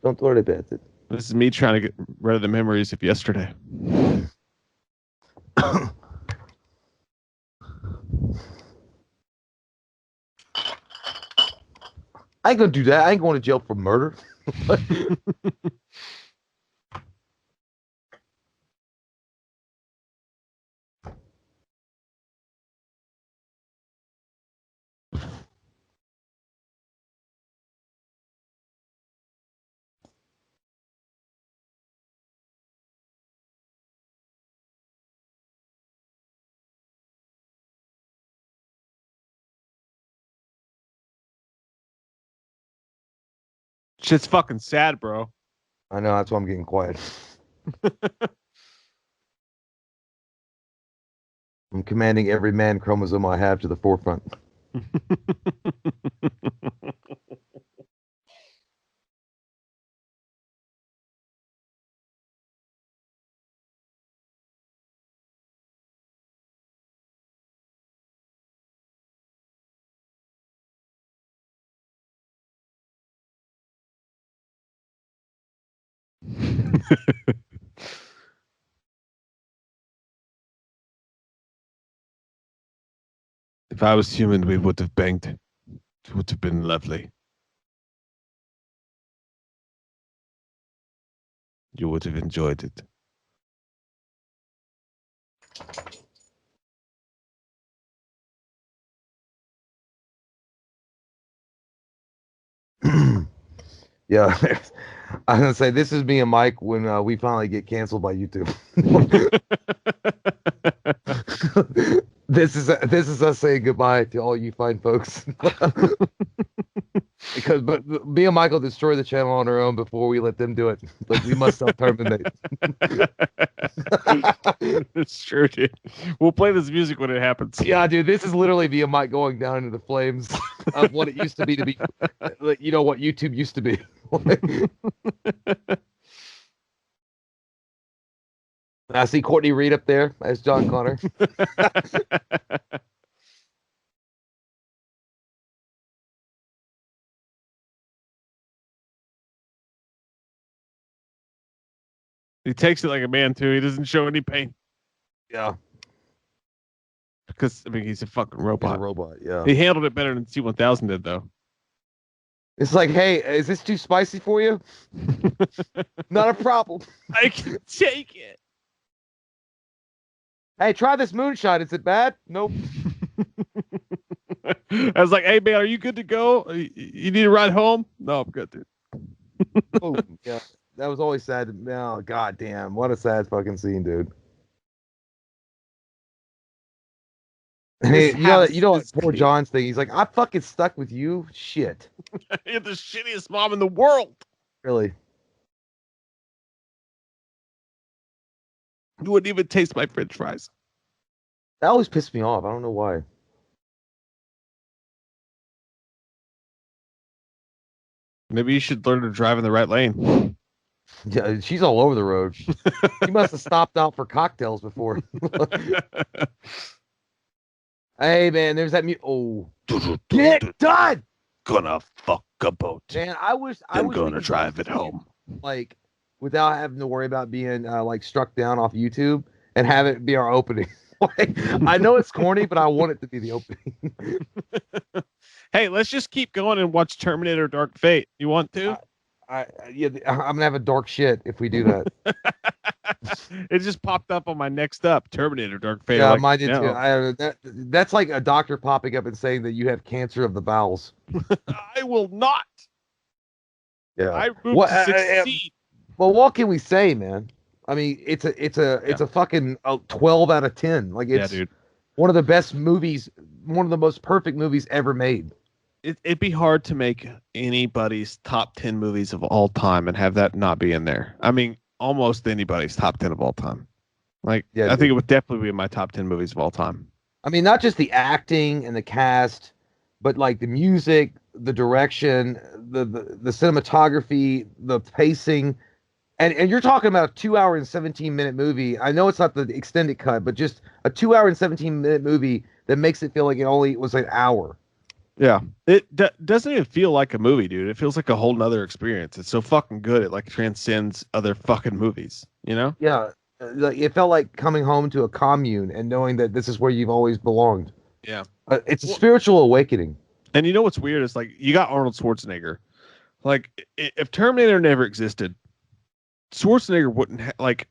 Don't worry about it. This is me trying to get rid of the memories of yesterday. I ain't gonna do that. I ain't going to jail for murder. Shit's fucking sad, bro. I know, that's why I'm getting quiet. I'm commanding every man chromosome I have to the forefront. If I was human, we would have banged. It would have been lovely. You would have enjoyed it. Yeah, I was gonna say this is me and Mike when we finally get canceled by YouTube. This is us saying goodbye to all you fine folks. But me and Michael destroy the channel on our own before we let them do it. Like, we must self-terminate. It's true, dude. We'll play this music when it happens. Yeah, dude, this is literally me and Mike going down into the flames of what it used to be, like, what YouTube used to be. I see Courtney Reed up there as John Connor. He takes it like a man too. He doesn't show any pain Yeah, because I mean he's a fucking he's a robot. robot. Yeah, He handled it better than C1000 did, though. it's like, hey, is this too spicy for you? Not a problem. I can take it. Hey, try this moonshine. Is it bad? Nope. I was like, "Hey man, are you good to go? You need to ride home?" No, I'm good, dude. Boom. Yeah, that was always sad. Oh, god damn, what a sad fucking scene, dude. And This you house know what is poor clean. John's thing. He's like, I fucking stuck with you. Shit, You're the shittiest mom in the world. really. You wouldn't even taste my French fries. That always pissed me off. I don't know why. Maybe you should learn to drive in the right lane. Yeah, she's all over the road. She must have stopped out for cocktails before. Hey man, there's that Oh, get done, Gonna fuck a boat. man. I wish we Gonna could do drive it these home. like without having to worry about being like struck down off YouTube and have it be our opening. Like, I know it's corny, but I want it to be the opening. Hey, let's just keep going and watch Terminator Dark Fate. You want to? Yeah, I'm gonna have a dark shit if we do that. It just popped up on my next up, Terminator Dark Fate. Yeah, Like, mine did too. no, That's like a doctor popping up and saying that you have cancer of the bowels. I will not. Yeah. I move What? to succeed. Well, what can we say, man? I mean, it's a fucking 12 out of 10. Like Yeah, it's dude. one of the best movies, one of the most perfect movies ever made. It'd be hard to make anybody's top 10 movies of all time and have that not be in there. I mean, almost anybody's top 10 of all time. Like, Yeah, I think dude. it would definitely be in my top 10 movies of all time. I mean, not just the acting and the cast, but like the music, the direction, the cinematography, the pacing. And you're talking about a 2 hour and 17-minute movie. I know it's not the extended cut, but just a 2 hour and 17-minute movie that makes it feel like it only was an hour. Yeah. It doesn't even feel like a movie, dude. It feels like a whole nother experience. It's so fucking good. It like transcends other fucking movies, you know? Yeah, like it felt like coming home to a commune and knowing that this is where you've always belonged. Yeah. It's a Well, spiritual awakening. and you know what's weird is like you got Arnold Schwarzenegger. Like if Terminator never existed, Schwarzenegger wouldn't like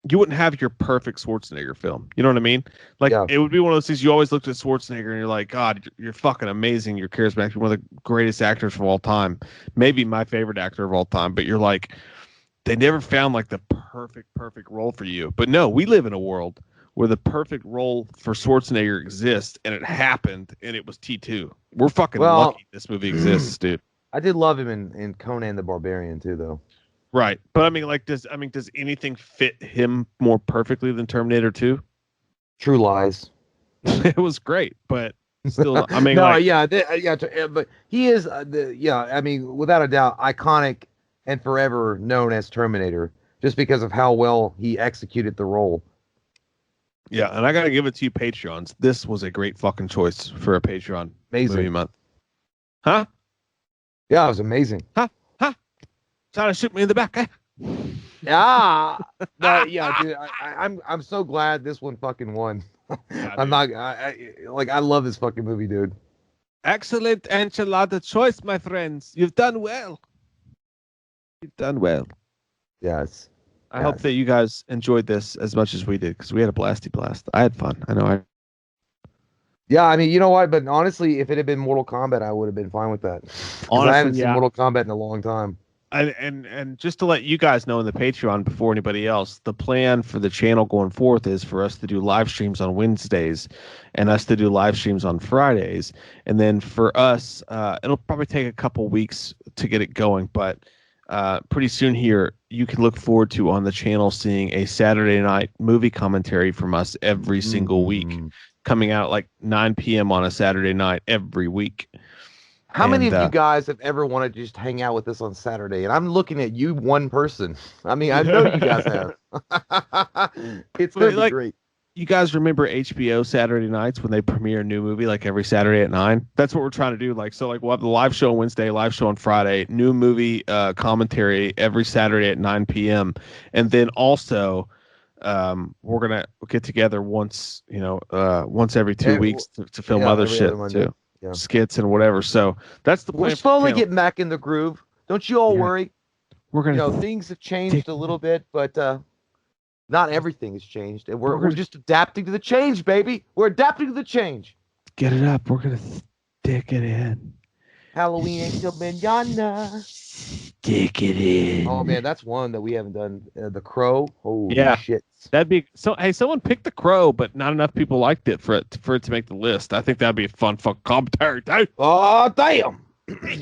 you wouldn't have your perfect Schwarzenegger film. You know what I mean? Like Yeah, it would be one of those things you always looked at Schwarzenegger and you're like, God, you're fucking amazing. You're charismatic. You're one of the greatest actors of all time. Maybe my favorite actor of all time. But you're like, they never found like the perfect role for you. But no, we live in a world where the perfect role for Schwarzenegger exists and it happened and it was T2. We're fucking well, lucky this movie exists, dude. I did love him in Conan the Barbarian too, though. Right. But I mean, like, does anything fit him more perfectly than Terminator 2? True Lies. It was great, but still, I mean, No, like, yeah, but he is I mean, without a doubt, iconic and forever known as Terminator, just because of how well he executed the role. yeah, and I gotta give it to you, Patreons. This was a great fucking choice for a Patreon movie Amazing. month. Huh? Yeah, it was amazing. Huh? Huh? Trying to shoot me in the back, eh? Yeah, no, yeah, dude, I'm so glad this one fucking won. Yeah, I'm dude. not like I love this fucking movie, dude. Excellent enchilada choice, my friends. You've done well. You've done well. Yes, I hope yes. that you guys enjoyed this as much as we did because we had a blasty blast. I had fun. I know. Yeah, I mean, you know what? But honestly, if it had been Mortal Kombat, I would have been fine with that because I haven't Honestly, seen yeah. Mortal Kombat in a long time. And just to let you guys know in the Patreon before anybody else, the plan for the channel going forth is for us to do live streams on Wednesdays and us to do live streams on Fridays. And then for us, it'll probably take a couple weeks to get it going, but pretty soon here, you can look forward to on the channel seeing a Saturday night movie commentary from us every single week, Mm. coming out at like 9 p.m. on a Saturday night every week. How many And of you guys have ever wanted to just hang out with us on Saturday? And I'm looking at you, one person. I mean, I know you guys have. It's gonna be like great. you guys remember HBO Saturday nights when they premiere a new movie like every Saturday at 9? That's what we're trying to do. Like, so like we'll have the live show on Wednesday, live show on Friday, new movie commentary every Saturday at 9 p.m. And then also we're gonna get together once, once every two Eh, weeks to film yeah, other every other shit Monday. too. Yeah. Skits and whatever. So that's the We're plan for the slowly channel. getting back in the groove. Don't you all Yeah. worry. We're You know, gonna things have changed a little bit, but not everything has changed. And we're we're gonna just adapting to the change, baby. We're adapting to the change. get it up. We're gonna stick it in. Halloween ain't till manana. Stick it Oh in. man, that's one that we haven't done. The Crow. Holy Yeah. shit. That'd be so. Hey, someone picked the Crow, but not enough people liked it for it to make the list. I think that'd be a fun commentary. Dude. Oh damn.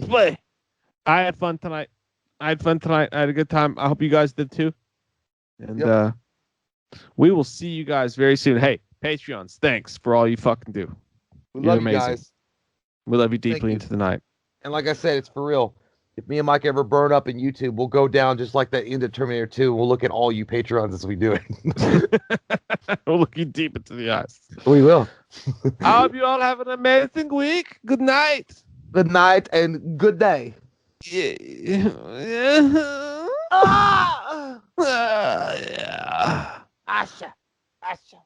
Play. I had fun tonight. I had fun tonight. I had a good time. I hope you guys did too. And Yep. we will see you guys very soon. Hey, Patreons, thanks for all you fucking do. We You're love you amazing. guys. We love you Thank deeply you. into the night. And like I said, it's for real. If me and Mike ever burn up in YouTube, we'll go down just like that end of Terminator 2. And we'll look at all you Patreons as we do it. We'll look you deep into the eyes. We will. I hope you all have an amazing week. Good night. Good night and good day. Yeah. Ah! Yeah. Asha. Asha.